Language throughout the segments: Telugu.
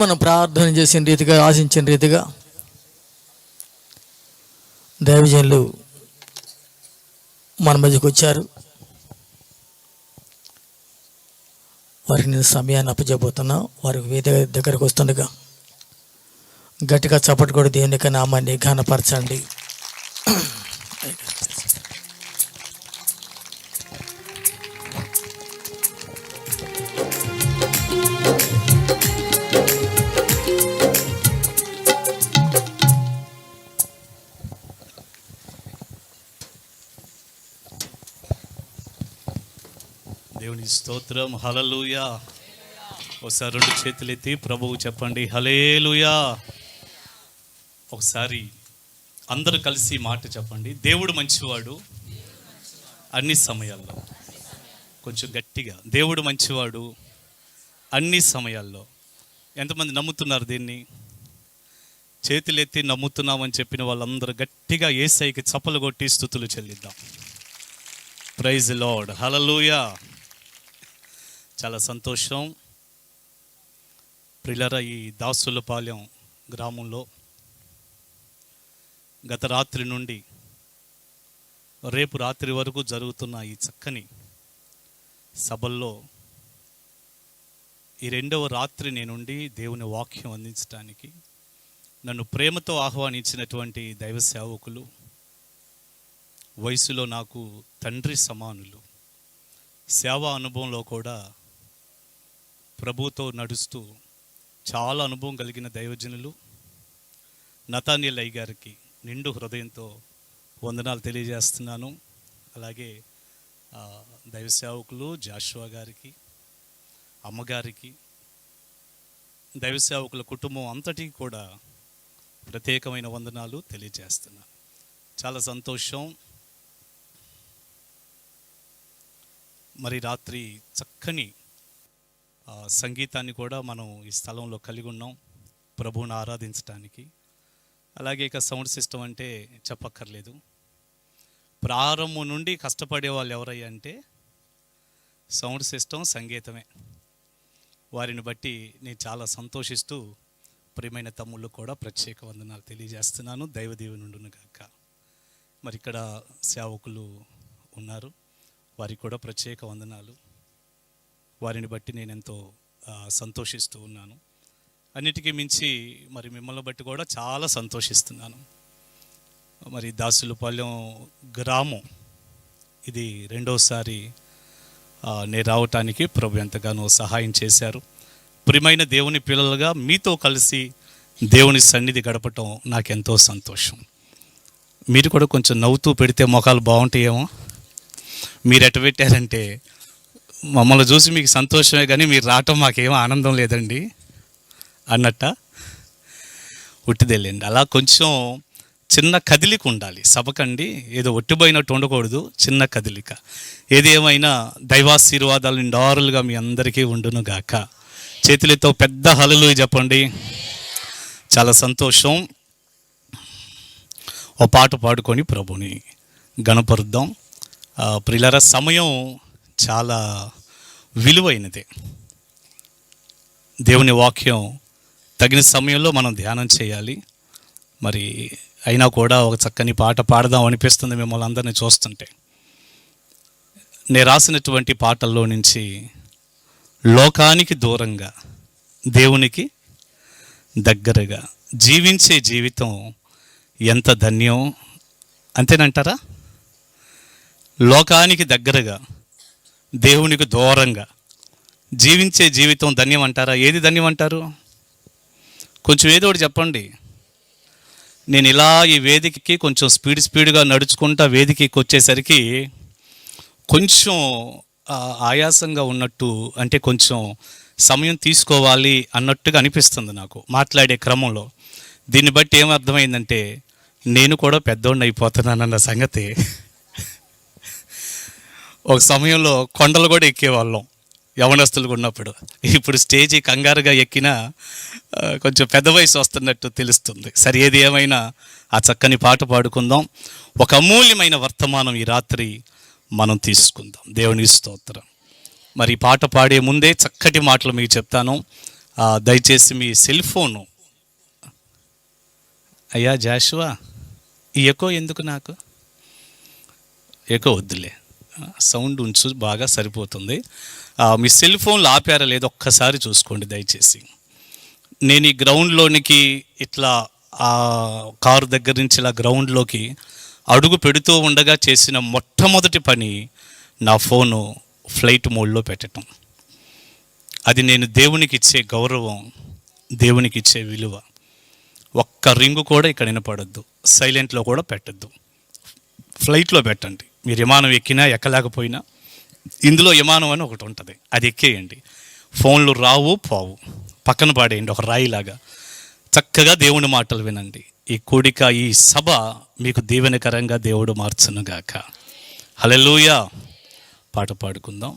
మనం ప్రార్థన చేసిన రీతిగా, ఆశించిన రీతిగా దైవజనులు మన మధ్యకు వచ్చారు. వారికి సమయాన్ని అప్పచెబుతున్నాం. వారికి వేదిక దగ్గరకు వస్తుండగా గట్టిగా చప్పటి కూడా దేవుని నామాన్ని ఘనపరచండి. దేవుని స్తోత్రం. హల్లెలూయా. ఒకసారి రెండు చేతులు ఎత్తి ప్రభువు చెప్పండి, హల్లెలూయా. ఒకసారి అందరూ కలిసి మాట చెప్పండి, దేవుడు మంచివాడు అన్ని సమయాల్లో. కొంచెం గట్టిగా, దేవుడు మంచివాడు అన్ని సమయాల్లో. ఎంతమంది నమ్ముతున్నారు దీన్ని? చేతులు ఎత్తి నమ్ముతున్నామని చెప్పిన వాళ్ళందరూ గట్టిగా యేసయ్యకి చప్పలు కొట్టి స్తుతులు చెల్లిద్దాం. Praise lord. హల్లెలూయా. చాలా సంతోషం ప్రియులారా. ఈ దాసులపాలెం గ్రామంలో గత రాత్రి నుండి రేపు రాత్రి వరకు జరుగుతున్న ఈ చక్కని సభల్లో ఈ రెండవ రాత్రి నేనుండి దేవుని వాక్యం అందించడానికి నన్ను ప్రేమతో ఆహ్వానించినటువంటి దైవ సేవకులు, వయసులో నాకు తండ్రి సమానులు, సేవా అనుభవంలో కూడా ప్రభుతో నడుస్తూ చాలా అనుభవం కలిగిన దైవజనులు నతానియల్ అయ్య గారికి నిండు హృదయంతో వందనాలు తెలియజేస్తున్నాను. అలాగే దైవ సేవకులు జాషువా గారికి, అమ్మగారికి, దైవ సేవకుల కుటుంబం అంతటికి కూడా ప్రత్యేకమైన వందనాలు తెలియజేస్తున్నాను. చాలా సంతోషం. మరి రాత్రి చక్కని సంగీతాన్ని కూడా మనం ఈ స్థలంలో కలిగి ఉన్నాం ప్రభువుని ఆరాధించడానికి. అలాగే ఇక సౌండ్ సిస్టమ్ అంటే చెప్పక్కర్లేదు. ప్రారంభం నుండి కష్టపడే వాళ్ళు ఎవరయ్యా అంటే సౌండ్ సిస్టమ్, సంగీతమే. వారిని బట్టి నేను చాలా సంతోషిస్తూ ప్రియమైన తమ్ముళ్ళు కూడా ప్రత్యేక వందనాలు తెలియజేస్తున్నాను. దైవ దీవెన ఉండును గాక. మరి ఇక్కడ సేవకులు ఉన్నారు, వారికి కూడా ప్రత్యేక వందనాలు. వారిని బట్టి నేను ఎంతో సంతోషిస్తూ ఉన్నాను. అన్నిటికీ మించి మరి మిమ్మల్ని బట్టి కూడా చాలా సంతోషిస్తున్నాను. మరి దాసులపాలెం గ్రామం ఇది రెండోసారి నేను రావటానికి ప్రభు ఎంతగానో సహాయం చేశారు. ప్రియమైన దేవుని పిల్లలుగా మీతో కలిసి దేవుని సన్నిధి గడపటం నాకెంతో సంతోషం. మీరు కూడా కొంచెం నవ్వుతూ పెడితే మొఖాలు బాగుంటాయేమో. మీరు ఎట పెట్టారంటే మమ్మల్ని చూసి మీకు సంతోషమే కానీ మీరు రావటం మాకేమో ఆనందం లేదండి అన్నట్ట. ఉట్టిదేలేండి. అలా కొంచెం చిన్న కదిలిక ఉండాలి సభకండి. ఏదో ఒట్టిపోయినట్టు ఉండకూడదు, చిన్న కదిలిక. ఏది ఏమైనా దైవాశీర్వాదాలు నిండారులుగా మీ అందరికీ ఉండును గాక. చేతులతో పెద్ద హల్లెలూయా చెప్పండి. చాలా సంతోషం. ఓ పాట పాడుకొని ప్రభుని గణపరుద్దాం. ప్రియులారా, సమయం చాలా విలువైనదే. దేవుని వాక్యం తగిన సమయంలో మనం ధ్యానం చేయాలి. మరి అయినా కూడా ఒక చక్కని పాట పాడదాం అనిపిస్తుంది మిమ్మల్ని అందరినీ చూస్తుంటే. నేను రాసినటువంటి పాటల్లో నుంచి లోకానికి దూరంగా దేవునికి దగ్గరగా జీవించే జీవితం ఎంత ధన్యం. అంతేనంటారా? లోకానికి దగ్గరగా దేవునికి దూరంగా జీవించే జీవితం ధన్యం అంటారా? ఏది ధన్యం అంటారు? కొంచెం ఏదో ఒకటి చెప్పండి. నేను ఇలా ఈ వేదికకి కొంచెం స్పీడ్గా నడుచుకుంటా వేదికకి వచ్చేసరికి కొంచెం ఆయాసంగా ఉన్నట్టు, అంటే కొంచెం సమయం తీసుకోవాలి అన్నట్టుగా అనిపిస్తుంది నాకు మాట్లాడే క్రమంలో. దీన్ని బట్టి ఏమర్థమైందంటే నేను కూడా పెద్దోడిని అయిపోతున్నానన్న సంగతి. ఒక సమయంలో కొండలు కూడా ఎక్కేవాళ్ళం యవనస్తులుగా ఉన్నప్పుడు. ఇప్పుడు స్టేజీ కంగారుగా ఎక్కినా కొంచెం పెద్ద వయసు వస్తున్నట్టు తెలుస్తుంది. సరే, ఏది ఏమైనా ఆ చక్కని పాట పాడుకుందాం. ఒక అమూల్యమైన వర్తమానం ఈ రాత్రి మనం తీసుకుందాం. దేవుని స్తోత్రం. మరి పాట పాడే ముందే చక్కటి మాటలు మీకు చెప్తాను. దయచేసి మీ సెల్ ఫోను. అయ్యా జాషువా, ఈ ఎకో ఎందుకు నాకు? ఎకో వద్దులే, సౌండ్ ఉంచు, బాగా సరిపోతుంది. మీ సెల్ ఫోన్లు ఆపారా లేదో ఒక్కసారి చూసుకోండి దయచేసి. నేను ఈ గ్రౌండ్లోనికి ఇట్లా కారు దగ్గర నుంచి ఇలా గ్రౌండ్లోకి అడుగు పెడుతూ ఉండగా చేసిన మొట్టమొదటి పని నా ఫోను ఫ్లైట్ మోడ్లో పెట్టడం. అది నేను దేవునికి ఇచ్చే గౌరవం, దేవునికి ఇచ్చే విలువ. ఒక్క రింగు కూడా ఇక్కడ వినపడద్దు, సైలెంట్లో కూడా పెట్టద్దు, ఫ్లైట్లో పెట్టండి. మీరు విమానం ఎక్కినా ఎక్కలేకపోయినా ఇందులో విమానం అని ఒకటి ఉంటుంది, అది ఎక్కేయండి. ఫోన్లు రావు పోవు, పక్కన పాడేయండి ఒక రాయిలాగా. చక్కగా దేవుని మాటలు వినండి. ఈ కూడిక, ఈ సభ మీకు దీవెనకరంగా దేవుడు మార్చునుగాక. హల్లెలూయా. పాట పాడుకుందాం.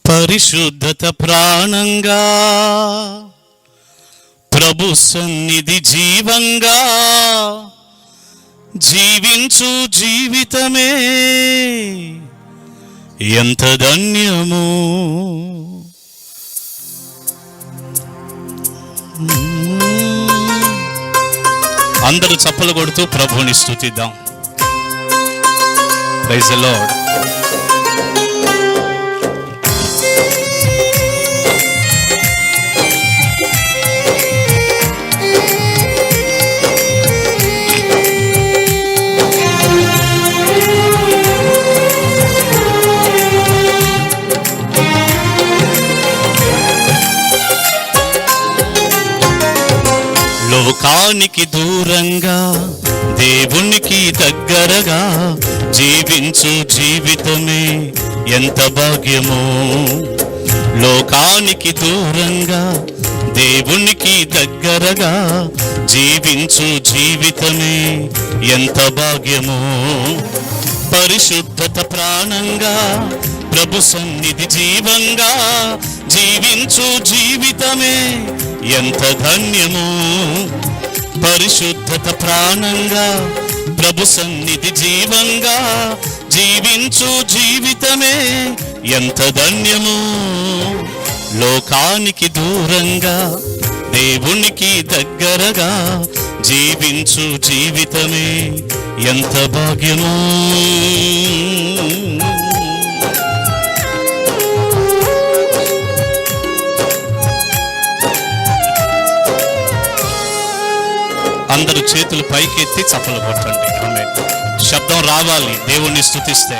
పరిశుద్ధత ప్రాణంగా, ప్రభు సన్నిధి జీవంగా, జీవించు జీవితమే ఎంత ధన్యము. అందరూ చప్పలు కొడుతూ ప్రభువుని స్తుతిద్దాం. Praise the lord. లోకానికి దూరంగా, దేవునికి దగ్గరగా జీవించు జీవితమే ఎంత భాగ్యమో. లోకానికి దూరంగా, దేవునికి దగ్గరగా జీవించు జీవితమే ఎంత భాగ్యమో. పరిశుద్ధత ప్రాణంగా, ప్రభు సన్నిధి జీవంగా, జీవించు జీవితమే ఎంత ధన్యము. పరిశుద్ధత ప్రాణంగా, ప్రభు సన్నిధి జీవంగా, జీవించు జీవితమే ఎంత ధన్యము. లోకానికి దూరంగా, దేవునికి దగ్గరగా జీవించు జీవితమే ఎంత భాగ్యము. అందరూ చేతులు పైకెత్తి చప్పలు కొట్టండి. ఆమేన్. శబ్దం రావాలి దేవుణ్ణి స్తుతిస్తే.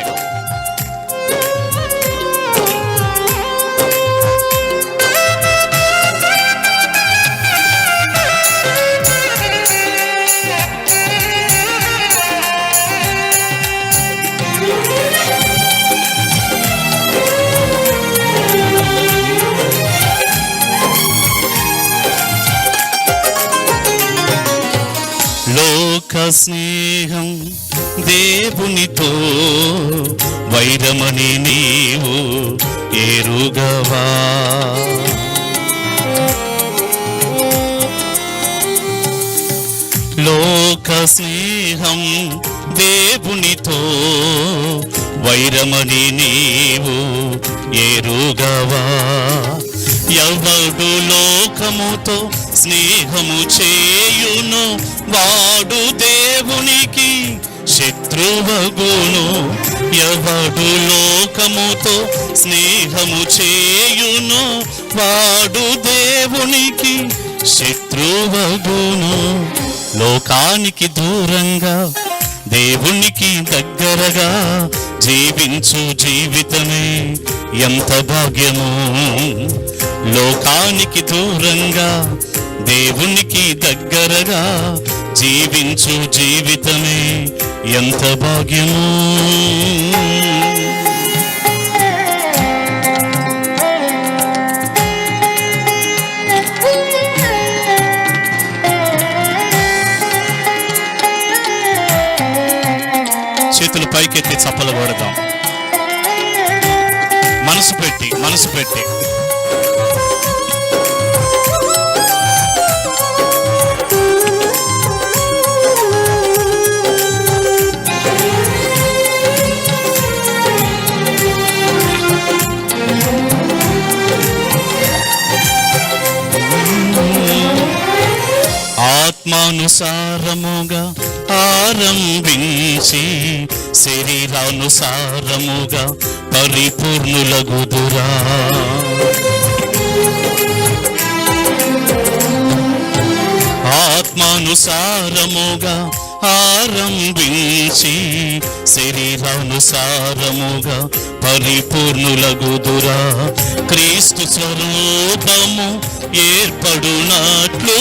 లోక స్నేహం దేవునితో వైరమని నీవు ఎరుగవా. లోక స్నేహం దేవునితో వైరమని నీవు ఎరుగవా. ఎవడు లోకముతో స్నేహము చేయును, వాడు దేవునికి శత్రువగును. ఎవడు లోకముతో స్నేహము చేయును, వాడు దేవునికి శత్రువగును. లోకానికి దూరంగా, దేవునికి దగ్గరగా జీవించు జీవితమే ఎంత భాగ్యము. లోకానికి దూరంగా, దేవునికి దగ్గరగా జీవించు జీవితమే ఎంత భాగ్యము. పైకెత్తి చప్పలు కొడదాం. మనసు పెట్టి ఆత్మానుసారముగా ఆరంభించి శరీరానుసారముగా పరిపూర్ణులగుదురా. ఆత్మానుసారముగా ఆరంభించి శరీరానుసారముగా పరిపూర్ణులగుదురా. క్రీస్తు స్వరూపము ఏర్పడునట్లు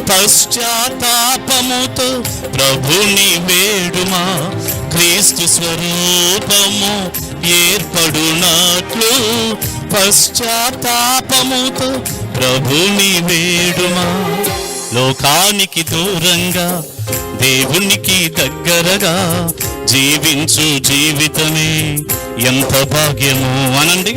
పశ్చాత్తాపముతో ప్రభుని వేడుమా. క్రీస్తు స్వరూపము ఏర్పడునట్లు పశ్చాత్తాపముతో ప్రభుని వేడుమా. లోకానికి దూరంగా దేవునికి దగ్గరగా జీవించు జీవితమే ఎంత భాగ్యము అనండి.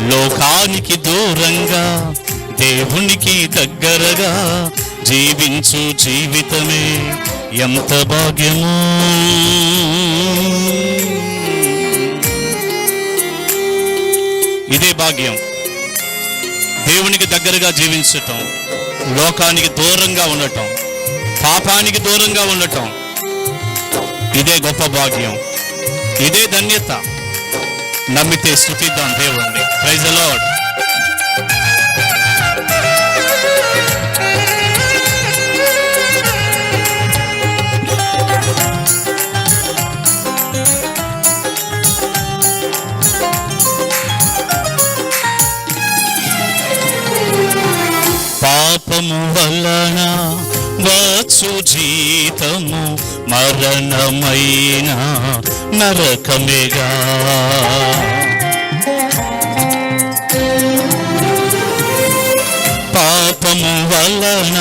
లోకానికి దూరంగా దేవునికి దగ్గరగా జీవించు జీవితమే ఎంత భాగ్యము. ఇదే భాగ్యం, దేవునికి దగ్గరగా జీవించటం, లోకానికి దూరంగా ఉండటం, పాపానికి దూరంగా ఉండటం. ఇదే గొప్ప భాగ్యం, ఇదే ధన్యత. నమ్మితే స్తుతిద్దాం దేవుణ్ణి. Praise the Lord. పాపము వలన వచ్చు జీతము మరణమైన నరకమేగా. పాపము వలన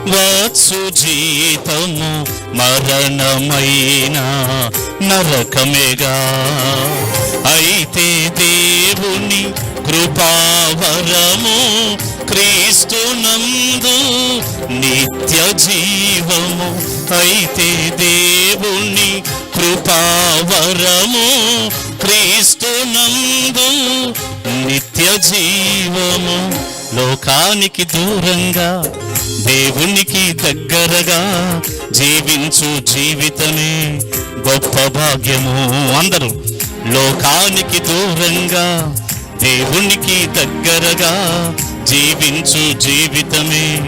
వచ్చు జీతము మరణమైన నరకమేగా. అయితే దేవుని కృపావరము క్రీస్తునందు నిత్య జీవము. అయితే దేవుని కృపావరము క్రీస్తునందు నిత్య జీవము. లోకానికి దూరంగా దేవునికి దగ్గరగా జీవించు జీవితమే గొప్ప భాగ్యము. అందరూ లోకానికి దూరంగా దేవునికి దగ్గరగా జీవించు జీవితమే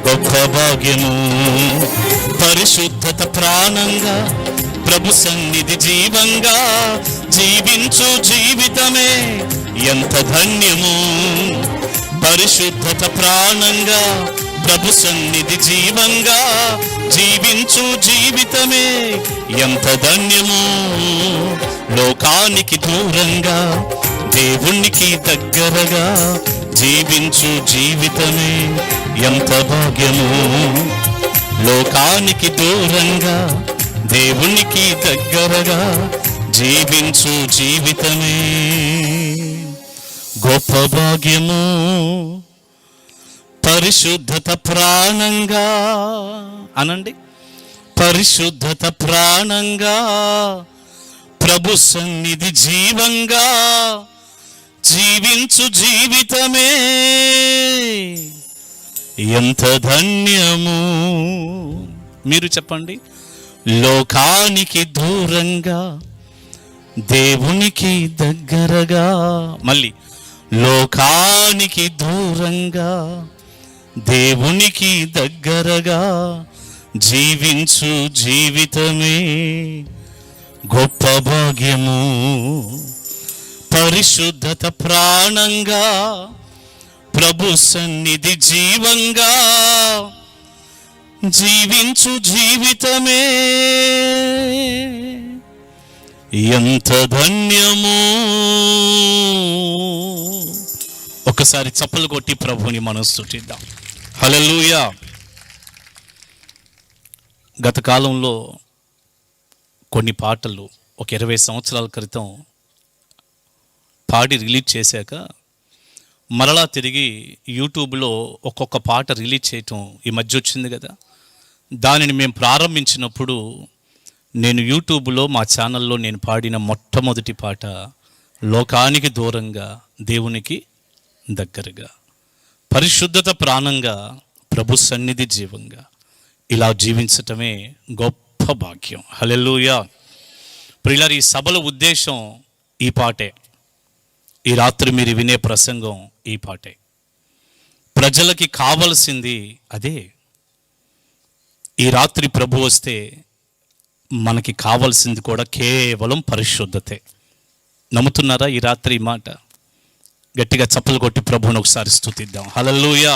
గొప్ప భాగ్యము. పరిశుద్ధత ప్రాణంగా ప్రభు సన్నిధి జీవంగా జీవించు జీవితమే ఎంత ధన్యము. పరిశుద్ధత ప్రాణంగా ప్రభు సన్నిధి జీవంగా జీవించు జీవితమే ఎంత ధన్యము. లోకానికి దూరంగా దేవునికి దగ్గరగా జీవించు జీవితమే ఎంత భాగ్యము. లోకానికి దూరంగా దేవునికి దగ్గరగా జీవించు జీవితమే గొప్ప భాగ్యము. పరిశుద్ధత ప్రాణంగా అనండి. పరిశుద్ధత ప్రాణంగా ప్రభు సన్నిధి జీవంగా జీవించు జీవితమే ఎంత ధన్యము. మీరు చెప్పండి. లోకానికి దూరంగా దేవునికి దగ్గరగా, మళ్ళీ లోకానికి దూరంగా దేవునికి దగ్గరగా జీవించు జీవితమే గొప్ప భాగ్యము. పరిశుద్ధత ప్రాణంగా ప్రభు సన్నిధి జీవంగా జీవించు జీవితమే ఎంత ధన్యము. ఒకసారి చప్పలు కొట్టి ప్రభుని మనం స్తుతిద్దాం. హల్లెలూయా. గత కాలంలో కొన్ని పాటలు ఒక 20 సంవత్సరాల క్రితం పాడి రిలీజ్ చేశాక మరలా తిరిగి యూట్యూబ్లో ఒక్కొక్క పాట రిలీజ్ చేయటం ఈ మధ్య వచ్చింది కదా. దానిని మేము ప్రారంభించినప్పుడు నేను యూట్యూబ్లో మా ఛానల్లో నేను పాడిన మొట్టమొదటి పాట లోకానికి దూరంగా దేవునికి దగ్గరగా, పరిశుద్ధత ప్రాణంగా, ప్రభు సన్నిధి జీవంగా, ఇలా జీవించటమే గొప్ప భాగ్యం. హల్లెలూయా. ప్రియులారా, ఈ సభల ఉద్దేశం ఈ పాటే. ఈ రాత్రి మీరు వినే ప్రసంగం ఈ పాటే. ప్రజలకి కావలసింది అదే. ఈ రాత్రి ప్రభు వస్తే మనకి కావలసింది కూడా కేవలం పరిశుద్ధతే. నమ్ముతున్నారా ఈ రాత్రి ఈ మాట? గట్టిగా చప్పలు కొట్టి ప్రభువును ఒకసారి స్తుతిద్దాం. హల్లెలూయా.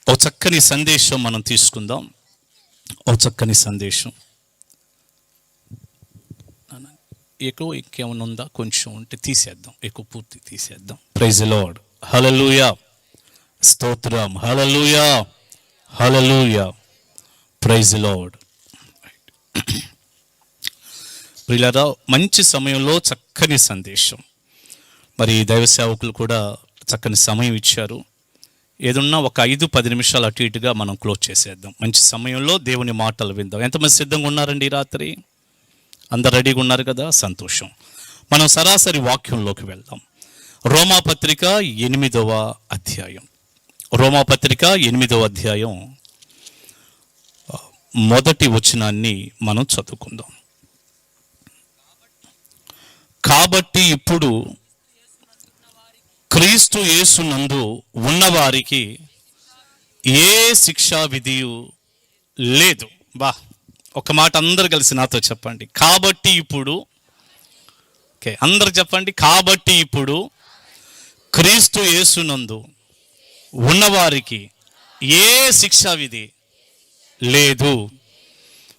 ఓ చక్కని సందేశం మనం తీసుకుందాం. ఓ చక్కని సందేశం. ఎక్కువ ఇంకేమైనా ఉందా? కొంచెం ఉంటే తీసేద్దాం, ఎక్కువ పూర్తి తీసేద్దాం. Praise the lord. హల్లెలూయా. స్తోత్రం. Hallelujah. Hallelujah. Praise the lord. ప్రియులారా, మంచి సమయంలో చక్కని సందేశం. మరి దైవ సేవకులు కూడా చక్కని సమయం ఇచ్చారు. ఏదున్నా ఒక 5-10 నిమిషాలు అటు ఇటుగా మనం క్లోజ్ చేసేద్దాం. మంచి సమయంలో దేవుని మాటలు విందాం. ఎంతమంది సిద్ధంగా ఉన్నారండి ఈ రాత్రి? అందరు రెడీగా ఉన్నారు కదా? సంతోషం. మనం సరాసరి వాక్యంలోకి వెళ్దాం. రోమాపత్రిక 8వ అధ్యాయం. రోమాపత్రిక 8వ అధ్యాయం మొదటి వచనాన్ని మనం చదువుకుందాం. కాబట్టి ఇప్పుడు క్రీస్తు యేసునందు ఉన్నవారికి ఏ శిక్షా విధియు లేదు. ఒక మాట అందరు కలిసి నాతో చెప్పండి. కాబట్టి ఇప్పుడు, అందరు చెప్పండి. కాబట్టి ఇప్పుడు క్రీస్తు యేసునందు ఉన్నవారికి ఏ శిక్షా విధి లేదు.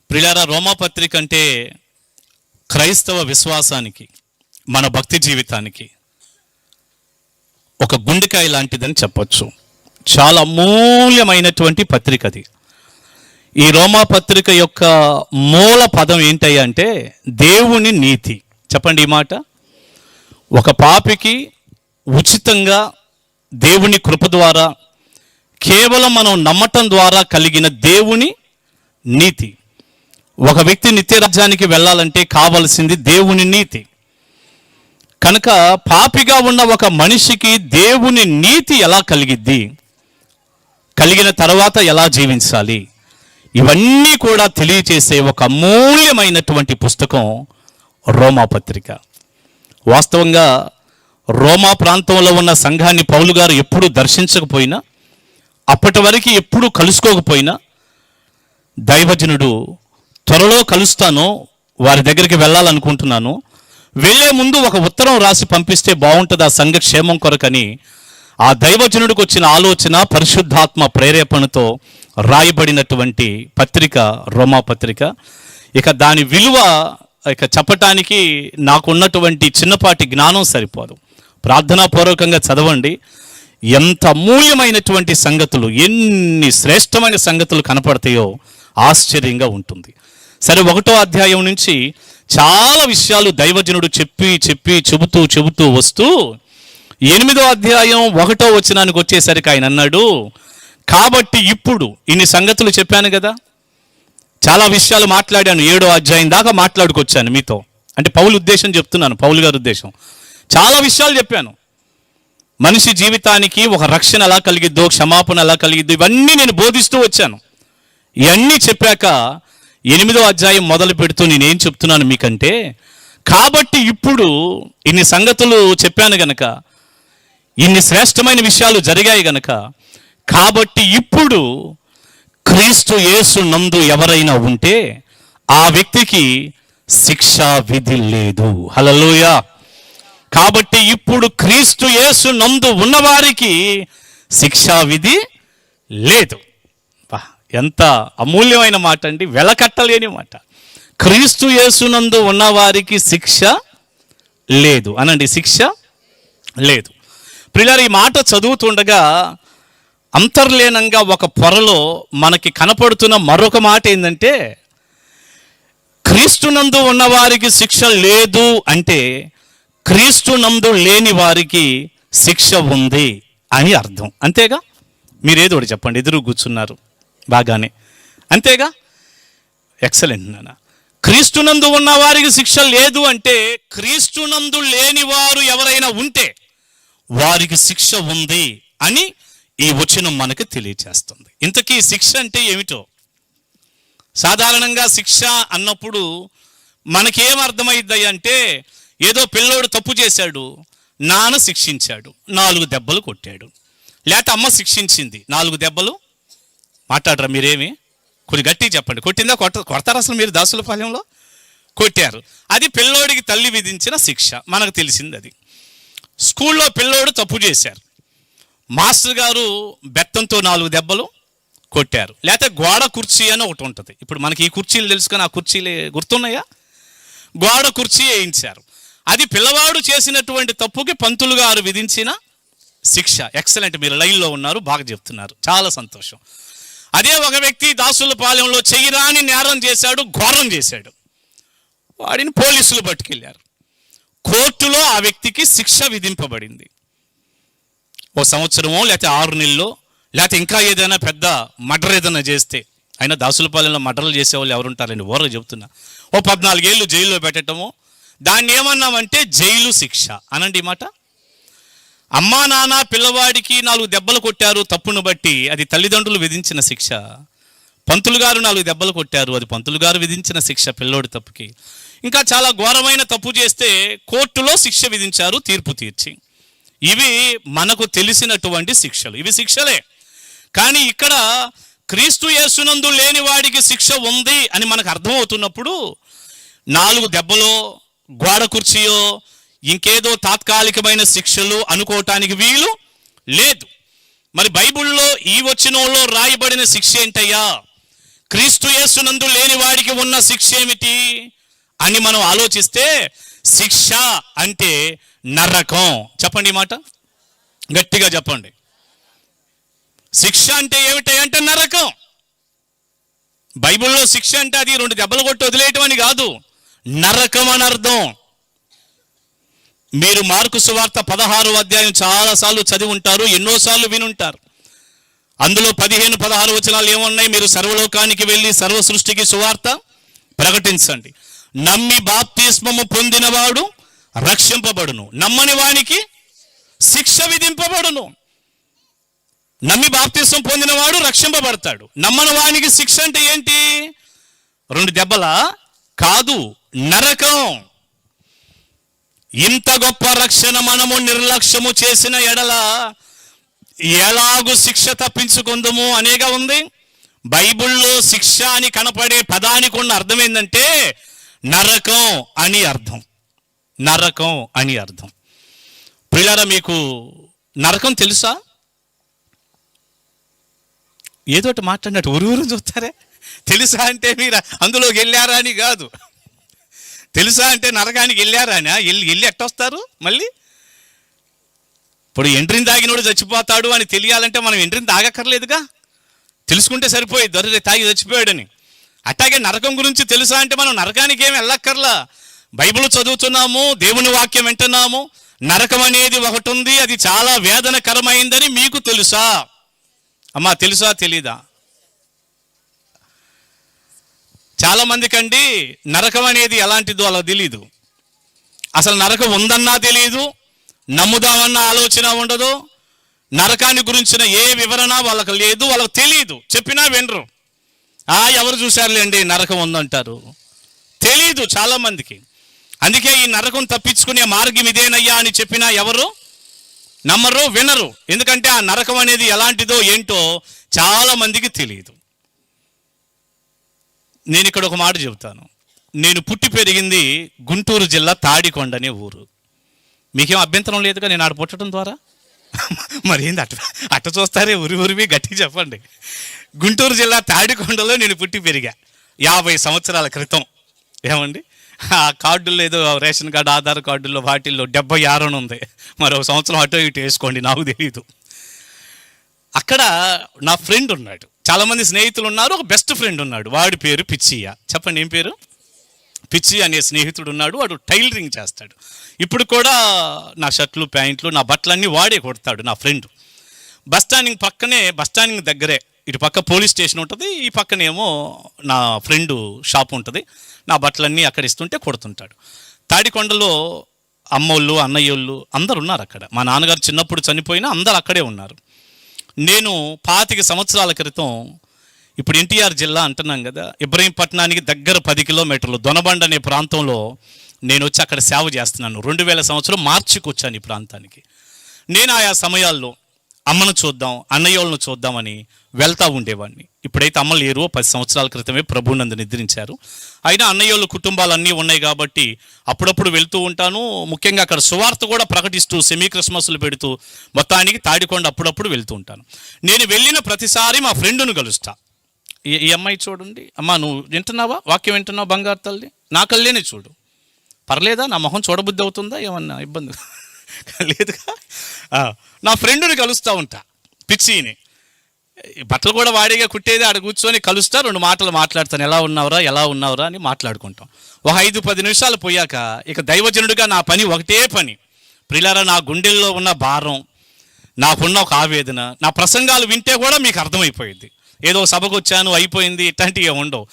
ప్రియులారా, రోమాపత్రిక అంటే క్రైస్తవ విశ్వాసానికి, మన భక్తి జీవితానికి ఒక గుండెకాయ లాంటిదని చెప్పొచ్చు. చాలా అమూల్యమైనటువంటి పత్రిక అది. ఈ రోమాపత్రిక యొక్క మూల పదం ఏంటయ్యా అంటే దేవుని నీతి. చెప్పండి ఈ మాట. ఒక పాపికి ఉచితంగా దేవుని కృప ద్వారా, కేవలం మనం నమ్మటం ద్వారా కలిగిన దేవుని నీతి. ఒక వ్యక్తి నిత్య రాజ్యానికి వెళ్ళాలంటే కావలసింది దేవుని నీతి. కనుక పాపిగా ఉన్న ఒక మనిషికి దేవుని నీతి ఎలా కలిగిద్ది, కలిగిన తర్వాత ఎలా జీవించాలి, ఇవన్నీ కూడా తెలియచేసే ఒక అమూల్యమైనటువంటి పుస్తకం రోమాపత్రిక. వాస్తవంగా రోమా ప్రాంతంలో ఉన్న సంఘాన్ని పౌలు గారు ఎప్పుడూ దర్శించకపోయినా, అప్పటి వరకు ఎప్పుడూ కలుసుకోకపోయినా, దైవజనుడు త్వరలో కలుస్తాను, వారి దగ్గరికి వెళ్ళాలనుకుంటున్నాను, వెళ్ళే ముందు ఒక ఉత్తరం రాసి పంపిస్తే బాగుంటుంది ఆ సంఘ క్షేమం కొరకని ఆ దైవజనుడికి వచ్చిన ఆలోచన పరిశుద్ధాత్మ ప్రేరేపణతో రాయబడినటువంటి పత్రిక రోమాపత్రిక. ఇక దాని విలువ చెప్పటానికి నాకున్నటువంటి చిన్నపాటి జ్ఞానం సరిపోదు. ప్రార్థనాపూర్వకంగా చదవండి. ఎంత అమూల్యమైనటువంటి సంగతులు, ఎన్ని శ్రేష్టమైన సంగతులు కనపడతాయో ఆశ్చర్యంగా ఉంటుంది. సరే, 1వ అధ్యాయం నుంచి చాలా విషయాలు దైవజనుడు చెబుతూ వస్తూ 8వ అధ్యాయం 1వ వచనానికి వచ్చేసరికి ఆయన అన్నాడు, కాబట్టి ఇప్పుడు ఇన్ని సంగతులు చెప్పాను కదా, చాలా విషయాలు మాట్లాడాను, 7వ అధ్యాయం దాకా మాట్లాడుకొచ్చాను మీతో. అంటే పౌలు ఉద్దేశం చెప్తున్నాను, పౌలు గారి ఉద్దేశం. చాలా విషయాలు చెప్పాను. మనిషి జీవితానికి ఒక రక్షణ ఎలా కలిగిద్దో, క్షమాపణ ఎలా కలిగిద్దో, ఇవన్నీ నేను బోధిస్తూ వచ్చాను. ఇవన్నీ చెప్పాక 8వ అధ్యాయం మొదలు పెడుతూ నేనేం చెప్తున్నాను మీకంటే, కాబట్టి ఇప్పుడు ఇన్ని సంగతులు చెప్పాను గనక, ఇన్ని శ్రేష్టమైన విషయాలు జరిగాయి గనక, కాబట్టి ఇప్పుడు క్రీస్తు యేసు నందు ఎవరైనా ఉంటే ఆ వ్యక్తికి శిక్షా విధి లేదు. హల్లెలూయా. కాబట్టి ఇప్పుడు క్రీస్తు యేసు నందు ఉన్నవారికి శిక్షా విధి లేదు. ఎంత అమూల్యమైన మాట అండి, వెలకట్టలేని మాట. క్రీస్తు యేసునందు ఉన్నవారికి శిక్ష లేదు అనండి, శిక్ష లేదు. ప్రియులారా, ఈ మాట చదువుతుండగా అంతర్లీనంగా ఒక పొరలో మనకి కనపడుతున్న మరొక మాట ఏంటంటే, క్రీస్తునందు ఉన్నవారికి శిక్ష లేదు అంటే క్రీస్తునందు లేని వారికి శిక్ష ఉంది అని అర్థం. అంతేగా? మీరేదో ఒకటి చెప్పండి, ఎదురు కూర్చున్నారు బాగానే, అంతేగా? ఎక్సలెంట్ నాన్న. క్రీస్తునందు ఉన్న వారికి శిక్ష లేదు అంటే క్రీస్తునందు లేని వారు ఎవరైనా ఉంటే వారికి శిక్ష ఉంది అని ఈ వచనం మనకు తెలియచేస్తుంది. ఇంతకీ శిక్ష అంటే ఏమిటో? సాధారణంగా శిక్ష అన్నప్పుడు మనకేం అర్థమైద్ది అంటే, ఏదో పిల్లోడు తప్పు చేశాడు, నాన్న శిక్షించాడు, 4 దెబ్బలు కొట్టాడు, లేకపోతే అమ్మ శిక్షించింది 4 దెబ్బలు. మాట్లాడరా మీరేమి? కొంచెం గట్టిగా చెప్పండి. కొట్టిందా? కొడతారు అసలు మీరు దాసులపాలెంలో? కొట్టారు. అది పిల్లోడికి తల్లి విధించిన శిక్ష, మనకు తెలిసింది అది. స్కూల్లో పిల్లోడు తప్పు చేశారు, మాస్టర్ గారు బెత్తంతో 4 దెబ్బలు కొట్టారు. లేకపోతే గోడ కుర్చీ అని ఒకటి ఉంటుంది. ఇప్పుడు మనకి ఈ కుర్చీలు తెలుసుకొని ఆ కుర్చీలే గుర్తున్నాయా? గోడ కుర్చీ వేయించారు. అది పిల్లవాడు చేసినటువంటి తప్పుకి పంతులు గారు విధించిన శిక్ష. ఎక్సలెంట్, మీరు లైన్లో ఉన్నారు, బాగా చెప్తున్నారు, చాలా సంతోషం. అదే ఒక వ్యక్తి దాసులపాలెంలో చెయ్యరాని నేరం చేశాడు, ఘోరం చేశాడు, వాడిని పోలీసులు పట్టుకెళ్ళారు. కోర్టులో ఆ వ్యక్తికి శిక్ష విధింపబడింది. 1 సంవత్సరమో లేకపోతే 6 నెలల్లో, లేకపోతే ఇంకా ఏదైనా పెద్ద మర్డర్ ఏదైనా చేస్తే. అయినా దాసులపాలెంలో మర్డర్లు చేసేవాళ్ళు ఎవరుంటారండి? ఓరగా చెబుతున్నా. 14 ఏళ్ళు జైల్లో పెట్టడము, దాన్ని ఏమన్నామంటే జైలు శిక్ష అనండి ఈ మాట. అమ్మా నాన్న పిల్లవాడికి 4 దెబ్బలు కొట్టారు తప్పును బట్టి, అది తల్లిదండ్రులు విధించిన శిక్ష. పంతులు గారు 4 దెబ్బలు కొట్టారు, అది పంతులు గారు విధించిన శిక్ష పిల్లోడి తప్పుకి. ఇంకా చాలా ఘోరమైన తప్పు చేస్తే కోర్టులో శిక్ష విధించారు, తీర్పు తీర్చి. ఇవి మనకు తెలిసినటువంటి శిక్షలు, ఇవి శిక్షలే. కానీ ఇక్కడ క్రీస్తు యేసునందు లేని వాడికి శిక్ష ఉంది అని మనకు అర్థమవుతున్నప్పుడు 4 దెబ్బలో, గోడ కుర్చీయో, ఇంకేదో తాత్కాలికమైన శిక్షలు అనుకోవటానికి వీలు లేదు. మరి బైబిల్లో ఈ వచనంలో రాయబడిన శిక్ష ఏంటయ్యా? క్రీస్తు యేసునందు లేని వాడికి ఉన్న శిక్ష ఏమిటి అని మనం ఆలోచిస్తే, శిక్ష అంటే నరకం. చెప్పండి ఈ మాట గట్టిగా చెప్పండి. శిక్ష అంటే ఏమిటి అంటే నరకం. బైబిల్లో శిక్ష అంటే అది 2 దెబ్బలు కొట్టి వదిలేయటం అని కాదు, నరకం అని అర్థం. మీరు మార్కు సువార్త 16వ అధ్యాయం చాలాసార్లు చదివి ఉంటారు, ఎన్నోసార్లు వినుంటారు. అందులో 15-16 వచనాలు ఏమున్నాయి? మీరు సర్వలోకానికి వెళ్ళి సర్వ సృష్టికి సువార్త ప్రకటించండి. నమ్మి బాప్తిస్మము పొందినవాడు రక్షింపబడును, నమ్మని వానికి శిక్ష విధింపబడును. నమ్మి బాప్తిస్మం పొందినవాడు రక్షింపబడతాడు, నమ్మని వానికి శిక్ష అంటే ఏంటి? 2 దెబ్బలా? కాదు, నరకం. ఇంత గొప్ప రక్షణ మనము నిర్లక్ష్యము చేసిన ఎడల ఎలాగూ శిక్ష తప్పించుకుందాము అనేగా ఉంది. బైబిల్లో శిక్ష అని కనపడే పదానికి ఉన్న అర్థం ఏంటంటే నరకం అని అర్థం, నరకం అని అర్థం. ప్రియులారా, మీకు నరకం తెలుసా? ఏదోటి మాట్లాడినట్టు ఊరు చూస్తారే. తెలుసా అంటే మీరు అందులోకి వెళ్ళారా అని కాదు, తెలుసా అంటే నరకానికి వెళ్ళారా అని. వెళ్ళి ఎట్టొస్తారు మళ్ళీ? ఇప్పుడు ఎంట్రీని తాగినోడు చచ్చిపోతాడు అని తెలియాలంటే మనం ఎంట్రీని తాగక్కర్లేదుగా, తెలుసుకుంటే సరిపోయి దొర తాగి చచ్చిపోయాడని. అట్లాగే నరకం గురించి తెలుసా అంటే మనం నరకానికి ఏమి వెళ్ళక్కర్లా. బైబిల్ చదువుతున్నాము, దేవుని వాక్యం వింటున్నాము. నరకం అనేది ఒకటి ఉంది, అది చాలా వేదనకరమైందని మీకు తెలుసా? అమ్మా తెలుసా తెలీదా? చాలా మందికి అండి నరకం అనేది ఎలాంటిదో అలా తెలీదు. అసలు నరకం ఉందన్నా తెలియదు, నమ్ముదామన్న ఆలోచన ఉండదు, నరకాన్ని గురించిన ఏ వివరణ వాళ్ళకి లేదు, వాళ్ళకి తెలియదు, చెప్పినా వినరు. ఎవరు చూశారులేండి నరకం ఉందంటారు, తెలీదు చాలా మందికి. అందుకే ఈ నరకం తప్పించుకునే మార్గం ఇదేనయ్యా అని చెప్పినా ఎవరు నమ్మరు, వినరు. ఎందుకంటే ఆ నరకం అనేది ఎలాంటిదో ఏంటో చాలా మందికి తెలియదు. నేను ఇక్కడ ఒక మాట చెబుతాను. నేను పుట్టి పెరిగింది గుంటూరు జిల్లా తాడికొండ అనే ఊరు. మీకేం అభ్యంతరం లేదుగా నేను ఆడ పుట్టడం ద్వారా? మరి ఏంది అట్ట చూస్తారే ఉరివి గట్టిగా చెప్పండి. గుంటూరు జిల్లా తాడికొండలో నేను పుట్టి పెరిగా 50 సంవత్సరాల క్రితం. ఏమండి ఆ కార్డుల్లో ఏదో రేషన్ కార్డు, ఆధార్ కార్డుల్లో వాటిల్లో 76 అని ఉంది. మరో సంవత్సరం అటో ఇటు వేసుకోండి, నాకు తెలియదు. అక్కడ నా ఫ్రెండ్ ఉన్నాడు, చాలామంది స్నేహితులు ఉన్నారు, ఒక బెస్ట్ ఫ్రెండ్ ఉన్నాడు, వాడి పేరు పిచ్చయ్య. చెప్పండి ఏం పేరు? పిచ్చి అనే స్నేహితుడు ఉన్నాడు, వాడు టైలరింగ్ చేస్తాడు. ఇప్పుడు కూడా నా షర్ట్లు ప్యాంట్లు నా బట్టలన్నీ వాడే కొడతాడు నా ఫ్రెండ్. బస్ స్టాండింగ్ దగ్గరే ఇటు పక్క పోలీస్ స్టేషన్ ఉంటుంది, ఈ పక్కనేమో నా ఫ్రెండు షాప్ ఉంటుంది. నా బట్టలన్నీ అక్కడ ఇస్తుంటే కొడుతుంటాడు. తాడికొండలో అమ్మోళ్ళు అన్నయ్యోళ్ళు అందరు ఉన్నారు అక్కడ. మా నాన్నగారు చిన్నప్పుడు చనిపోయినా అందరు అక్కడే ఉన్నారు. నేను 25 సంవత్సరాల క్రితం, ఇప్పుడు ఎన్టీఆర్ జిల్లా అంటున్నాం కదా, ఇబ్రహీంపట్నానికి దగ్గర 10 కిలోమీటర్లు దొనబండ అనే ప్రాంతంలో నేను వచ్చి అక్కడ సేవ చేస్తున్నాను. 2000 సంవత్సరం మార్చికి వచ్చాను ఈ ప్రాంతానికి. నేను ఆయా సమయాల్లో అమ్మను చూద్దాం, అన్నయ్యోళ్ళను చూద్దామని వెళ్తూ ఉండేవాడిని. ఇప్పుడైతే అమ్మ లేరు, 10 సంవత్సరాల క్రితమే ప్రభువునందు నిద్రించారు. అయినా అన్నయ్యోళ్ళ కుటుంబాలు అన్నీ ఉన్నాయి కాబట్టి అప్పుడప్పుడు వెళ్తూ ఉంటాను. ముఖ్యంగా అక్కడ సువార్త కూడా ప్రకటిస్తూ సెమీ క్రిస్మస్లు పెడుతూ మొత్తానికి తాడికొండ అప్పుడప్పుడు వెళ్తూ ఉంటాను. నేను వెళ్ళిన ప్రతిసారి మా ఫ్రెండును కలుస్తా. ఈ అమ్మాయి చూడండి, అమ్మ నువ్వు వింటున్నావా, వాక్యం వింటున్నావు బంగారు తల్లి, నా కళ్ళేనే చూడు, పర్లేదా, నా మొహం చూడబుద్ధి అవుతుందా, ఏమన్నా ఇబ్బంది లేదుగా. నా ఫ్రెండుని కలుస్తూ ఉంటా, పిచ్చిని. బట్టలు కూడా వాడిగా కుట్టేది, ఆడ కూర్చొని కలుస్తా, 2 మాటలు మాట్లాడతాను, ఎలా ఉన్నావురా అని మాట్లాడుకుంటాం. ఒక 5-10 నిమిషాలు పోయాక ఇక దైవజనుడిగా నా పని ఒకటే పని. ప్రియులారా, నా గుండెల్లో ఉన్న భారం, నాకున్న ఒక ఆవేదన, నా ప్రసంగాలు వింటే కూడా మీకు అర్థమైపోయింది. ఏదో సభకు వచ్చాను అయిపోయింది ఇట్లాంటివి ఉండవు.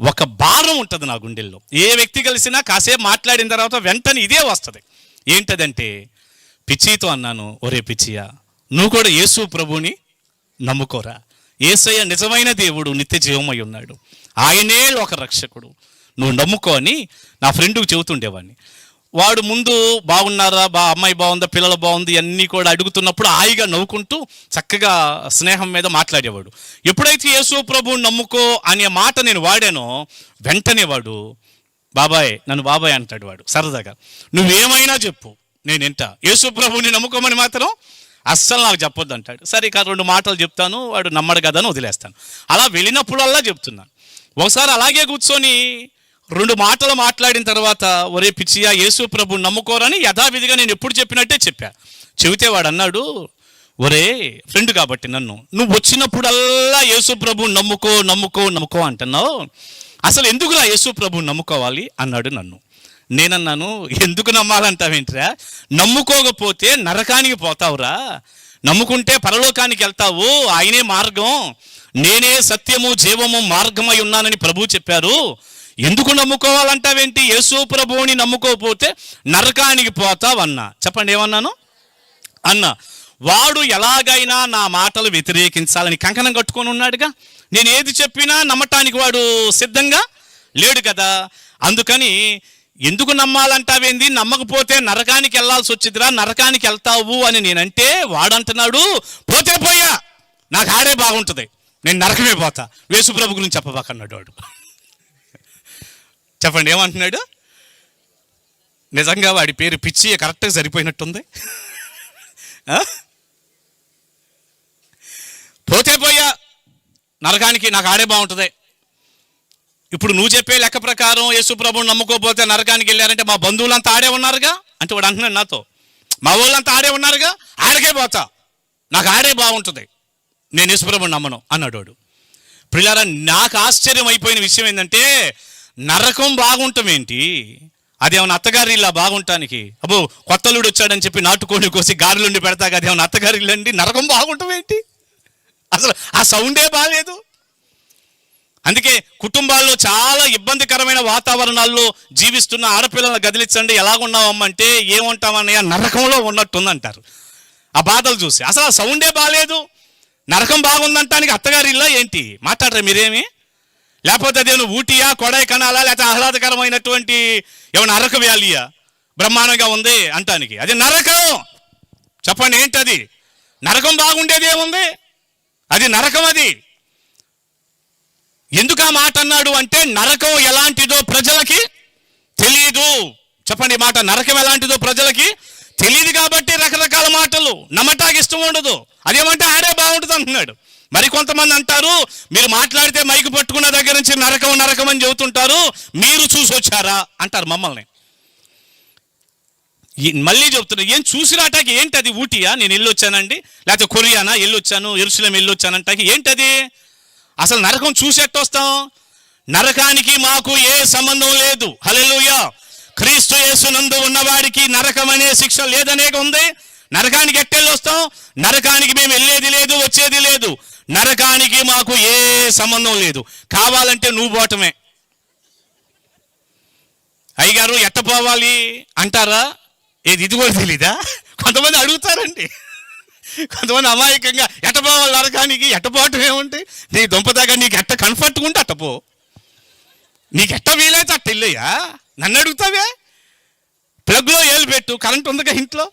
ఒక భారం ఉంటుంది నా గుండెల్లో. ఏ వ్యక్తి కలిసినా కాసేపు మాట్లాడిన తర్వాత వెంటనే ఇదే వస్తుంది. ఏంటదంటే, పిచ్చితో అన్నాను, ఒరే పిచ్చియా, నువ్వు కూడా యేసు ప్రభుని నమ్ముకోరా. యేసయ్య నిజమైన దేవుడు, నిత్య జీవమై ఉన్నాడు, ఆయనే ఒక రక్షకుడు, నువ్వు నమ్ముకో అని నా ఫ్రెండ్కి చెబుతుండేవాడిని. వాడు ముందు బాగున్నారా, అమ్మాయి బాగుందా, పిల్లలు బాగుంది అన్నీ కూడా అడుగుతున్నప్పుడు హాయిగా నవ్వుకుంటూ చక్కగా స్నేహం మీద మాట్లాడేవాడు. ఎప్పుడైతే యేసు ప్రభువుని నమ్ముకో అనే మాట నేను వాడానో వెంటనే వాడు నన్ను బాబాయ్ అంటాడు. వాడు సరదాగా, నువ్వేమైనా చెప్పు నేను వింటా, యేసు ప్రభువుని నమ్ముకోమని మాత్రం అస్సలు నాకు చెప్పొద్దు అంటాడు. సరే ఇక 2 మాటలు చెప్తాను, వాడు నమ్మడు కదా అని వదిలేస్తాను. అలా వెళ్ళినప్పుడల్లా చెప్తున్నాను. ఒకసారి అలాగే కూర్చొని 2 మాటలు మాట్లాడిన తర్వాత, ఒరే పిచ్చియా, యేసు ప్రభువుని నమ్ముకోరని యథావిధిగా నేను ఎప్పుడు చెప్పినట్టే చెబితే వాడు అన్నాడు, ఒరే ఫ్రెండ్ కాబట్టి నువ్వు వచ్చినప్పుడల్లా యేసు ప్రభువుని నమ్ముకో అంటున్నావు, అసలు ఎందుకులా యేసు ప్రభువుని నమ్ముకోవాలి అన్నాడు నన్ను. నేనన్నాను, ఎందుకు నమ్మాలంటావేంట్రా, నమ్ముకోకపోతే నరకానికి పోతావురా, నమ్ముకుంటే పరలోకానికి వెళ్తావు, ఆయనే మార్గం, నేనే సత్యము జీవము మార్గమై ఉన్నానని ప్రభువు చెప్పారు, ఎందుకు నమ్ముకోవాలంటావేంటి, యేసు ప్రభువుని నమ్ముకోకపోతే నరకానికి పోతావు అన్నా. చెప్పండి ఏమన్నాను అన్నా. వాడు ఎలాగైనా నా మాటలు వ్యతిరేకించాలని కంకణం కట్టుకొని ఉన్నాడుగా. నేను ఏది చెప్పినా నమ్మటానికి వాడు సిద్ధంగా లేడు కదా. అందుకని ఎందుకు నమ్మాలంటావేంది, నమ్మకపోతే నరకానికి వెళ్ళాల్సి వచ్చిందిరా, నరకానికి వెళ్తావు అని నేనంటే వాడంటున్నాడు, పోతే పోయా, నాకు ఆడే బాగుంటుంది, నేను నరకమే పోతా, యేసు ప్రభు గురించి చెప్పబాకన్నాడు వాడు. చెప్పండి ఏమంటున్నాడు. నిజంగా వాడి పేరు పిచ్చి కరెక్ట్గా సరిపోయినట్టుంది. పోతే పోయా, నరకానికి నాకు ఆడే బాగుంటుంది. ఇప్పుడు నువ్వు చెప్పే లెక్క ప్రకారం యేసు ప్రభువుని నమ్ముకోపోతే నరకానికి వెళ్ళారంటే మా బంధువులంతా ఆడే ఉన్నారుగా అంటే వాడు అంటున్నాడు నాతో, మా వాళ్ళంతా ఆడే ఉన్నారుగా, ఆడకే పోతా, నాకు ఆడే బాగుంటుంది, నేను యేసు ప్రభువుని నమ్మను అన్నాడు వాడు. ప్రియులారా, నాకు ఆశ్చర్యం అయిపోయిన విషయం ఏంటంటే, నరకం బాగుంటాం ఏంటి, అదేమన్నా అత్తగారి ఇల్లా బాగుంటానికి, అబ్బో కొత్తలుడు వచ్చాడని చెప్పి నాటుకోని కోసి గారెలుండి పెడతాక అదేమన్నా అత్తగారి ఇల్లు అండి, నరకం బాగుంటాం ఏంటి, అసలు ఆ సౌండే బాగాలేదు. అందుకే కుటుంబాల్లో చాలా ఇబ్బందికరమైన వాతావరణాల్లో జీవిస్తున్న ఆడపిల్లలను గదిలించండి, ఎలాగున్నావమ్మంటే ఏముంటామన్నయ్య, నరకంలో ఉన్నట్టుందంటారు ఆ బాధలు చూసి. అసలు ఆ సౌండే బాగాలేదు, నరకం బాగుందంటానికి అత్తగారి ఇల్లా ఏంటి, మాట్లాడరా మీరేమి, లేకపోతే అదేమో ఊటీయా, కొడైకెనాలా, లేకపోతే ఆహ్లాదకరమైనటువంటి ఏమైనా అరకు వ్యాలీయా బ్రహ్మాండంగా ఉంది అంటానికి, అది నరకం. చెప్పండి ఏంటది, నరకం బాగుండేది ఏముంది, అది నరకం. అది ఎందుకు ఆ మాట అన్నాడు అంటే, నరకం ఎలాంటిదో ప్రజలకి తెలియదు. చెప్పండి మాట, నరకం ఎలాంటిదో ప్రజలకి తెలియదు కాబట్టి రకరకాల మాటలు నమ్మటానికి ఇష్టం ఉండదు. అదేమంటే ఆడే బాగుంటుంది అంటున్నాడు. మరి కొంతమంది అంటారు, మీరు మాట్లాడితే మైకు పట్టుకున్న దగ్గర నుంచి నరకం నరకం అని చెబుతుంటారు, మీరు చూసి వచ్చారా అంటారు మమ్మల్ని. మళ్ళీ చెబుతున్నా, ఏం చూసిరాటాకి ఏంటది, ఊటీయా నేను వెళ్ళొచ్చానండి, లేకపోతే కొరియానా వెళ్ళొచ్చాను, యెరూషలేం వెళ్ళొచ్చానంటాకి ఏంటది, అసలు నరకం చూసి ఎట్టొస్తాం, నరకానికి మాకు ఏ సంబంధం లేదు. హల్లెలూయా. క్రీస్తు యేసునందు ఉన్నవాడికి నరకం అనే శిక్ష లేదనే ఉంది. నరకానికి ఎట్టెళ్ళి వస్తాం? నరకానికి మేము వెళ్ళేది లేదు, వచ్చేది లేదు. నరకానికి మాకు ఏ సంబంధం లేదు. కావాలంటే నువ్వు పోవటమే. అయ్యగారు ఎట్ట పోవాలి అంటారా? ఇది కూడా తెలీదా? కొంతమంది అడుగుతారండి. కొంతమంది అమాయకంగా ఎట్ట పోవాలి నరకానికి, ఎట్ట పోవటం ఏముంటాయి? నీ దుంపదాగా నీకు ఎట్ట కంఫర్ట్గా ఉంటే అట్ట పో, నీకు ఎట్ట వీలైతే అట్ట వెళ్ళయ్యా. నన్ను అడుగుతావే? ప్లగ్లో ఏలు పెట్టు, కరెంట్ ఉందిగా ఇంట్లో,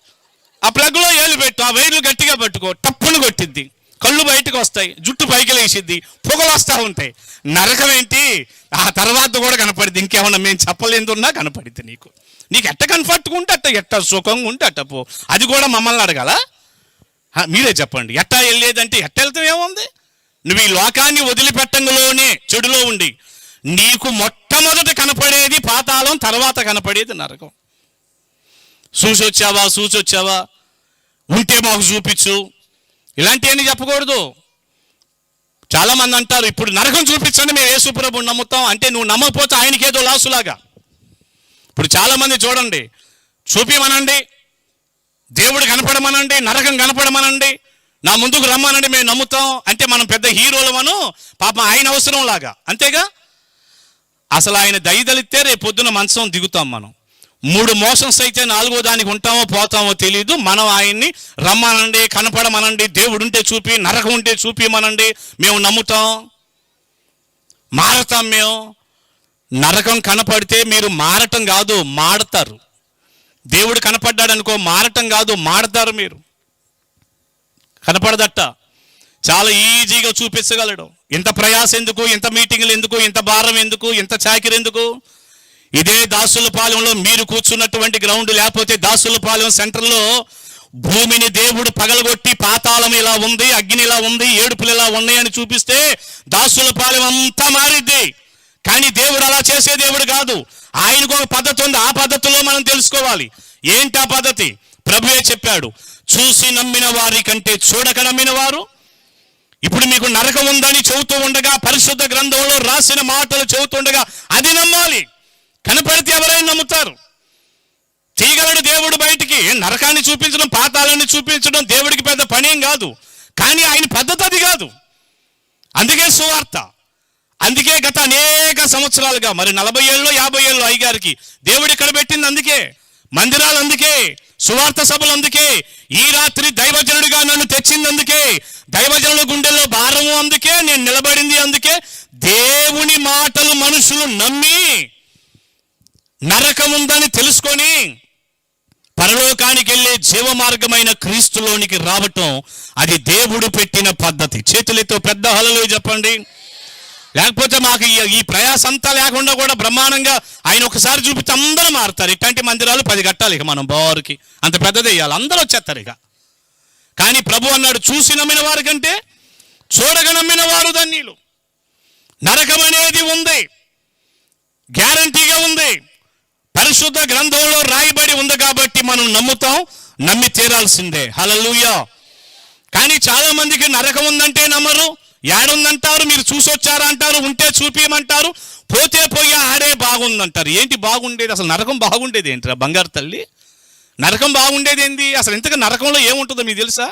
ఆ ప్లగ్లో ఏలు పెట్టు, ఆ వైర్లు గట్టిగా పట్టుకో, టప్పును కొట్టిద్ది, కళ్ళు బయటకు వస్తాయి, జుట్టు పైకి లేచిద్ది, పొగలు వస్తూ ఉంటాయి. నరకం ఏంటి? ఆ తర్వాత కూడా కనపడింది. ఇంకేమన్నా మేము చెప్పలేదున్నా కనపడింది నీకు. నీకు ఎట్ట కంఫర్ట్గా ఉంటే అట్ట, ఎట్ట సుఖంగా ఉంటే అట్ట పో. అది కూడా మమ్మల్ని అడగాల? మీరే చెప్పండి. ఎట్టా వెళ్ళేదంటే ఎట్ట వెళ్తాం ఏముంది? నువ్వు ఈ లోకాన్ని వదిలిపెట్టంలోనే చెడులో ఉండి నీకు మొట్టమొదట కనపడేది పాతాళం, తర్వాత కనపడేది నరకం. చూసొచ్చావా, ఉంటే మాకు చూపించు, ఇలాంటివన్నీ చెప్పకూడదు. చాలామంది అంటారు ఇప్పుడు నరకం చూపించండి, మేము యేసు ప్రభువుని నమ్ముతాం అంటే. నువ్వు నమ్మకపోతే ఆయనకేదో లాసులాగా. ఇప్పుడు చాలామంది చూడండి, చూపిమనండి, దేవుడు కనపడమనండి, నరకం కనపడమనండి, నా ముందుకు రమ్మనండి, మేము నమ్ముతాం అంటే మనం పెద్ద హీరోలమను, పాపం ఆయన అవసరం లాగా. అంతేగా? అసలు ఆయన దయదలిస్తే రేపు పొద్దున మంచం దిగుతాం మనం. 3 మోషన్స్ అయితే 4వ దానికి ఉంటామో పోతామో తెలియదు. మనం ఆయన్ని రమ్మనండి, కనపడమనండి, దేవుడు ఉంటే చూపి, నరకం ఉంటే చూపిమనండి, మేము నమ్ముతాం, మారతాం మేము. నరకం కనపడితే మీరు మారటం కాదు, మాడతారు. దేవుడు కనపడ్డాడు అనుకో, మారటం కాదు, మాడతారు మీరు. కనపడదట్ట, చాలా ఈజీగా చూపించగలడు. ఇంత ప్రయాస ఎందుకు, ఇంత మీటింగ్లు ఎందుకు, ఇంత భారం ఎందుకు, ఇంత చాకిరి ఎందుకు? ఇదే దాసులపాలెంలో మీరు కూర్చున్నటువంటి గ్రౌండ్, లేకపోతే దాసులపాలెం సెంటర్లో భూమిని దేవుడు పగలగొట్టి పాతాళం ఇలా ఉంది, అగ్ని ఇలా ఉంది, ఏడుపులు ఇలా ఉన్నాయని చూపిస్తే దాసులపాలెం అంతా మారిద్ది. కానీ దేవుడు అలా చేసే దేవుడు కాదు. ఆయనకు ఒక పద్ధతి ఉంది. ఆ పద్ధతిలో మనం తెలుసుకోవాలి. ఏంటి ఆ పద్ధతి? ప్రభువే చెప్పాడు, చూసి నమ్మిన వారి కంటే చూడక నమ్మిన వారు. ఇప్పుడు మీకు నరకం ఉందని చెబుతూ ఉండగా, పరిశుద్ధ గ్రంథంలో రాసిన మాటలు చెబుతుండగా అది నమ్మాలి. కనపడితే ఎవరైనా నమ్ముతారు. తీయగలడు దేవుడు బయటికి. నరకాన్ని చూపించడం, పాతాళాన్ని చూపించడం దేవుడికి పెద్ద పనేం కాదు. కానీ ఆయన పద్ధతి అది కాదు. అందుకే సువార్త. అందుకే గత అనేక సంవత్సరాలుగా, మరి 40 ఏళ్ళు 50 ఏళ్ళు అయ్యగారికి దేవుడు ఇక్కడ పెట్టింది. అందుకే మందిరాలు, అందుకే సువార్త సభలు, అందుకే ఈ రాత్రి దైవజనుడిగా నన్ను తెచ్చింది, అందుకే దైవజనుల గుండెల్లో భారము, అందుకే నేను నిలబడింది, అందుకే దేవుని మాటలు మనుషులు నమ్మి నరకముందని తెలుసుకొని పరలోకానికి వెళ్ళే జీవ మార్గమైన క్రీస్తులోనికి రావటం, అది దేవుడు పెట్టిన పద్ధతి. చేతులతో పెద్ద హల్లెలూయా చెప్పండి. లేకపోతే మాకు ఈ ప్రయాస అంతా లేకుండా కూడా బ్రహ్మాండంగా ఆయన ఒకసారి చూపిస్తే అందరూ మారుతారు. ఇట్లాంటి మందిరాలు 10 కట్టాలి ఇక మనం బారుకి, అంత పెద్దది వేయాలి, అందరూ వచ్చేస్తారు ఇక. కానీ ప్రభు అన్నాడు, చూసి నమ్మిన వారి కంటే చూడక నమ్మిన వారు ధన్యులు. నరకం అనేది ఉంది, గ్యారంటీగా ఉంది, పరిశుద్ధ గ్రంథంలో రాయబడి ఉంది. కాబట్టి మనం నమ్ముతాం, నమ్మి తీరాల్సిందే. హల్లెలూయా. కానీ చాలా మందికి నరకం ఉందంటే నమ్మరు. ఏడుందంటారు, మీరు చూసొచ్చారా అంటారు, ఉంటే చూపించమంటారు, పోతే పోయి ఆడే బాగుందంటారు. ఏంటి బాగుండేది? అసలు నరకం బాగుండేది ఏంటి రా బంగారు తల్లి? నరకం బాగుండేది ఏంది? అసలు ఇంతగా నరకంలో ఏముంటుందో మీకు తెలుసా?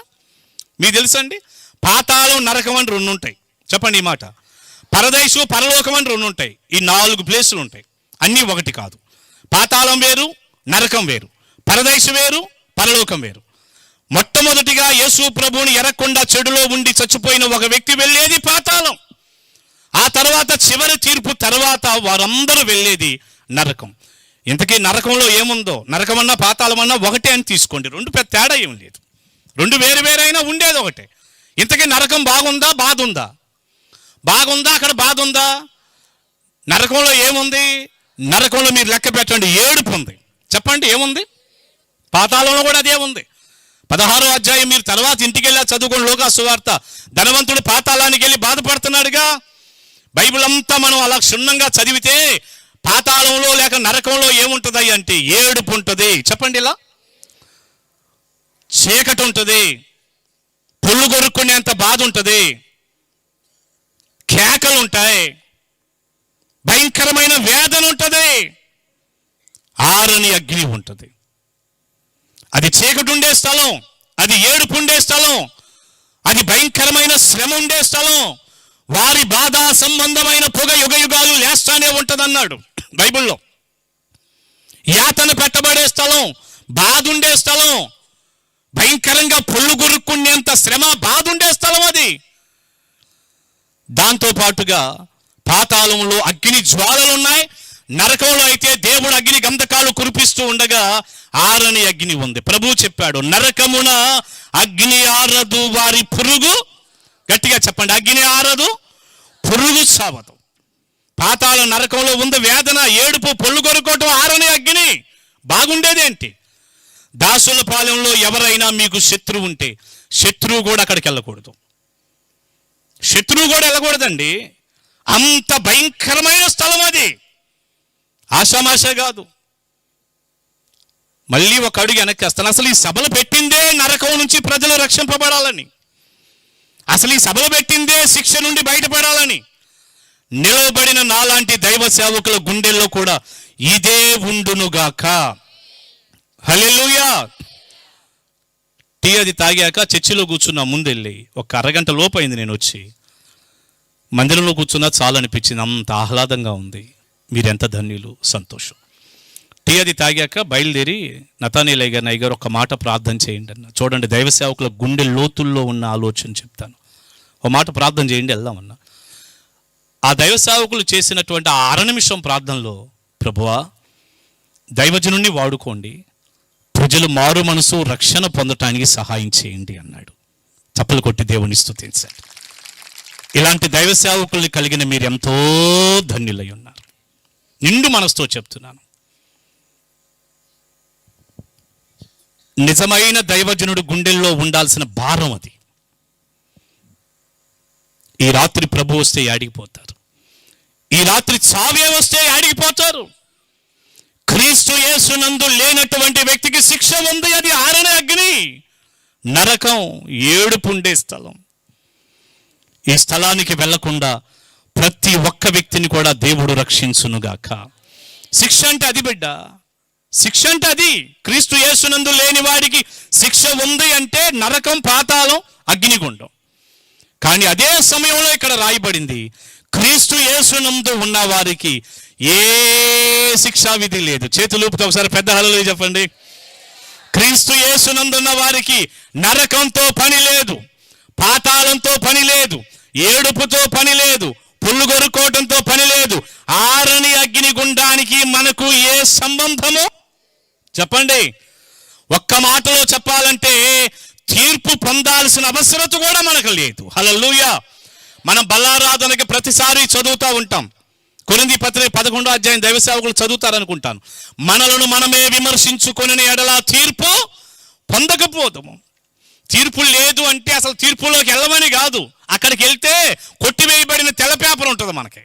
మీకు తెలుసండి? పాతాళం, నరకం అని 2 ఉంటాయి. చెప్పండి ఈ మాట. పరదేశు, పరలోకం అని 2 ఉంటాయి. ఈ 4 ప్లేసులు ఉంటాయి. అన్నీ ఒకటి కాదు. పాతాళం వేరు, నరకం వేరు, పరదేశు వేరు, పరలోకం వేరు. మొట్టమొదటిగా యేసు ప్రభువుని ఎరగకుండా చెడులో ఉండి చచ్చిపోయిన ఒక వ్యక్తి వెళ్ళేది పాతాళం. ఆ తర్వాత చివరి తీర్పు తర్వాత వారందరూ వెళ్ళేది నరకం. ఇంతకీ నరకంలో ఏముందో, నరకమన్నా పాతాళమన్నా ఒకటే అని తీసుకోండి. 2 పెద్ద తేడా ఏం లేదు. 2 వేరు వేరైనా ఉండేది ఒకటే. ఇంతకీ నరకం బాగుందా, బాధ ఉందా? బాగుందా? అక్కడ బాధ ఉందా? నరకంలో ఏముంది? నరకంలో మీరు లెక్క పెట్టండి, ఏడుపు ఉంది. చెప్పండి ఏముంది? పాతాళంలో కూడా అదే ఉంది. 16వ అధ్యాయం మీరు తర్వాత ఇంటికి వెళ్ళా చదువుకోండి, లోకా సువార్త. ధనవంతుడు పాతాళానికి వెళ్ళి బాధపడుతున్నాడుగా. బైబిల్ అంతా మనం అలా క్షుణ్ణంగా చదివితే పాతాళంలో లేక నరకంలో ఏముంటుంది అంటే ఏడుపు ఉంటుంది. చెప్పండి, ఇలా చీకటి ఉంటుంది, పొల్లు కొరుక్కునేంత బాధ ఉంటుంది, కేకలు ఉంటాయి, భయంకరమైన వేదన ఉంటుంది, ఆరని అగ్ని ఉంటుంది. అది చీకటి ఉండే స్థలం, అది ఏడుపు ఉండే స్థలం, అది భయంకరమైన శ్రమ ఉండే స్థలం. వారి బాధ సంబంధమైన పొగ యుగయుగాలు లేస్తానే ఉంటదన్నాడు బైబిల్లో. యాతన పెట్టబడే స్థలం, బాధ ఉండే స్థలం, భయంకరంగా పొల్లు గురుక్కునేంత శ్రమ, బాధ ఉండే స్థలం అది. దాంతో పాటుగా పాతాళంలో అగ్ని జ్వాలలు ఉన్నాయి. నరకంలో అయితే దేవుడు అగ్ని గంధకాలు కురిపిస్తూ ఉండగా ఆరని అగ్ని ఉంది. ప్రభువు చెప్పాడు, నరకమున అగ్ని ఆరదు, వారి పురుగు, గట్టిగా చెప్పండి, అగ్ని ఆరదు, పురుగు సావదు. పాతాళ నరకంలో ఉంది వేదన, ఏడుపు, పొల్లు కొరుకోవటం, ఆరని అగ్ని. బాగుండేదేంటి? దాసుల పాలెంలో ఎవరైనా మీకు శత్రువు ఉంటే శత్రువు కూడా అక్కడికి వెళ్ళకూడదు. శత్రువు కూడా వెళ్ళకూడదండి. అంత భయంకరమైన స్థలం అది, ఆషామాష కాదు. మళ్ళీ ఒక అడుగు వెనక్కి వస్తాను. అసలు ఈ సభలు పెట్టిందే నరకం నుంచి ప్రజలు రక్షింపబడాలని, అసలు ఈ సభలు పెట్టిందే శిక్ష నుండి బయటపడాలని. నిలబడిన నాలాంటి దైవ సేవకుల గుండెల్లో కూడా ఇదే ఉండునుగాక. హల్లెలూయా. టీ అది తాగాక చర్చిలో కూర్చున్నా. ముందెళ్ళి ఒక అరగంట లోపు అయింది నేను వచ్చి. మందిరంలో కూర్చున్నా చాలు అనిపించింది, అంత ఆహ్లాదంగా ఉంది. మీరెంత ధన్యులు, సంతోషం. టీ అది తాగాక బయలుదేరి నతానేలయ్య గారు, అయ్య గారు ఒక మాట ప్రార్థన చేయండి అన్న. చూడండి, దైవ సేవకుల గుండె లోతుల్లో ఉన్న ఆలోచన చెప్తాను. ఒక మాట ప్రార్థన చేయండి, వెళ్దామన్నా. ఆ దైవ సేవకులు చేసినటువంటి ఆ 6 నిమిషం ప్రార్థనలో, ప్రభువా దైవజనుణ్ణి వాడుకోండి, ప్రజలు మారు మనసు రక్షణ పొందటానికి సహాయం చేయండి అన్నాడు. చప్పలు కొట్టి దేవుని స్తుతించండి. ఇలాంటి దైవ సేవకుల్ని కలిగిన మీరు ఎంతో ధన్యులై ఉన్నారు. నిండు మనసుతో చెప్తున్నాను. నిజమైన దైవజనుడు గుండెల్లో ఉండాల్సిన భారం అది. ఈ రాత్రి ప్రభు వస్తే యాడిగిపోతారు, ఈ రాత్రి చావే వస్తే యాడిగిపోతారు. క్రీస్తు యేసునందు లేనటువంటి వ్యక్తికి శిక్ష ఉంది, అది ఆరని అగ్ని, నరకం, ఏడుపు ఉండే స్థలం. ఈ స్థలానికి వెళ్లకుండా ప్రతి ఒక్క వ్యక్తిని కూడా దేవుడు రక్షించునుగాక. శిక్ష అంటే అది బిడ్డ, శిక్ష అంటే అది. క్రీస్తు యేసునందు లేని వాడికి శిక్ష ఉంది అంటే నరకం, పాతాళం, అగ్నిగుండం. కానీ అదే సమయంలో ఇక్కడ రాయబడింది, క్రీస్తు యేసునందు ఉన్న వారికి ఏ శిక్షా విధి లేదు. చేతులు ఊపుతూ ఒకసారి పెద్ద హల్లెలూయా చెప్పండి. క్రీస్తు యేసునందున్న వారికి నరకంతో పని లేదు, పాతాళంతో పని లేదు, ఏడుపుతో పని లేదు, పుల్లు కొరుకోవడంతో పని లేదు. ఆరని అగ్నిగుండానికి మనకు ఏ సంబంధము చెప్పండి? ఒక్క మాటలో చెప్పాలంటే తీర్పు పొందాల్సిన అవసరత కూడా మనకు లేదు. హల్లెలూయా. మనం బల్లారాధనకి ప్రతిసారి చదువుతూ ఉంటాం. కొరింథీ పత్రిక 11వ అధ్యాయం దైవ సేవకులు చదువుతారనుకుంటాను. మనలను మనమే విమర్శించుకొని ఎడల తీర్పు పొందకపోదుము. తీర్పు లేదు అంటే అసలు తీర్పులోకి వెళ్ళమని కాదు. అక్కడికి వెళ్తే కొట్టివేయబడిన తెల్ల పేపర్ ఉంటుంది, మనకి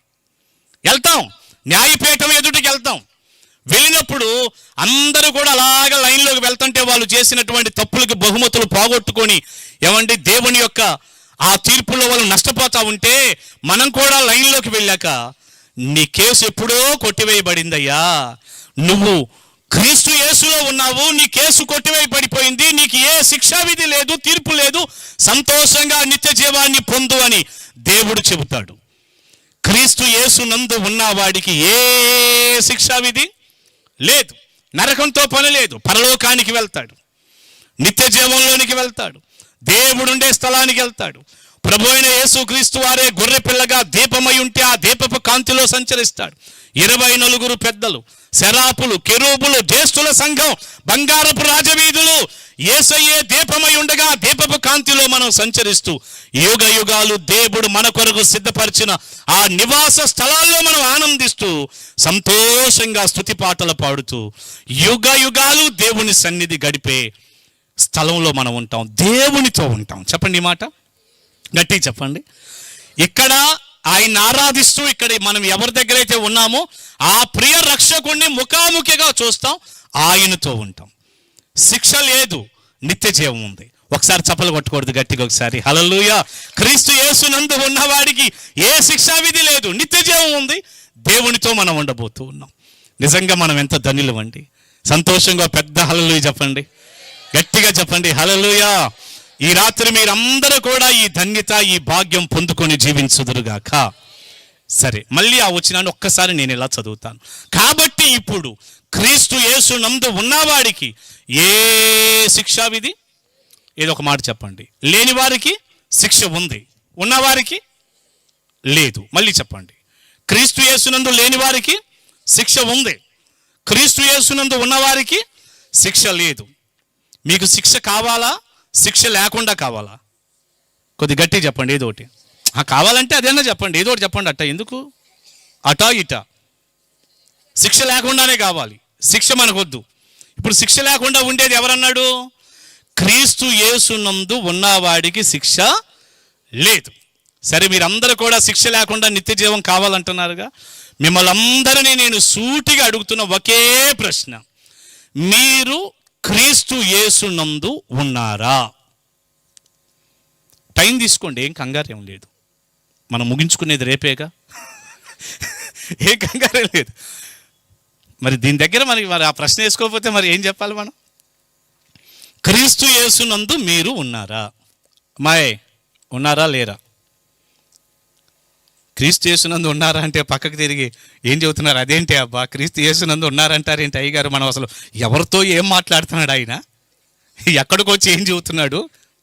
వెళ్తాం, న్యాయపీఠం ఎదుటికి వెళ్తాం. వెళ్ళినప్పుడు అందరూ కూడా అలాగ లైన్లోకి వెళ్తుంటే వాళ్ళు చేసినటువంటి తప్పులకి బహుమతులు పోగొట్టుకొని ఏమండి దేవుని యొక్క ఆ తీర్పులో వాళ్ళు నష్టపోతా ఉంటే మనం కూడా లైన్లోకి వెళ్ళాక, నీ కేసు ఎప్పుడో కొట్టివేయబడిందయ్యా, నువ్వు క్రీస్తు యేసులో ఉన్నావు, నీ కేసు కొట్టివేయబడిపోయింది, నీకు ఏ శిక్షా విధి లేదు, తీర్పు లేదు, సంతోషంగా నిత్య జీవాన్ని పొందు అని దేవుడు చెబుతాడు. క్రీస్తు యేసు నందు ఉన్నవాడికి ఏ శిక్షా విధి లేదు, నరకంతో పని లేదు, పరలోకానికి వెళ్తాడు, నిత్య జీవంలోనికి వెళ్తాడు, దేవుడుండే స్థలానికి వెళ్తాడు. ప్రభు అయిన యేసుక్రీస్తు వారే గొర్రె పిల్లగా దీపమై ఉంటే ఆ దీపపు కాంతిలో సంచరిస్తాడు. 24 పెద్దలు, శరాపులు, కెరూబులు, జ్యేష్ఠుల సంఘం, బంగారపు రాజవీధులు, యేసయ్యే దీపమై ఉండగా దీపపు కాంతిలో మనం సంచరిస్తూ యుగ యుగాలు దేవుడు మన కొరకు సిద్ధపరిచిన ఆ నివాస స్థలాల్లో మనం ఆనందిస్తూ సంతోషంగా స్తుతి పాటలు పాడుతూ యుగ యుగాలు దేవుని సన్నిధి గడిపే స్థలంలో మనం ఉంటాం, దేవునితో ఉంటాం. చెప్పండి ఈ మాట గట్టి చెప్పండి. ఇక్కడ ఆయన ఆరాధిస్తూ ఇక్కడ మనం ఎవరి దగ్గర అయితే ఉన్నామో ఆ ప్రియ రక్షకుణ్ణి ముఖాముఖిగా చూస్తాం, ఆయనతో ఉంటాం. శిక్ష లేదు, నిత్య జీవం ఉంది. ఒకసారి చప్పలు కొట్టకూడదు గట్టిగా ఒకసారి హల్లెలూయా. క్రీస్తు యేసునందు ఉన్నవాడికి ఏ శిక్షా విధి లేదు, నిత్య జీవం ఉంది, దేవునితో మనం ఉండబోతూ ఉన్నాం. నిజంగా మనం ఎంత ధన్యులమండి. సంతోషంగా పెద్ద హల్లెలూయా చెప్పండి, గట్టిగా చెప్పండి హల్లెలూయా. ఈ రాత్రి మీరందరూ కూడా ఈ ధన్యత, ఈ భాగ్యం పొందుకొని జీవించుదురుగాక. సరే, మళ్ళీ ఆ వచనాన్ని ఒక్కసారి నేను ఇలా చదువుతాను. కాబట్టి ఇప్పుడు క్రీస్తు యేసు నందు ఉన్నవాడికి ఏ శిక్షా విధి? ఏదో ఒక మాట చెప్పండి. లేని వారికి శిక్ష ఉంది, ఉన్నవారికి లేదు. మళ్ళీ చెప్పండి. క్రీస్తు యేసునందు లేని వారికి శిక్ష ఉంది, క్రీస్తు యేసునందు ఉన్నవారికి శిక్ష లేదు. మీకు శిక్ష కావాలా, శిక్ష లేకుండా కావాలా? కొద్ది గట్టి చెప్పండి ఏదో ఒకటి. కావాలంటే అదేనా చెప్పండి, ఏదో ఒకటి చెప్పండి. అట్ట ఎందుకు అటా ఇటా? శిక్ష లేకుండానే కావాలి, శిక్ష మనకొద్దు. ఇప్పుడు శిక్ష లేకుండా ఉండేది ఎవరన్నాడు? క్రీస్తు యేసునందు ఉన్నవాడికి శిక్ష లేదు. సరే, మీరందరూ కూడా శిక్ష లేకుండా నిత్య జీవం కావాలంటున్నారుగా. మిమ్మల్ని అందరినీ నేను సూటిగా అడుగుతున్న ఒకే ప్రశ్న, మీరు క్రీస్తు యేసునందు ఉన్నారా? టైం తీసుకోండి, ఏం కంగారు ఏం లేదు. మనం ముగించుకునేది రేపేగా, ఏం కంగారేం లేదు. మరి దీని దగ్గర మరి ఆ ప్రశ్న వేసుకోకపోతే మరి ఏం చెప్పాలి మనం? క్రీస్తు యేసునందు మీరు ఉన్నారా? మాయ్ ఉన్నారా లేరా? క్రీస్తు యేసునందు ఉన్నారా అంటే పక్కకు తిరిగి ఏం చెబుతున్నారు? అదేంటి అబ్బా, క్రీస్తు యేసునందు ఉన్నారంటారేంటి అయ్యగారు? మనం అసలు ఎవరితో ఏం మాట్లాడుతున్నాడు ఆయన? ఎక్కడికి వచ్చి ఏం చెబుతున్నాడు?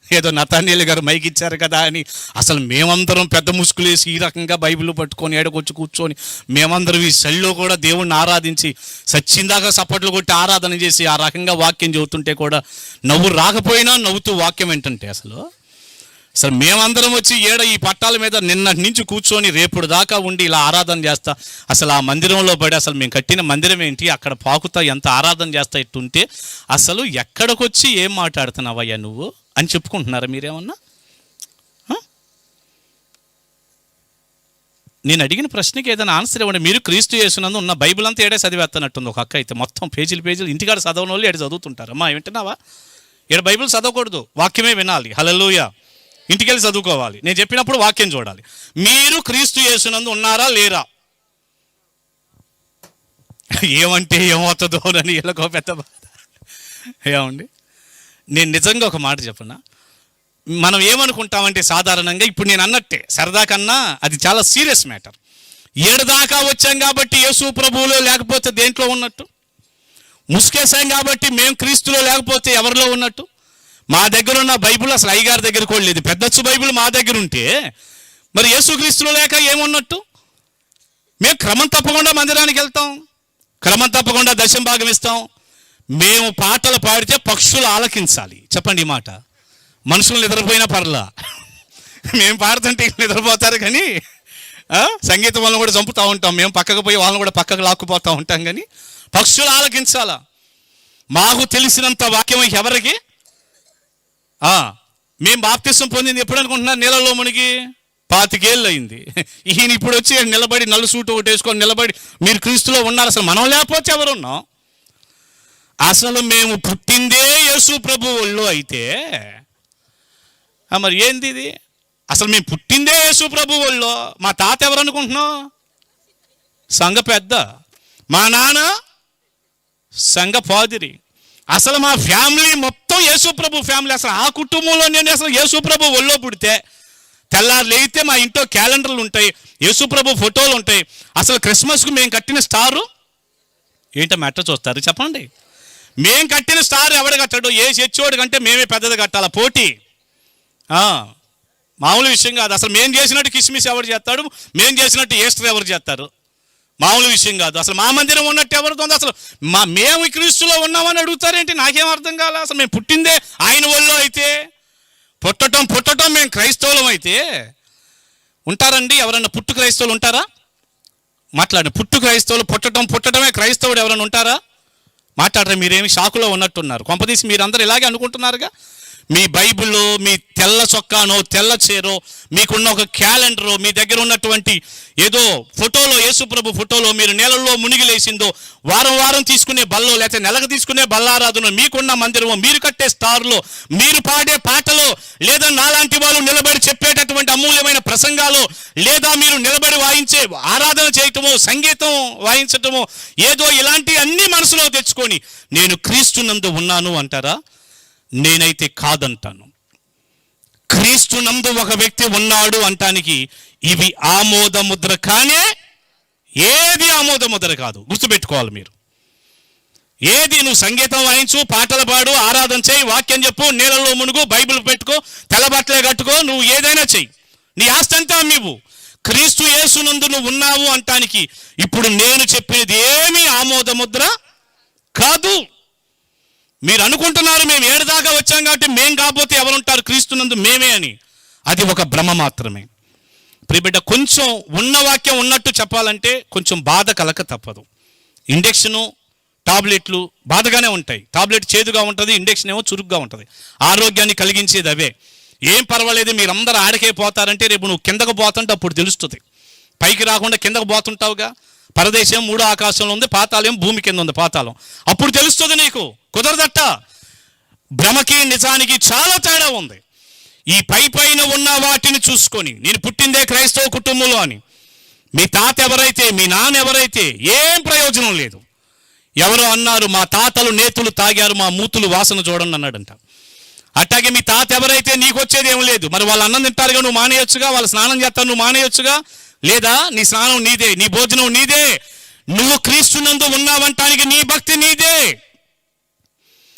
ఏదో నతానియేలు గారు మైక్ ఇచ్చారు కదా అని అసలు మేమందరం పెద్ద ముసుగులేసి ఈ రకంగా బైబిల్ పట్టుకొని ఏడకొచ్చి కూర్చొని మేమందరం ఈ శైలిలో కూడా దేవుణ్ణి ఆరాధించి సచ్చిందాకా సప్పట్లు కొట్టి ఆరాధన చేసి ఆ రకంగా వాక్యం చెబుతుంటే కూడా నవ్వు రాకపోయినా నవ్వుతూ వాక్యం ఏంటంటే అసలు మేమందరం వచ్చి ఈ పట్టాల మీద నిన్నటి నుంచి కూర్చొని రేపుడు దాకా ఉండి ఇలా ఆరాధన చేస్తా, అసలు ఆ మందిరంలో పడి అసలు మేము కట్టిన మందిరం ఏంటి, అక్కడ పాకుతా ఎంత ఆరాధన చేస్తా ఇట్టుంటే అసలు ఎక్కడికొచ్చి ఏం మాట్లాడుతున్నావయ్యా నువ్వు అని చెప్పుకుంటున్నారా మీరేమన్నా? నేను అడిగిన ప్రశ్నకి ఏదైనా ఆన్సర్ ఇవ్వండి. మీరు క్రీస్తు యేసునందు ఉన్న బైబిల్ అంతా ఏడే చదివేస్తున్నట్టుంది ఒక అక్క అయితే, మొత్తం పేజీలు ఇంటికాడ చదవని వాళ్ళు ఏడు చదువుతుంటారు. అమ్మా వింటున్నావా? ఏడు బైబిల్ చదవకూడదు, వాక్యమే వినాలి. హల్లెలూయా. ఇంటికెళ్ళి చదువుకోవాలి. నేను చెప్పినప్పుడు వాక్యం చూడాలి. మీరు క్రీస్తు యేసునందు ఉన్నారా లేరా? ఏమంటే ఏమవుతుందో అని వీళ్ళకో పెద్ద బాధ. ఏమండి, నేను నిజంగా ఒక మాట చెప్పనా, మనం ఏమనుకుంటామంటే సాధారణంగా ఇప్పుడు నేను అన్నట్టే సరదా కన్నా అది చాలా సీరియస్ మ్యాటర్. ఏడుదాకా వచ్చాం కాబట్టి యేసు ప్రభువులో లేకపోతే దేంట్లో ఉన్నట్టు? ముసుకేసాం కాబట్టి మేము క్రీస్తులో లేకపోతే ఎవరిలో ఉన్నట్టు? మా దగ్గర ఉన్న బైబిల్ అసలు అయ్యగారి దగ్గర కూడా లేదు. పెద్దచ్చు బైబిల్ మా దగ్గర ఉంటే మరి యేసుక్రీస్తులో లేక ఏమున్నట్టు? మేము క్రమం తప్పకుండా మందిరానికి వెళ్తాం, క్రమం తప్పకుండా దశమ భాగం ఇస్తాం. మేము పాటలు పాడితే పక్షులు ఆలకించాలి. చెప్పండి ఈ మాట. మనుషులు నిద్రపోయినా పర్లా, మేము పాడుతుంటే నిద్రపోతారు కానీ సంగీతం వాళ్ళని కూడా చంపుతూ ఉంటాం. మేము పక్కకు పోయి వాళ్ళని కూడా పక్కకు లాక్కుపోతూ ఉంటాం. కానీ పక్షులు ఆలకించాలా? మాకు తెలిసినంత వాక్యం ఎవరికి? మేము బాప్తిసం పొందింది ఎప్పుడు అనుకుంటున్నారు? నీళ్ళలో మునిగి 25 ఏళ్ళు అయింది. ఈయన ఇప్పుడు వచ్చి నిలబడి నల్లు సూటు ఒకటి వేసుకొని నిలబడి మీరు క్రీస్తులో ఉన్నారు. అసలు మనం లేకపోతే ఎవరు ఉన్నాం? అసలు మేము పుట్టిందే యేసు ప్రభువుల్లో అయితే మరి ఏంది ఇది? అసలు మేము పుట్టిందే యేసు ప్రభువుల్లో. మా తాత ఎవరు అనుకుంటున్నాం? సంఘ పెద్ద. మా నాన్న సంఘ పాదిరి. అసలు మా ఫ్యామిలీ మొత్తం యేసు ప్రభు ఫ్యామిలీ. అసలు ఆ కుటుంబంలో నేను అసలు యేసు ప్రభు ఒళ్ళో పుడితే తెల్లారు లేగితే మా ఇంట్లో క్యాలెండర్లు ఉంటాయి, యేసు ప్రభు ఫోటోలు ఉంటాయి. అసలు క్రిస్మస్కు మేము కట్టిన స్టారు ఏంటో మెట్ట చూస్తారు చెప్పండి. మేము కట్టిన స్టార్ ఎవడు కట్టాడు? ఏ చర్చోడు కంటే మేమే పెద్దది కట్టాల పోటీ. మామూలు విషయం కాదు. అసలు మేము చేసినట్టు కిస్మిస్ ఎవరు చేస్తాడు, మేము చేసినట్టు ఈస్టర్ ఎవరు చేస్తారు? మామూలు విషయం కాదు. అసలు మా మందిరం ఉన్నట్టు ఎవరితో ఉంది? అసలు మేము క్రీస్తులో ఉన్నామని అడుగుతారేంటి? నాకేం అర్థం కాలే. అసలు మేము పుట్టిందే ఆయన ఒళ్ళో అయితే, పుట్టటం మేము క్రైస్తవులం అయితే ఉంటారండి? ఎవరన్నా పుట్టు క్రైస్తవులు ఉంటారా? మాట్లాడండి. పుట్టు క్రైస్తవులు, పుట్టడమే క్రైస్తవుడు ఎవరైనా ఉంటారా? మాట్లాడరా? మీరేమి షాకులో ఉన్నట్టున్నారు. కొంపదీసి మీరందరూ ఇలాగే అనుకుంటున్నారుగా. మీ బైబిల్లో మీ తెల్ల చొక్కానో తెల్ల చీరో మీకున్న ఒక క్యాలెండరో మీ దగ్గర ఉన్నటువంటి ఏదో ఫోటోలో యేసుప్రభు ఫోటోలో మీరు నీళ్ళల్లో మునిగిలేసిందో వారం వారం తీసుకునే బల్లో లేకపోతే నెలకు తీసుకునే బల్లారాధన మీకున్న మందిరమో మీరు కట్టే స్టార్లో మీరు పాడే పాటలో లేదా నాలాంటి వాళ్ళు నిలబడి చెప్పేటటువంటి అమూల్యమైన ప్రసంగాలు లేదా మీరు నిలబడి వాయించే ఆరాధన చేయటమో సంగీతం వాయించటమో ఏదో ఇలాంటి అన్ని మనసులో తెచ్చుకొని నేను క్రీస్తునందు ఉన్నాను అంటారా? నేనైతే కాదంటాను. క్రీస్తునందు ఒక వ్యక్తి ఉన్నాడు అంటానికి ఇవి ఆమోద ముద్ర కానే, ఏది ఆమోద ముద్ర కాదు. గుర్తుపెట్టుకోవాలి మీరు. ఏది నువ్వు సంగీతం వాయించు, పాటలు పాడు, ఆరాధన చేయి, వాక్యం చెప్పు, నీళ్ళలో మునుగు, బైబిల్ పెట్టుకో, తెల్లబట్టలే కట్టుకో, నువ్వు ఏదైనా చెయ్యి, నీ ఆస్తి అంతా అమ్మివు. క్రీస్తు యేసునందు నువ్వు ఉన్నావు అంటానికి ఇప్పుడు నేను చెప్పేది ఏమీ ఆమోద ముద్ర కాదు. మీరు అనుకుంటున్నారు మేము ఏడుదాకా వచ్చాం కాబట్టి మేం కాకపోతే ఎవరుంటారు క్రీస్తునందు మేమే అని. అది ఒక భ్రమ మాత్రమే. ప్రియబిడ్డ, కొంచెం ఉన్న వాక్యం ఉన్నట్టు చెప్పాలంటే కొంచెం బాధ కలక తప్పదు. ఇండక్షను టాబ్లెట్లు బాధగానే ఉంటాయి. టాబ్లెట్ చేదుగా ఉంటుంది, ఇండక్షన్ ఏమో చురుగ్గా ఉంటుంది. ఆరోగ్యాన్ని కలిగించేది అవే. ఏం పర్వాలేదు, మీరందరూ ఆడకే పోతారంటే రేపు నువ్వు కిందకు పోతుంటే అప్పుడు తెలుస్తుంది. పైకి రాకుండా కిందకు పోతుంటావుగా. పరదేశం మూడో ఆకాశంలో ఉంది, పాతాళం భూమి కింద ఉంది, పాతాళం. అప్పుడు తెలుస్తుంది నీకు. కుదరదట్ట. భ్రమకి నిజానికి చాలా తేడా ఉంది. ఈ పైన ఉన్న వాటిని చూసుకొని నేను పుట్టిందే క్రైస్తవ కుటుంబంలో అని మీ తాత ఎవరైతే మీ నాన్న ఎవరైతే ఏం ప్రయోజనం లేదు. ఎవరో అన్నారు మా తాతలు నేతులు తాగారు మా మూతులు వాసన చూడండి అన్నాడంట. అట్లాగే మీ తాత ఎవరైతే నీకు వచ్చేది ఏం లేదు. మరి వాళ్ళు అన్నం తింటారుగా, నువ్వు మానేయొచ్చుగా. వాళ్ళు స్నానం చేస్తారు, నువ్వు మానేయొచ్చుగా. లేదా నీ స్నానం నీదే, నీ భోజనం నీదే. నువ్వు క్రీస్తునందు ఉన్నావంటానికి నీ భక్తి నీదే.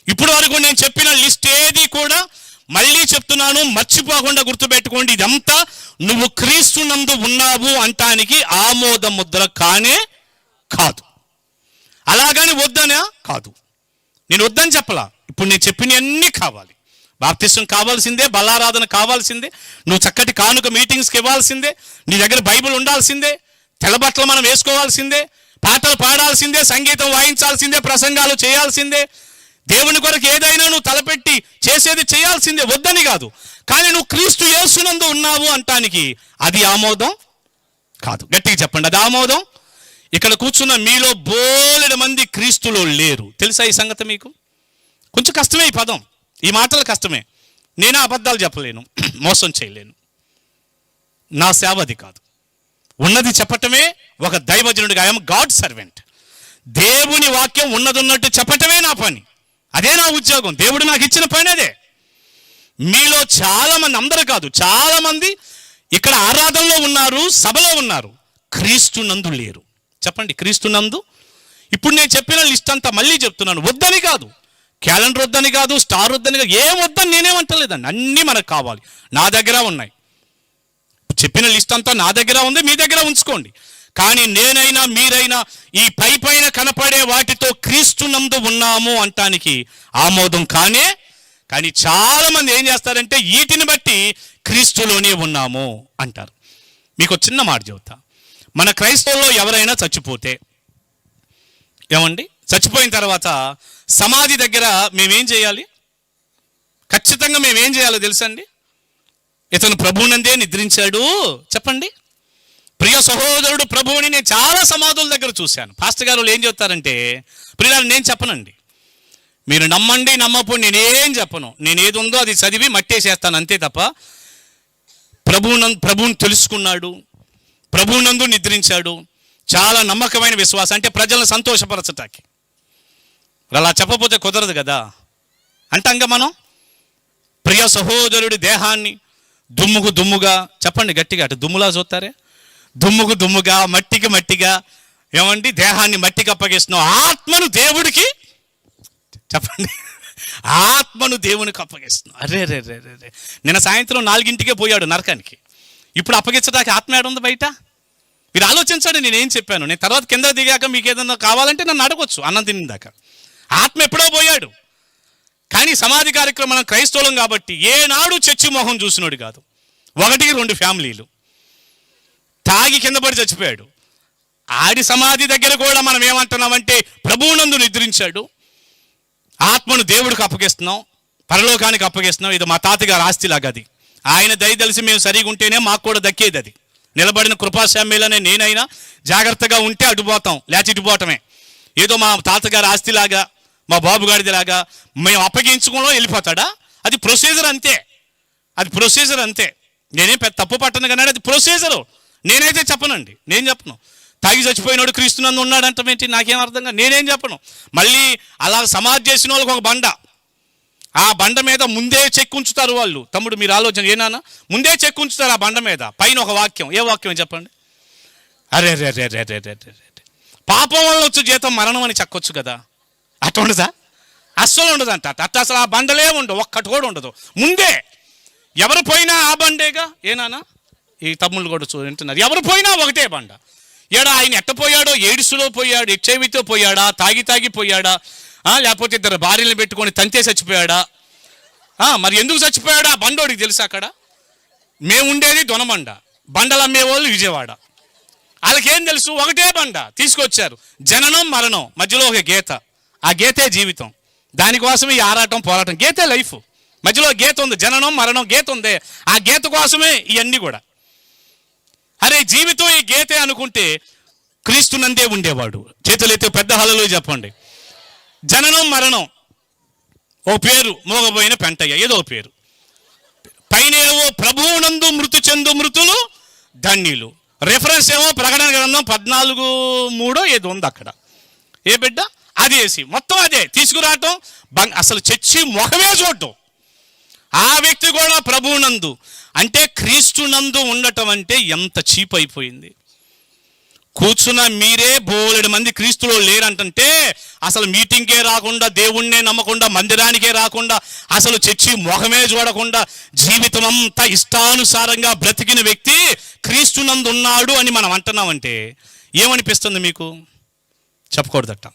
ఇప్పుడు వరకు నేను చెప్పిన లిస్ట్ ఏది కూడా మళ్ళీ చెప్తున్నాను, మర్చిపోకుండా గుర్తుపెట్టుకోండి. ఇదంతా నువ్వు క్రీస్తునందు ఉన్నావు అంటానికి ఆమోద ముద్ర కానే కాదు. అలాగని వద్దనా కాదు. నేను వద్దని చెప్పలా. ఇప్పుడు నేను చెప్పినవన్నీ కావాలి. బాప్తిస్వం కావాల్సిందే, బల్లారాధన కావాల్సిందే, నువ్వు చక్కటి కానుక మీటింగ్స్కి ఇవ్వాల్సిందే, నీ దగ్గర బైబిల్ ఉండాల్సిందే, తెల్లబట్టలు మనం వేసుకోవాల్సిందే, పాటలు పాడాల్సిందే, సంగీతం వాయించాల్సిందే, ప్రసంగాలు చేయాల్సిందే, దేవుని కొరకు ఏదైనా నువ్వు తలపెట్టి చేసేది చేయాల్సిందే, వద్దని కాదు. కానీ నువ్వు క్రీస్తు యేసునందు ఉన్నావు అంటానికి అది ఆమోదం కాదు. గట్టిగా చెప్పండి, అది ఆమోదం. ఇక్కడ కూర్చున్న మీలో బోలెడు మంది క్రీస్తులో లేరు. తెలుసా ఈ సంగతి మీకు? కొంచెం కష్టమే ఈ పదం, ఈ మాటలు కష్టమే. నేను అబద్ధాలు చెప్పలేను, మోసం చేయలేను. నా సేవ అది కాదు. ఉన్నది చెప్పటమే ఒక దైవజనుడిగా. I'm God servant. దేవుని వాక్యం ఉన్నట్టు చెప్పటమే నా పని. అదే నా ఉద్యోగం. దేవుడు నాకు ఇచ్చిన పని అదే. మీలో చాలామంది, అందరూ కాదు, చాలామంది ఇక్కడ ఆరాధనలో ఉన్నారు, సభలో ఉన్నారు, క్రీస్తునందు లేరు. చెప్పండి, క్రీస్తునందు. ఇప్పుడు నేను చెప్పిన లిస్ట్ అంతా మళ్ళీ చెప్తున్నాను. వద్దని కాదు, క్యాలెండర్ వద్దని కాదు, స్టార్ వద్దని కాదు, ఏం వద్దని నేనేమంటలేదండి. అన్నీ మనకు కావాలి, నా దగ్గర ఉన్నాయి. చెప్పిన లిస్ట్ అంతా నా దగ్గర ఉంది, మీ దగ్గర ఉంచుకోండి. కానీ నేనైనా మీరైనా ఈ పైన కనపడే వాటితో క్రీస్తునందు ఉన్నాము అంటానికి ఆమోదం కానే. కానీ చాలామంది ఏం చేస్తారంటే వీటిని బట్టి క్రీస్తులోనే ఉన్నాము అంటారు. మీకు చిన్న మాట చెబుతా. మన క్రైస్తవుల్లో ఎవరైనా చచ్చిపోతే ఏమండి, చచ్చిపోయిన తర్వాత సమాధి దగ్గర మేమేం చేయాలి? ఖచ్చితంగా మేమేం చేయాలో తెలుసండి? ఇతను ప్రభువునందే నిద్రించాడు చెప్పండి. ప్రియ సహోదరుడు ప్రభువుని నేను చాలా సమాధుల దగ్గర చూశాను. పాస్టర్ గారు ఏం చెప్తారంటే, ప్రియులారు నేను చెప్పనండి, మీరు నమ్మండి నమ్మపోయి నేనేం చెప్పను. నేను ఏది ఉందో అది చదివి మట్టేసేస్తాను అంతే తప్ప ప్రభువుని తెలుసుకున్నాడు, ప్రభువునందు నిద్రించాడు, చాలా నమ్మకమైన విశ్వాసం అంటే ప్రజలను సంతోషపరచటానికి. అలా చెప్పకపోతే కుదరదు కదా. అంటాంగా మనం ప్రియ సహోదరుడి దేహాన్ని దుమ్ముకు దుమ్ముగా, చెప్పండి గట్టిగా, అటు దుమ్ములా చూస్తారే, దుమ్ముకు దుమ్ముగా, మట్టికి మట్టిగా, ఏమండి దేహాన్ని మట్టికి అప్పగిస్తున్నాం, ఆత్మను దేవుడికి, చెప్పండి, ఆత్మను దేవునికి అప్పగిస్తున్నాం. అరే రే రే రే నిన్న సాయంత్రం 4 పోయాడు నరకానికి. ఇప్పుడు అప్పగించడానికి ఆత్మ ఏడుంది బయట? మీరు ఆలోచించండి. నేనేం చెప్పాను? నేను తర్వాత కింద దిగాక మీకు ఏదన్నా కావాలంటే నన్ను అడగొచ్చు, అన్నం తినేదాక. ఆత్మ ఎప్పుడో పోయాడు. కానీ సమాధి కార్యక్రమం మనం క్రైస్తవులం కాబట్టి ఏనాడు చచ్చి మొహం చూసినోడు కాదు. 1-2 ఫ్యామిలీలు తాగి కింద పడి చచ్చిపోయాడు. ఆడి సమాధి దగ్గర కూడా మనం ఏమంటున్నామంటే ప్రభువునందు నిద్రించాడు, ఆత్మను దేవుడికి అప్పగిస్తున్నాం, పరలోకానికి అప్పగిస్తున్నాం. ఇది మా తాతగారి ఆస్తిలాగా. అది ఆయన దయ తెలిసి మేము సరిగా ఉంటేనే మాకు కూడా దక్కేది. అది నిలబడిన కృపాశామ్యులనే నేనైనా జాగ్రత్తగా ఉంటే అటుపోతాం, లేచి ఇటుపోవటమే. ఏదో మా తాతగారి ఆస్తిలాగా, మా బాబుగాడిదిలాగా మేము అప్పగించుకోవడం వెళ్ళిపోతాడా? అది ప్రొసీజర్ అంతే. అది ప్రొసీజర్ అంతే. నేనేం పెద్ద తప్పు పట్టను కానీ అది ప్రొసీజరు. నేనైతే చెప్పనండి, నేను చెప్పను. తాగి చచ్చిపోయినోడు క్రీస్తునందు ఉన్నాడంటే నాకేం అర్థం కాదు, నేనేం చెప్పను. మళ్ళీ అలా సమాధి చేసిన వాళ్ళకి ఒక బండ, ఆ బండ మీద ముందే చెక్కుంచుతారు వాళ్ళు. తమ్ముడు మీరు ఆలోచన ఏనానా, ముందే చెక్కుంచుతారు ఆ బండ మీద. పైన ఒక వాక్యం, ఏ వాక్యం చెప్పండి? అరే రే రే రే రే రే రే పాపం వల్ల వచ్చే జీతం మరణం అని చెక్కొచ్చు కదా. అట్లా ఉండదా? అస్సలు ఉండదంట. అట్లా అసలు ఆ బండలే ఉండవు, ఒక్కటి కూడా ఉండదు. ముందే ఎవరు పోయినా ఆ బండేగా. ఏనానా ఈ తమ్ముళ్ళు కూడా వింటున్నారు, ఎవరు పోయినా ఒకటే బండ. ఏడా ఆయన ఎట్టపోయాడో, ఎయిడ్స్లో పోయాడు, హెచ్ఐవితో పోయాడా, తాగి పోయాడా, లేకపోతే ఇద్దరు భార్యలు పెట్టుకొని తంతే చచ్చిపోయాడా? మరి ఎందుకు చచ్చిపోయాడా ఆ బండోడికి తెలుసా? అక్కడ మేము ఉండేది దొనబండ, బండలు అమ్మేవాళ్ళు విజయవాడ. వాళ్ళకేం తెలుసు? ఒకటే బండ తీసుకొచ్చారు. జననం మరణం మధ్యలో ఒక గీత, ఆ గీతే జీవితం. దానికోసమే ఈ ఆరాటం పోరాటం. గీతే లైఫ్, మధ్యలో గీత ఉంది, జననం మరణం గీత ఉంది. ఆ గీత కోసమే ఇవన్నీ కూడా. అరే జీవితం ఈ గీతే అనుకుంటే క్రీస్తునందే ఉండేవాడు. చేతులైతే పెద్ద హల్లెలూయా చెప్పండి. జననం మరణం ఓ పేరు, మోగబోయిన పెంటయ్య ఏదో పేరు. పైన ఏవో ప్రభువునందు మృతి చెందు మృతులు ధన్యులు. రెఫరెన్స్ ఏమో ప్రకటన గ్రంథం 14:3 ఏదో ఉంది అక్కడ. ఏ బిడ్డ అది వేసి మొత్తం అదే తీసుకురావటం. అసలు చచ్చి మొహమే చూడటం. ఆ వ్యక్తి కూడా ప్రభువునందు అంటే క్రీస్తునందు ఉండటం అంటే ఎంత చీప్ అయిపోయింది. కూర్చున్న మీరే బోలెడు మంది క్రీస్తులో లేరంటే అసలు మీటింగ్కే రాకుండా, దేవుణ్ణే నమ్మకుండా, మందిరానికే రాకుండా, అసలు చర్చి మొహమే చూడకుండా జీవితం అంతా ఇష్టానుసారంగా బ్రతికిన వ్యక్తి క్రీస్తునందు ఉన్నాడు అని మనం అంటున్నామంటే ఏమనిపిస్తుంది మీకు? చెప్పకూడదట.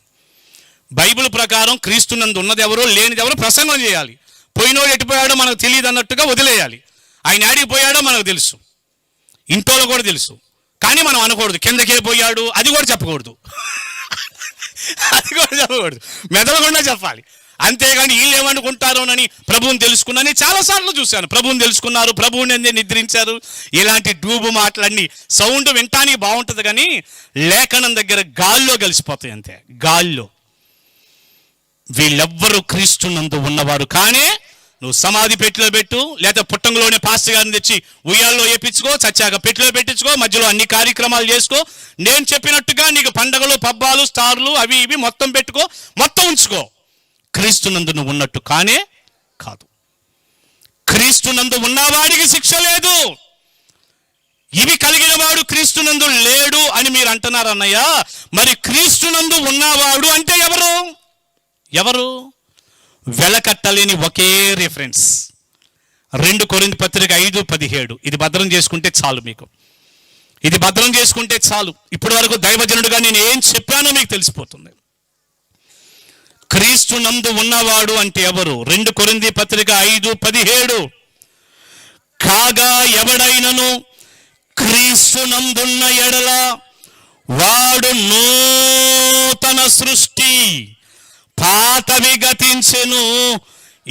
బైబిల్ ప్రకారం క్రీస్తునందు ఉన్నది ఎవరో లేనిది ఎవరో ప్రసంగం చేయాలి. పోయినోడు ఎటుపోయాడో మనకు తెలియదు అన్నట్టుగా వదిలేయాలి. ఆయన ఆడికి పోయాడో మనకు తెలుసు, ఇంట్లో కూడా తెలుసు. కానీ మనం అనకూడదు కిందకే పోయాడు, అది కూడా చెప్పకూడదు. అది కూడా చెప్పకూడదు, మెదలకుండా చెప్పాలి. అంతేగాని వీళ్ళు ఏమనుకుంటారోనని ప్రభువుని తెలుసుకున్నాను. చాలాసార్లు చూశాను, ప్రభువుని తెలుసుకున్నారు, ప్రభువుని ఎందుకు నిద్రించారు, ఇలాంటి డూబు మాటలన్నీ. సౌండ్ వినటానికి బాగుంటుంది కానీ లేఖనం దగ్గర గాల్లో కలిసిపోతాయి అంతే, గాల్లో. వీళ్ళెవ్వరూ క్రీస్తునందు ఉన్నవారు కానీ నువ్వు సమాధి పెట్టిలో పెట్టు, లేదా పుట్టంలోనే పాస్టర్ గారిని తెచ్చి ఉయ్యాల్లో వేయించుకో, చచ్చాక పెట్టిలో పెట్టించుకో, మధ్యలో అన్ని కార్యక్రమాలు చేసుకో, నేను చెప్పినట్టుగా నీకు పండగలు పబ్బాలు స్టార్లు అవి ఇవి మొత్తం పెట్టుకో, మొత్తం ఉంచుకో. క్రీస్తునందు నువ్వు ఉన్నట్టు కానే కాదు. క్రీస్తునందు ఉన్నవాడికి శిక్ష లేదు. ఇవి కలిగిన వాడు క్రీస్తునందు లేడు అని మీరు అంటున్నారు అన్నయ్య. మరి క్రీస్తునందు ఉన్నవాడు అంటే ఎవరు? ఎవరు? వెలకట్టలేని ఒకే రిఫరెన్స్ 2 కొరింథీ పత్రిక 5:17. ఇది భద్రం చేసుకుంటే చాలు మీకు, ఇది భద్రం చేసుకుంటే చాలు. ఇప్పటి వరకు దైవజనుడుగా నేను ఏం చెప్పానో మీకు తెలిసిపోతుంది. క్రీస్తునందు ఉన్నవాడు అంటే ఎవరు? 2 కొరింథీ పత్రిక 5:17. కాగా ఎవడైనను క్రీస్తునందున్న ఎడల వాడు నూతన సృష్టి, పాతవి గతించెను,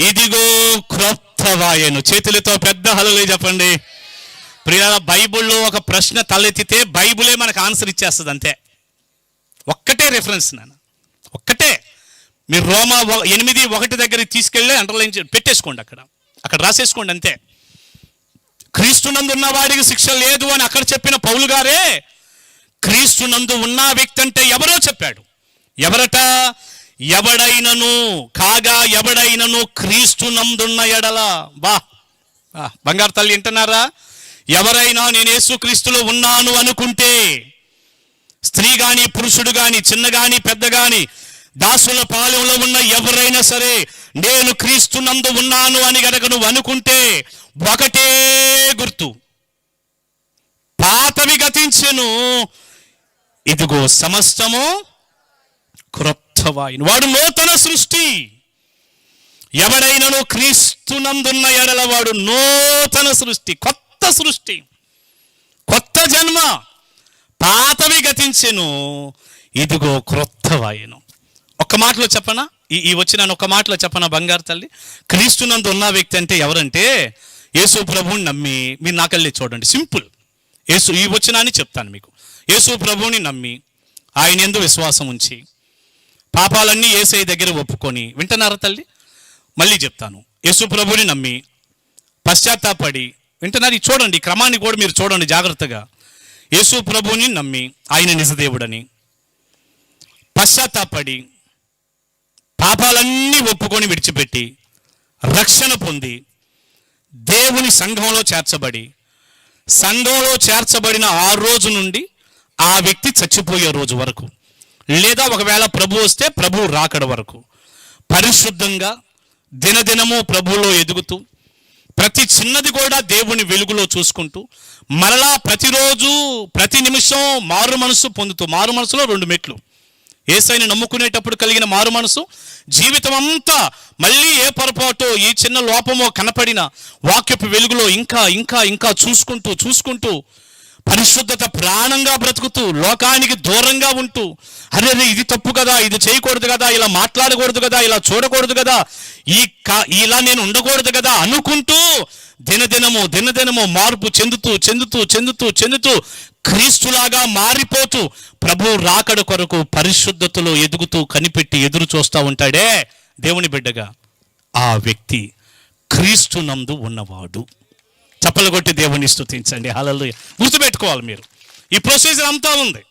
ఇదిగో క్రొత్తవాయెను. చేతులతో పెద్ద హల్లెలూయా చెప్పండి. ప్రియులారా, బైబిల్లో ఒక ప్రశ్న తలెత్తితే బైబిలే మనకు ఆన్సర్ ఇచ్చేస్తుంది అంతే. ఒక్కటే రిఫరెన్స్ నాన్న, ఒక్కటే. మీరు రోమా 8:1 దగ్గరికి తీసుకెళ్ళి అండర్లైన్ పెట్టేసుకోండి, అక్కడ రాసేసుకోండి అంతే. క్రీస్తునందు ఉన్న వాడికి శిక్ష లేదు అని అక్కడ చెప్పిన పౌలు గారే క్రీస్తునందు ఉన్న వ్యక్తి అంటే ఎవరో చెప్పాడు. ఎవరట? ఎవడైనను, కాగా ఎవడైనను క్రీస్తునందున్న ఎడల. బంగారు తల్లి వింటున్నారా? ఎవరైనా నేను యేసుక్రీస్తులో ఉన్నాను అనుకుంటే, స్త్రీ గాని పురుషుడు గాని, చిన్న గాని పెద్ద గాని, దాసుల పాలెంలో ఉన్న ఎవరైనా సరే నేను క్రీస్తునందు ఉన్నాను అని గనక నువ్వు అనుకుంటే ఒకటే గుర్తు, పాతవి గతించెను, ఇదిగో సమస్తము క్రొత్తవాయెను. వాడు నూతన సృష్టి. ఎవడైనను క్రీస్తునందున్న ఎడల వాడు నూతన సృష్టి, కొత్త సృష్టి, కొత్త జన్మ. పాతవి గతించెను, ఇదిగో క్రొత్తవాయెను. ఒక్క మాటలో చెప్పనా, ఈ వచ్చిన ఒక మాటలో చెప్పన బంగారు తల్లి, క్రీస్తునందు ఉన్న వ్యక్తి అంటే ఎవరంటే యేసు ప్రభువుని నమ్మి, మీరు నాకెళ్ళి చూడండి, సింపుల్. ఈ వచనాన్ని చెప్తాను మీకు. యేసు ప్రభువుని నమ్మి ఆయన యందు విశ్వాసం ఉంచి పాపాలన్నీ యేసయ్య దగ్గర ఒప్పుకొని, వింటున్నారా తల్లి? మళ్ళీ చెప్తాను. యేసు ప్రభువుని నమ్మి పశ్చాత్తాపడి, వింటున్నారు? చూడండి, ఈ క్రమాన్ని కూడా మీరు చూడండి జాగ్రత్తగా. యేసు ప్రభువుని నమ్మి ఆయన నిజదేవుడని పశ్చాత్తాపడి పాపాలన్నీ ఒప్పుకొని విడిచిపెట్టి రక్షణ పొంది దేవుని సంఘంలో చేర్చబడి, సంఘంలో చేర్చబడిన ఆ రోజు నుండి ఆ వ్యక్తి చచ్చిపోయే రోజు వరకు, లేదా ఒకవేళ ప్రభు వస్తే ప్రభు రాకడ వరకు పరిశుద్ధంగా దినదినము ప్రభువులో ఎదుగుతూ ప్రతి చిన్నది కూడా దేవుని వెలుగులో చూసుకుంటూ మరలా ప్రతిరోజు ప్రతి నిమిషం మారు మనసు పొందుతూ, మారు మనసులో 2 మెట్లు. యేసయ్యని నమ్ముకునేటప్పుడు కలిగిన మారు మనసు, జీవితం అంతా మళ్ళీ ఏ పొరపాటో ఈ చిన్న లోపమో కనపడిన వాక్యపు వెలుగులో ఇంకా ఇంకా ఇంకా చూసుకుంటూ పరిశుద్ధత ప్రాణంగా బ్రతుకుతూ లోకానికి దూరంగా ఉంటూ, అరే ఇది తప్పు కదా, ఇది చేయకూడదు కదా, ఇలా మాట్లాడకూడదు కదా, ఇలా చూడకూడదు కదా, ఇలా నేను ఉండకూడదు కదా అనుకుంటూ దినదినము మార్పు చెందుతూ క్రీస్తులాగా మారిపోతూ ప్రభు రాకడ కొరకు పరిశుద్ధతలో ఎదుగుతూ కనిపెట్టి ఎదురు చూస్తూ ఉంటాడే దేవుని బిడ్డగా, ఆ వ్యక్తి క్రీస్తునందు ఉన్నవాడు. చప్పలు కొట్టి దేవుని స్తుతించండి. హల్లెలూయా. గుర్తుపెట్టుకోవాలి మీరు, ఈ ప్రొసీజర్ అంతా ఉంది.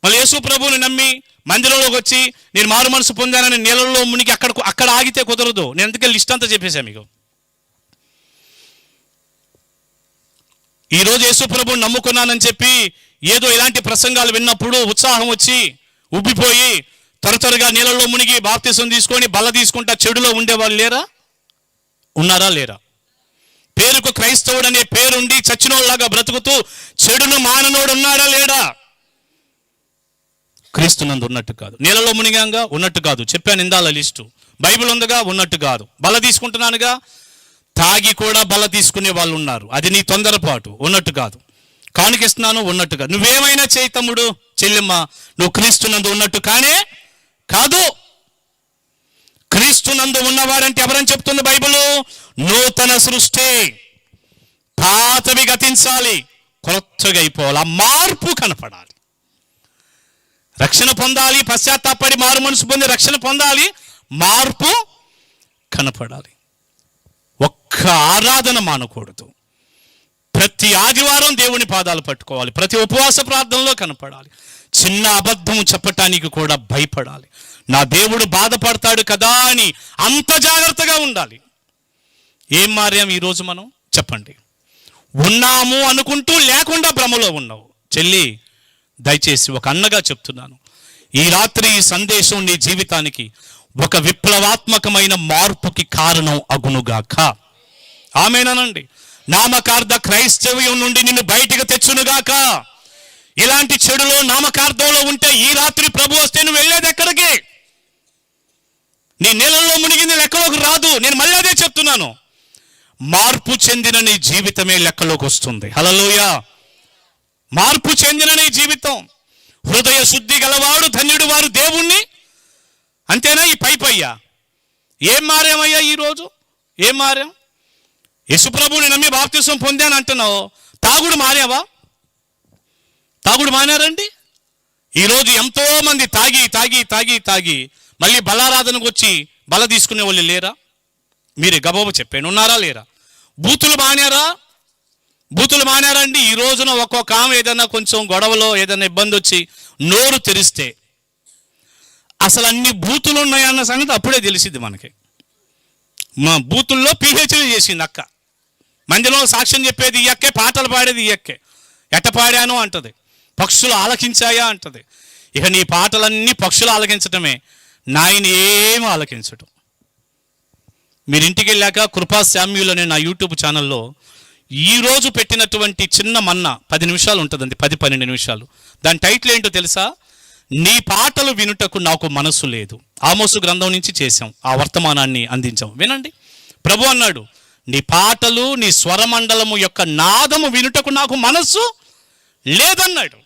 మళ్ళీ యేసు ప్రభువుని నమ్మి మందిరంలోకి వచ్చి నేను మారు మనసు పొందానని నీళ్ళలో మునిగి అక్కడ ఆగితే కుదరదు. నేను అందుకే లిస్ట్ అంతా చెప్పేశాను మీకు. ఈరోజు యేసు ప్రభువుని నమ్ముకున్నానని చెప్పి ఏదో ఇలాంటి ప్రసంగాలు విన్నప్పుడు ఉత్సాహం వచ్చి ఉబ్బిపోయి త్వరగా నీళ్ళలో మునిగి బాప్తిసం తీసుకొని బల్ల తీసుకుంటా చెడులో ఉండేవాళ్ళు లేరా? ఉన్నారా లేరా? పేరుకు క్రైస్తవుడు అనే పేరుండి చచ్చినోళ్ళలాగా బ్రతుకుతూ చెడును మాననోడు ఉన్నాడా లేడా? క్రీస్తునందు ఉన్నట్టు కాదు. నీళ్ళలో మునిగాంగా ఉన్నట్టు కాదు. చెప్పాను ఇందాల లిస్టు. బైబిల్ ఉందిగా ఉన్నట్టు కాదు. బల్ల తీసుకుంటున్నానుగా, తాగి కూడా బల్ల తీసుకునే వాళ్ళు ఉన్నారు. అది నీ తొందరపాటు, ఉన్నట్టు కాదు. కానుకిస్తున్నాను ఉన్నట్టు కాదు. నువ్వేమైనా చేయి తమ్ముడు చెల్లెమ్మ, నువ్వు క్రీస్తునందు ఉన్నట్టు కానే కాదు. క్రీస్తునందు ఉన్నవాడంటే ఎవరని చెప్తుంది బైబిల్? నూతన సృష్టి, పాతవి గతించాలి, కొత్తగా అయిపోవాలి, ఆ మార్పు కనపడాలి. రక్షణ పొందాలి, పశ్చాత్తాపడి మారు మనసు పొంది రక్షణ పొందాలి, మార్పు కనపడాలి. ఒక్క ఆరాధన మానకూడదు. ప్రతి ఆదివారం దేవుని పాదాలు పట్టుకోవాలి, ప్రతి ఉపవాస ప్రార్థనలో కనపడాలి. చిన్న అబద్ధము చెప్పటానికి కూడా భయపడాలి. నా దేవుడు బాధపడతాడు కదా అని అంత జాగ్రత్తగా ఉండాలి. ఏం మారాం ఈరోజు మనం చెప్పండి? ఉన్నాము అనుకుంటూ లేకుండా భ్రమలో ఉన్నావు. చెల్లి, దయచేసి ఒక అన్నగా చెప్తున్నాను, ఈ రాత్రి ఈ సందేశం నీ జీవితానికి ఒక విప్లవాత్మకమైన మార్పుకి కారణం అగునుగాక. ఆమేనండి. నామకార్థ క్రైస్తవ్యం నుండి నిన్ను బయటికి తెచ్చునుగాక. ఇలాంటి చెడులో నామకార్థంలో ఉంటే ఈ రాత్రి ప్రభు వస్తే నువ్వు వెళ్ళేది ఎక్కడికి? నీ నీళ్ళల్లో మునిగింది లెక్కలోకి రాదు. నేను మళ్ళీ అదే చెప్తున్నాను, మార్పు చెందిన నీ జీవితమే లెక్కలోకి వస్తుంది. హల్లెలూయా. మార్పు చెందిన నీ జీవితం, హృదయ శుద్ధి గలవాడు ధన్యుడు వారు దేవుణ్ణి. అంతేనా? ఈ పైపయ్యా ఏం మారామయ్యా ఈరోజు? ఏం మారాం? యేసుప్రభుని నమ్మి బాప్తిసం పొందాను అంటున్నావు, తాగుడు మారావా? తాగుడు మానారండి? ఈరోజు ఎంతో మంది తాగి మళ్ళీ బలారాధనకు వచ్చి బల తీసుకునే వాళ్ళు లేరా? మీరే గబాబు చెప్పాను, ఉన్నారా లేరా? బూతులు మానారండి. ఈ రోజున ఒక్కొక్క ఆమె ఏదైనా కొంచెం గొడవలో ఏదైనా ఇబ్బంది వచ్చి నోరు తెరిస్తే అసలు అన్ని బూతులు ఉన్నాయన్న సంగతి అప్పుడే తెలిసింది మనకి. మా బూతుల్లో పిహెచ్డీ చేసింది అక్క. మందిలో సాక్ష్యం చెప్పేది ఈ అక్కే, పాటలు పాడేది ఈ అక్కే. ఎట్ట పాడాను అంటది, పక్షులు ఆలకించాయా అంటది. ఇక నీ పాటలన్నీ పక్షులు ఆలకించటమే, నాయన ఏం ఆలకించటం. మీరు ఇంటికి వెళ్ళాక కృపా శామ్యూల్ అనే నా యూట్యూబ్ ఛానల్లో ఈరోజు పెట్టినటువంటి చిన్న మన్నా 10 నిమిషాలు ఉంటుందండి, 10-12 నిమిషాలు. దాని టైటిల్ ఏంటో తెలుసా? నీ పాటలు వినుటకు నాకు మనసు లేదు. ఆమోసు గ్రంథం నుంచి చేశాం, ఆ వర్తమానాన్ని అందించాం. వినండి. ప్రభు అన్నాడు, నీ పాటలు, నీ స్వరమండలము యొక్క నాదము వినుటకు నాకు మనసు లేదన్నాడు.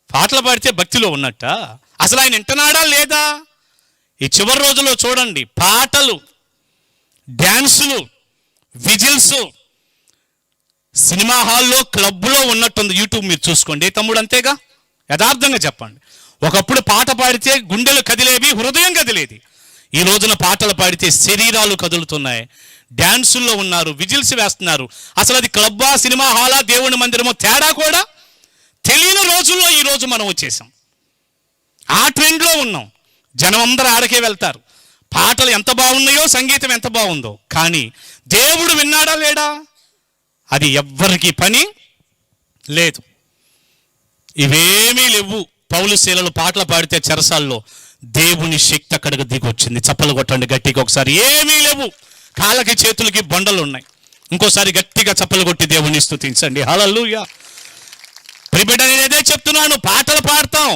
పాటలు పాడితే భక్తిలో ఉన్నట్ట? అసలు ఆయన వింటున్నాడా లేదా? ఈ చివరి రోజుల్లో చూడండి, పాటలు, డ్యాన్సులు, విజిల్స్ సినిమా హాల్లో, క్లబ్లో ఉన్నట్టుంది. యూట్యూబ్ మీరు చూసుకోండి. తమ్ముడు అంతేగా, యథార్థంగా చెప్పండి. ఒకప్పుడు పాట పాడితే గుండెలు కదిలేవి, హృదయం కదిలేది. ఈ రోజున పాటలు పాడితే శరీరాలు కదులుతున్నాయి. డ్యాన్సుల్లో ఉన్నారు, విజిల్స్ వేస్తున్నారు. అసలు అది క్లబ్బా, సినిమా హాలా, దేవుని మందిరమో తేడా కూడా తెలియని రోజుల్లో ఈరోజు మనం వచ్చేసాం. ఆ ట్రెండ్లో ఉన్నాం. జనం అందరూ ఆడకే వెళ్తారు. పాటలు ఎంత బాగున్నాయో, సంగీతం ఎంత బాగుందో, కానీ దేవుడు విన్నాడా లేడా అది ఎవ్వరికి పని లేదు. ఇవేమీ లేవు. పౌలు శీలలు పాటలు పాడితే చెరసాల్లో దేవుని శక్తి అక్కడికి దిగి వచ్చింది. చప్పలు కొట్టండి గట్టిగా ఒకసారి. ఏమీ లేవు, కాళ్ళకి చేతులకి బండలు ఉన్నాయి. ఇంకోసారి గట్టిగా చప్పలు కొట్టి దేవుని స్తుతించండి. హల్లెలూయా. ప్రిబిడ్డ, నేను అదే చెప్తున్నాను. పాటలు పాడతాం,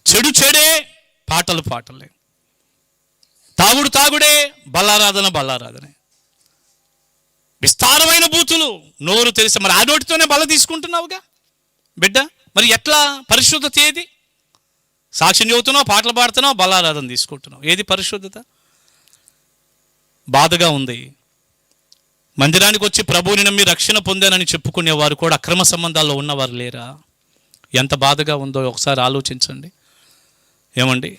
చెడు చెడే, పాటలు పాటలే. తాగుడు తాగుడే, బల్లారాధనే. విస్తారమైన బూతులు, నోరు తెలిసి మరి ఆ నోటితోనే బల తీసుకుంటున్నావుగా బిడ్డ. మరి ఎట్లా పరిశుద్ధత ఏది? సాక్ష్యం చెబుతున్నావు, పాటలు పాడుతున్నావు, బల్లారాధన తీసుకుంటున్నావు. ఏది పరిశుద్ధత? బాధగా ఉంది. మందిరానికి వచ్చి ప్రభువుని నమ్మి రక్షణ పొందానని చెప్పుకునేవారు కూడా అక్రమ సంబంధాల్లో ఉన్నవారు లేరా? ఎంత బాధగా ఉందో ఒకసారి ఆలోచించండి. ఏమండి,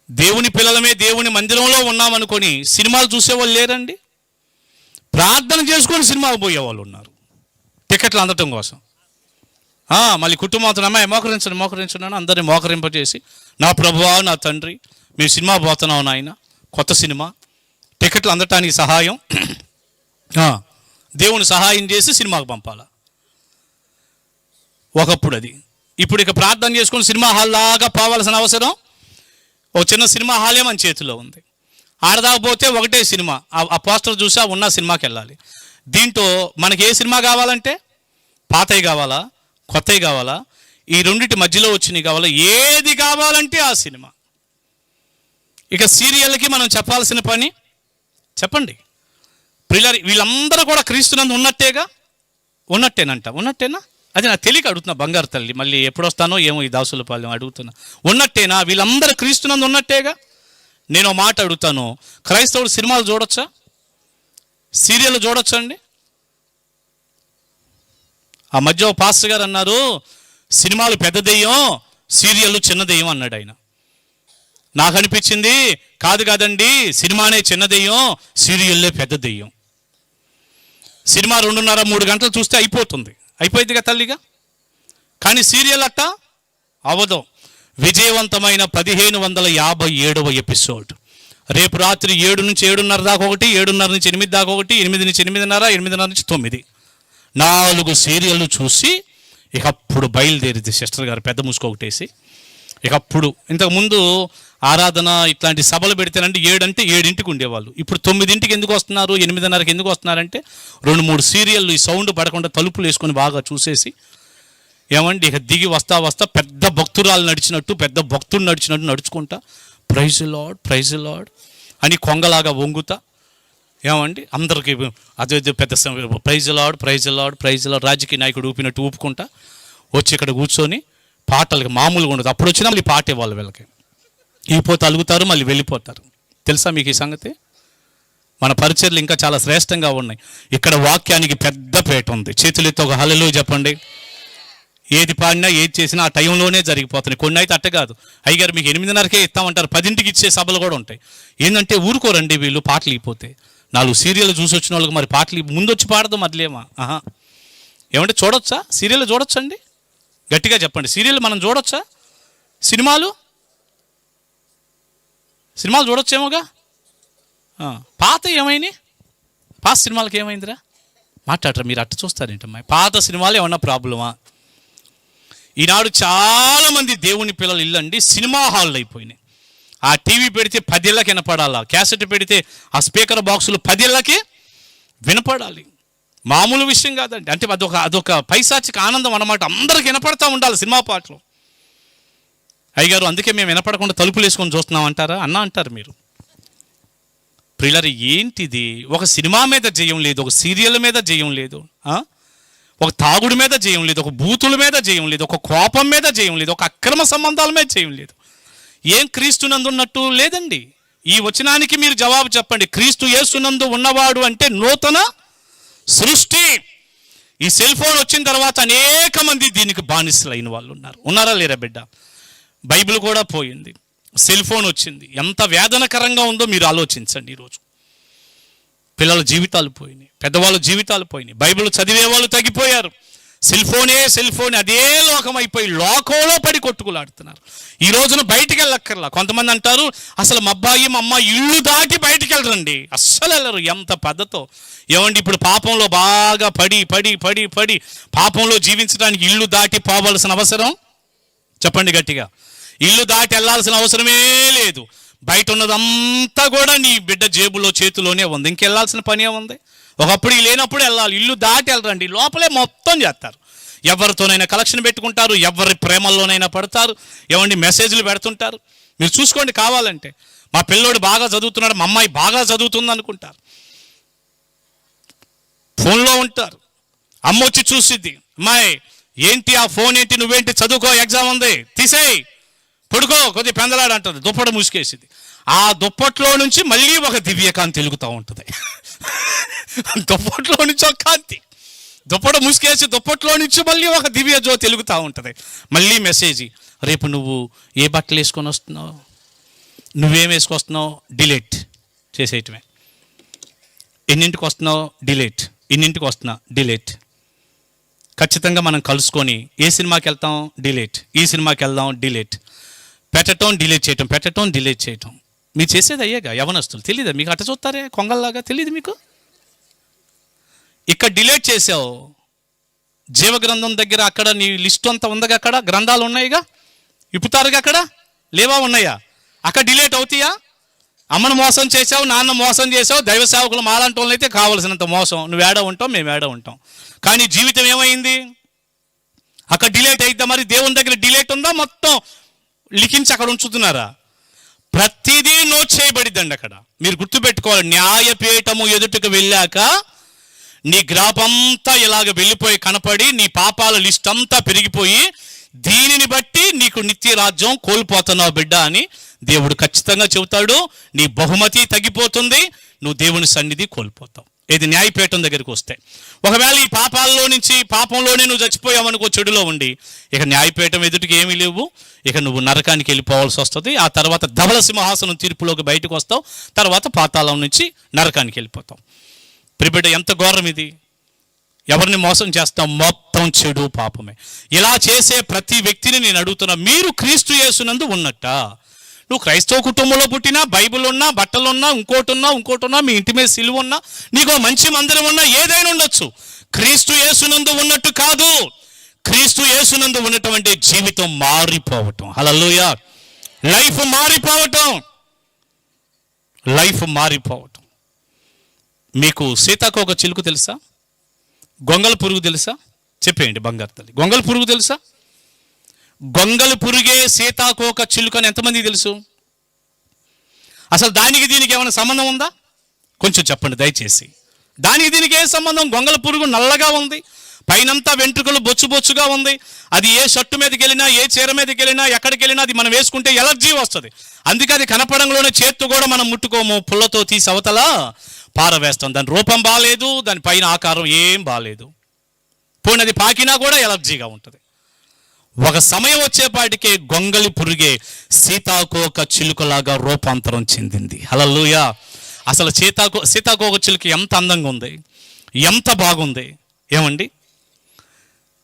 దేవుని పిల్లలమే దేవుని మందిరంలో ఉన్నామనుకొని సినిమాలు చూసేవాళ్ళు లేరండి. ప్రార్థన చేసుకొని సినిమాకు పోయేవాళ్ళు ఉన్నారు, టికెట్లు అందటం కోసం. మళ్ళీ కుటుంబంతో అమ్మాయి మోకరించండి అందరినీ మోకరింపజేసి, నా ప్రభువా, నా తండ్రి, మేము సినిమా పోతున్నాం నాయన, కొత్త సినిమా, టికెట్లు అందటానికి సహాయం, దేవుని సహాయం చేసి సినిమాకు పంపాలా. ఒకప్పుడు అది. ఇప్పుడు ఇక ప్రార్థన చేసుకొని సినిమా హాల్ లాగా పోవాల్సిన అవసరం, ఒక చిన్న సినిమా హాలే మన చేతిలో ఉంది. ఆడదాకపోతే ఒకటే సినిమా, ఆ పోస్టర్ చూసా ఉన్న సినిమాకి వెళ్ళాలి. దీంట్లో మనకి ఏ సినిమా కావాలంటే, పాతవి కావాలా, కొత్తవి కావాలా, ఈ రెండింటి మధ్యలో వచ్చినవి కావాలా, ఏది కావాలంటే ఆ సినిమా. ఇక సీరియల్కి మనం చెప్పాల్సిన పని చెప్పండి. ప్రియులారా, వీళ్ళందరూ కూడా క్రీస్తునందు ఉన్నట్టేనా? అది నాకు తెలియక అడుగుతున్నా బంగారు తల్లి. మళ్ళీ ఎప్పుడు వస్తానో ఏమో ఈ దాసుల పాలెం అడుగుతున్నా. ఉన్నట్టేనా? వీళ్ళందరూ క్రీస్తునందు ఉన్నట్టేగా? నేను మాట అడుగుతాను, క్రైస్తవులు సినిమాలు చూడొచ్చా? సీరియల్ చూడొచ్చా అండి? ఆ మధ్య ఓ పాస్టర్ గారు అన్నారు, సినిమాలు పెద్ద దెయ్యం, సీరియల్ చిన్న దెయ్యం అన్నాడు ఆయన. నాకు అనిపించింది, కాదండి, సినిమానే చిన్న దెయ్యం, సీరియల్లే పెద్ద దెయ్యం. సినిమా 2:30-3 గంటలు చూస్తే అయిపోయిందిగా తల్లిగా. కానీ సీరియల్ అట్టా అవదు. విజయవంతమైన 1557వ ఎపిసోడ్ రేపు రాత్రి 7 నుంచి 7:30 దాకా ఒకటి, 7:30 నుంచి 8 దాకా ఒకటి, 8 నుంచి 8:30, 8:30 నుంచి 9, 4 సీరియళ్ళు చూసి ఇక అప్పుడు బయలుదేరింది సిస్టర్ గారు పెద్ద ముసుగు ఒకటేసి. ఇక అప్పుడు ఇంతకుముందు ఆరాధన ఇట్లాంటి సభలు పెడితేనంటే 7 అంటే 7ంటికి ఉండేవాళ్ళు. ఇప్పుడు 9ంటికి ఎందుకు వస్తున్నారు, 8:30కి ఎందుకు వస్తున్నారంటే 2-3 సీరియళ్ళు ఈ సౌండ్ పడకుండా తలుపులు వేసుకొని బాగా చూసేసి, ఏమండి ఇక దిగి వస్తా పెద్ద భక్తురాలు నడిచినట్టు, పెద్ద భక్తుడు నడిచినట్టు నడుచుకుంటా ప్రైజ్ లార్డ్ అని కొంగలాగా వంగుతా, ఏమండి అందరికీ అదే పెద్ద ప్రైజ్ లార్డ్ రాజకీయ నాయకుడు ఊపినట్టు ఊపుకుంటా వచ్చి ఇక్కడ కూర్చొని పాటలకి మామూలుగా ఉండదు. అప్పుడు వచ్చినా మళ్ళీ పాట ఇవ్వాలి వీళ్ళకి. ఈపోతే అలుగుతారు, మళ్ళీ వెళ్ళిపోతారు. తెలుసా మీకు ఈ సంగతి? మన పరిచర్లు ఇంకా చాలా శ్రేష్టంగా ఉన్నాయి. ఇక్కడ వాక్యానికి పెద్ద పేట ఉంది. చేతులెత్తి ఒక హల్లెలూయా చెప్పండి. ఏది పాడినా ఏది చేసినా ఆ టైంలోనే జరిగిపోతున్నాయి. కొన్ని అయితే అట్ట కాదు, అయ్యగారు మీకు 8:30కే ఇస్తామంటారు, 10ంటికి ఇచ్చే సభలు కూడా ఉంటాయి. ఏంటంటే ఊరుకోరండి వీళ్ళు పాటలు ఇపోతే. 4 సీరియల్ చూసి వచ్చిన వాళ్ళకి మరి పాటలు ముందు వచ్చి పాడదు మరలేమా? ఏమంటే చూడొచ్చా? సీరియల్ చూడొచ్చండి? గట్టిగా చెప్పండి. సీరియల్ మనం చూడొచ్చా? సినిమాలు చూడొచ్చేమోగా. పాత ఏమైనాయి? పాత సినిమాలకి ఏమైందిరా? మాట్లాడరా మీరు, అట్ట చూస్తారేంటమ్మా? పాత సినిమాలు ఏమన్నా ప్రాబ్లమా? ఈనాడు చాలామంది దేవుని పిల్లలు ఇల్లండి సినిమా హాల్ అయిపోయినాయి. ఆ టీవీ పెడితే 10 ఏళ్ళకి వినపడాలా, క్యాసెట్ పెడితే ఆ స్పీకర్ బాక్సులు 10 ఏళ్ళకి వినపడాలి. మామూలు విషయం కాదండి. అంటే అదొక పైశాచిక ఆనందం అన్నమాట. అందరికి వినపడతా ఉండాలి సినిమా పాటలు. అయ్యగారు అందుకే మేము వినపడకుండా తలుపులు వేసుకొని చూస్తున్నాం అంటారా? అంటారు మీరు. ప్రియులారా, ఏంటిది? ఒక సినిమా మీద జయం లేదు, ఒక సీరియల్ మీద జయం లేదు, ఒక తాగుడు మీద జయం లేదు, ఒక బూతుల మీద జయం లేదు, ఒక కోపం మీద జయం లేదు, ఒక అక్రమ సంబంధాల మీద జయం లేదు. ఏం క్రీస్తునందు ఉన్నట్టు లేదండి. ఈ వచనానికి మీరు జవాబు చెప్పండి. క్రీస్తు యేసునందు ఉన్నవాడు అంటే నూతన సృష్టి. ఈ సెల్ ఫోన్ వచ్చిన తర్వాత అనేక మంది దీనికి బానిసలైన వాళ్ళు ఉన్నారా లేరా బిడ్డ? బైబిల్ కూడా పోయింది, సెల్ ఫోన్ వచ్చింది. ఎంత వేదనకరంగా ఉందో మీరు ఆలోచించండి. ఈరోజు పిల్లల జీవితాలు పోయినాయి, పెద్దవాళ్ళ జీవితాలు పోయినాయి, బైబిల్ చదివే వాళ్ళు తగ్గిపోయారు. సెల్ ఫోన్ అదే లోకం అయిపోయి లోకంలో పడి కొట్టుకులాడుతున్నారు. ఈ రోజున బయటికి వెళ్ళక్కర్లా. కొంతమంది అంటారు అసలు మా అబ్బాయి మా అమ్మ ఇల్లు దాటి బయటికి వెళ్ళరండి, అస్సలు వెళ్ళరు. ఎంత పద్ధతో ఏమండి! ఇప్పుడు పాపంలో బాగా పడి పడి పడి పడి పాపంలో జీవించడానికి ఇల్లు దాటి పోవలసిన అవసరం, చెప్పండి గట్టిగా, ఇల్లు దాటి వెళ్ళాల్సిన అవసరమే లేదు. బయట ఉన్నదంతా కూడా నీ బిడ్డ జేబులో చేతిలోనే ఉంది, ఇంకెళ్ళాల్సిన పని ఏముంది? ఒకప్పుడు లేనప్పుడు వెళ్ళాలి, ఇల్లు దాటి వెళ్ళరండి, లోపలే మొత్తం చేస్తారు. ఎవరితోనైనా కలెక్షన్ పెట్టుకుంటారు, ఎవరి ప్రేమల్లోనైనా పడతారు, ఏమండి మెసేజ్లు పెడుతుంటారు. మీరు చూసుకోండి కావాలంటే. మా పిల్లోడు బాగా చదువుతున్నాడు, మా అమ్మాయి బాగా చదువుతుంది అనుకుంటారు, ఫోన్లో ఉంటారు. అమ్మ వచ్చి చూసిద్ది, అమ్మాయి ఏంటి ఆ ఫోన్ ఏంటి, నువ్వేంటి, చదువుకో, ఎగ్జామ్ ఉంది, తీసేయి, పడుకో, కొద్ది పెందలాడు అంటుంది, దుప్పట ముసుకేసింది. ఆ దుప్పట్లో నుంచి మళ్ళీ ఒక దివ్యకాంతి వెలుగుతూ ఉంటుంది. దుప్పట్లో నుంచి ఒక కాంతి, దుప్పట ముసుకేసి దుప్పట్లో నుంచి మళ్ళీ ఒక దివ్య జ్యోతి వెలుగుతూ ఉంటుంది. మళ్ళీ మెసేజ్, రేపు నువ్వు ఏ బట్టలు వేసుకొని వస్తున్నావు, నువ్వేం వేసుకొస్తున్నావు, డిలీట్ చేసేయటమే. ఎన్నింటికి వస్తున్నావు, డిలీట్. ఇన్నింటికి వస్తున్నా, డిలీట్. ఖచ్చితంగా మనం కలుసుకొని ఏ సినిమాకి వెళ్తాం, డిలీట్. ఈ సినిమాకి వెళ్దాం, డిలీట్. పెట్టటం డిలీట్ చేయటం, పెట్టటం డిలీట్ చేయటం. మీరు చేసేది అయ్యేగా యవనస్తులు, తెలియదా మీకు? అట్ట చూస్తారే కొంగల్లాగా, తెలియదు మీకు? ఇక్కడ డిలీట్ చేసావు, జీవగ్రంథం దగ్గర అక్కడ నీ లిస్టు అంతా ఉందిగా, అక్కడ గ్రంథాలు ఉన్నాయిగా, ఇప్పుతారుగా, అక్కడ లేవా, ఉన్నాయా? అక్కడ డిలీట్ అవుతాయా? అమ్మను మోసం చేసావు, నాన్న మోసం చేసావు, దైవ సేవకులు మాలాంటి వాళ్ళని అయితే కావలసినంత మోసం, నువ్వు ఏడ ఉంటాం, మేము ఏడ ఉంటాం. కానీ జీవితం ఏమైంది? అక్కడ డిలీట్ అయిద్దా? మరి దేవుని దగ్గర డిలీట్ ఉందా? మొత్తం లిఖించి అక్కడ ఉంచుతున్నారా? ప్రతిదీ నోట్ చేయబడిద్దండి అక్కడ. మీరు గుర్తుపెట్టుకోవాలి, న్యాయపీఠము ఎదుటకు వెళ్ళాక నీ గ్రాపంతా ఇలాగ వెళ్ళిపోయి కనపడి నీ పాపాల లిస్ట్ అంతా పెరిగిపోయి దీనిని బట్టి నీకు నిత్య రాజ్యం కోల్పోతున్నావు బిడ్డ అని దేవుడు ఖచ్చితంగా చెబుతాడు. నీ బహుమతి తగ్గిపోతుంది, నువ్వు దేవుని సన్నిధి కోల్పోతావు. ఇది న్యాయపీఠం దగ్గరికి వస్తే. ఒకవేళ ఈ పాపాల్లో నుంచి, పాపంలోనే నువ్వు చచ్చిపోయావనుకో, చెడులో ఉండి, ఇక న్యాయపీఠం ఎదుటికి ఏమీ లేవు, ఇక నువ్వు నరకానికి వెళ్ళిపోవాల్సి వస్తుంది. ఆ తర్వాత ధవళ సింహాసనం తీర్పులోకి బయటకు వస్తావు, తర్వాత పాతాళం నుంచి నరకానికి వెళ్ళిపోతావు. ప్రిబిడ్డ, ఎంత ఘోరం ఇది! ఎవరిని మోసం చేస్తాం? మొత్తం చెడు పాపమే. ఇలా చేసే ప్రతి వ్యక్తిని నేను అడుగుతున్నా, మీరు క్రీస్తు యేసునందు ఉన్నట్ట? నువ్వు క్రైస్తవ కుటుంబంలో పుట్టినా, బైబిల్ ఉన్నా, బట్టలున్నా, ఇంకోటున్నా, మీ ఇంటి మీద సిలువ ఉన్నా, నీకు మంచి మందిరం ఉన్నా, ఏదైనా ఉండొచ్చు, క్రీస్తు యేసునందు ఉన్నట్టు కాదు. క్రీస్తు యేసునందు ఉండటం అంటే జీవితం మారిపోవటం. హల్లెలూయా! లైఫ్ మారిపోవటం. మీకు సీతాకోక చిలుకు తెలుసా? గొంగళ పురుగు తెలుసా? చెప్పేయండి బంగారు తల్లి. గొంగళ పురుగు తెలుసా? గొంగళ పురుగే సీతాకోక చిలుక అని ఎంతమంది తెలుసు? అసలు దానికి దీనికి ఏమైనా సంబంధం ఉందా? కొంచెం చెప్పండి దయచేసి. దానికి దీనికి ఏ సంబంధం? గొంగళ పురుగు నల్లగా ఉంది, పైనంతా వెంట్రుకలు బొచ్చుగా ఉంది. అది ఏ షర్టు మీదకి వెళ్ళినా, ఏ చీర మీదకి వెళ్ళినా, ఎక్కడికి వెళ్ళినా అది మనం వేసుకుంటే ఎలర్జీ వస్తుంది. అందుకే అది కనపడంలోనే చేత్తు కూడా మనం ముట్టుకోము, పుల్లతో తీసి అవతల పారవేస్తాం. దాని రూపం బాగాలేదు, దాని పైన ఆకారం ఏం బాగాలేదు, పోయినది పాకినా కూడా ఎలర్జీగా ఉంటుంది. ఒక సమయం వచ్చేపాటికే గొంగళి పురుగే సీతాకోక చిలుకలాగా రూపాంతరం చెందింది. హల్లెలూయా! అసలు సీతాకోక చిలుక ఎంత అందంగా ఉంది, ఎంత బాగుంది ఏమండి!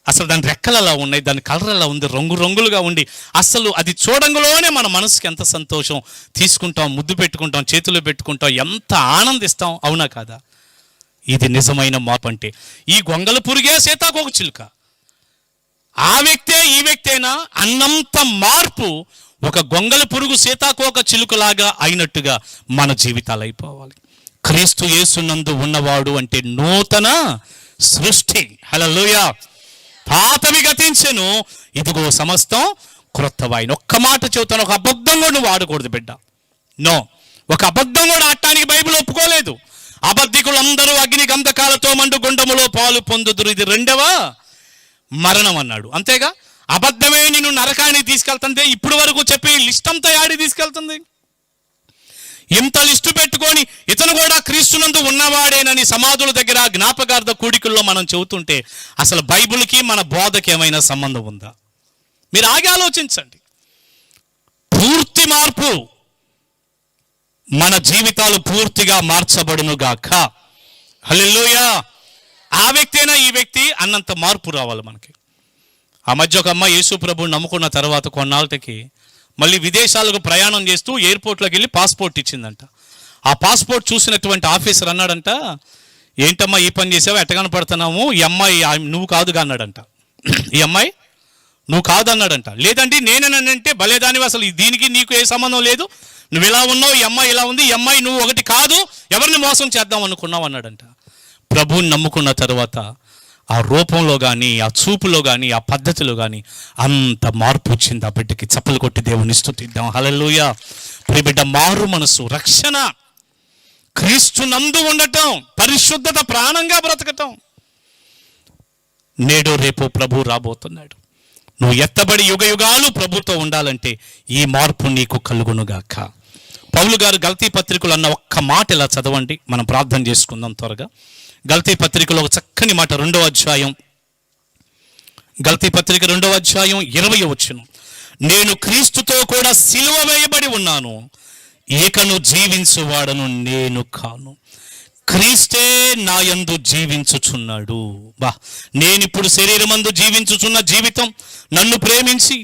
అసలు దాని రెక్కలు ఎలా ఉన్నాయి, దాని కలర్ ఎలా ఉంది, రంగులుగా ఉండి, అసలు అది చూడంగానే మన మనసుకి ఎంత సంతోషం, తీసుకుంటాం, ముద్దు పెట్టుకుంటాం, చేతిలో పెట్టుకుంటాం, ఎంత ఆనందిస్తాం. అవునా కాదా? ఇది నిజమైన మార్పు. అంటే ఈ గొంగళ పురుగే సీతాకోక చిలుక. ఆ వ్యక్తే ఈ వ్యక్తేనా అన్నంత మార్పు ఒక గొంగళ పురుగు సీతాకోక చిలుకలాగా అయినట్టుగా మన జీవితాలు అయిపోవాలి. క్రీస్తు యేసునందు ఉన్నవాడు అంటే నూతన సృష్టి. హల్లెలూయా! పాతవి గతించెను, ఇదిగో సమస్తం క్రొత్తవాయిన. ఒక్క మాట చెబుతాను, ఒక అబద్ధం కూడా నువ్వు ఆడకూడదు బిడ్డ. నో, ఒక అబద్ధం కూడా ఆడటానికి బైబిల్ ఒప్పుకోలేదు. అబద్ధికులందరూ అగ్ని గంధకాలతో మండు గుండములో పాలు పొందుదురు, ఇది రెండవ మరణం అన్నాడు. అంతేగా? అబద్ధమే నిన్ను నరకానికి తీసుకెళ్తుంటే ఇప్పుడు వరకు చెప్పి లిస్ట్ అంతా యాడి తీసుకెళ్తుంది? ఇంత లిస్టు పెట్టుకొని ఇతను కూడా క్రీస్తునందు ఉన్నవాడేనని సమాధుల దగ్గర జ్ఞాపకార్థ కూడికల్లో మనం చెబుతుంటే అసలు బైబిల్కి మన బోధకి ఏమైనా సంబంధం ఉందా? మీరు ఆగి ఆలోచించండి. పూర్తి మార్పు, మన జీవితాలు పూర్తిగా మార్చబడునుగాక. హల్లెలూయా. ఆ వ్యక్తేనా ఈ వ్యక్తి అన్నంత మార్పు రావాలి మనకి. ఆ మధ్య ఒక అమ్మాయి యేసు ప్రభువుని నమ్ముకున్న తర్వాత కొన్నాళ్ళకి మళ్ళీ విదేశాలకు ప్రయాణం చేస్తూ ఎయిర్పోర్ట్లోకి వెళ్ళి పాస్పోర్ట్ ఇచ్చిందంట. ఆ పాస్పోర్ట్ చూసినటువంటి ఆఫీసర్ అన్నాడంట, ఏంటమ్మా ఈ పని చేసావు, ఎట్టగాన పడుతున్నాము, ఈ అమ్మాయి నువ్వు కాదుగా అన్నాడంట. ఈ అమ్మాయి నువ్వు కాదు అన్నాడంట. లేదండి నేనేనంటే భలేదానివి, అసలు దీనికి నీకు ఏ సంబంధం లేదు, నువ్వు ఇలా ఉన్నావు, ఈ అమ్మాయి ఇలా ఉంది, ఈ అమ్మాయి నువ్వు ఒకటి కాదు, ఎవరిని మోసం చేద్దాం అనుకున్నావు అన్నాడంట. ప్రభువుని నమ్ముకున్న తర్వాత ఆ రూపంలో కానీ, ఆ చూపులో కానీ, ఆ పద్ధతిలో కానీ అంత మార్పు వచ్చింది ఆ బిడ్డకి. చప్పలు కొట్టి దేవుని స్తుతిద్దాం. హల్లెలూయా. ప్రియ బిడ్డ, మారు మనసు, రక్షణ, క్రీస్తు నందు ఉండటం, పరిశుద్ధత, ప్రాణంగా బ్రతకటం. నేడు రేపు ప్రభు రాబోతున్నాడు. నువ్వు ఎత్తబడి యుగ యుగాలు ప్రభుతో ఉండాలంటే ఈ మార్పు నీకు కలుగునుగాక. పౌలు గారు గలతీ పత్రికలు అన్న ఒక్క మాట ఇలా చదవండి, మనం ప్రార్థన చేసుకుందాం త్వరగా. గలతీ పత్రికలో ఒక చక్కని మాట, 2వ అధ్యాయం, గలతీ పత్రిక 2వ అధ్యాయం 20వ వచనం. నేను క్రీస్తుతో కూడా సిలువ వేయబడి ఉన్నాను, ఇకను జీవించువాడను నేను కాను, క్రీస్తే నా యందు జీవించుచున్నాడు. నేనిప్పుడు శరీరమందు జీవించుచున్న జీవితం నన్ను ప్రేమించి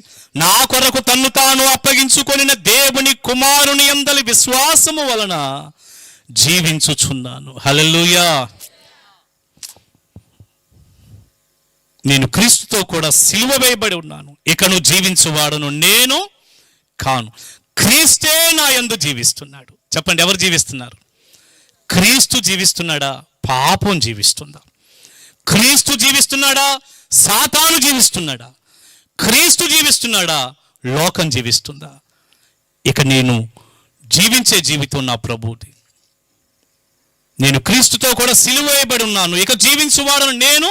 నా కొరకు తన్ను తాను అప్పగించుకొనిన దేవుని కుమారుని యందలి విశ్వాసము వలన జీవించుచున్నాను. హల్లెలూయా. నేను క్రీస్తుతో కూడా సిలువ వేయబడి ఉన్నాను, ఇకను జీవించువాడను నేను కాను, క్రీస్తే నా యందు జీవిస్తున్నాడు. చెప్పండి, ఎవరు జీవిస్తున్నారు? క్రీస్తు జీవిస్తున్నాడా? పాపం జీవిస్తుందా? క్రీస్తు జీవిస్తున్నాడా? సాతాను జీవిస్తున్నాడా? క్రీస్తు జీవిస్తున్నాడా? లోకం జీవిస్తుందా? ఇక నేను జీవించే జీవితం నా ప్రభువుది. నేను క్రీస్తుతో కూడా సిలువ వేయబడి ఉన్నాను, ఇక జీవించువాడను నేను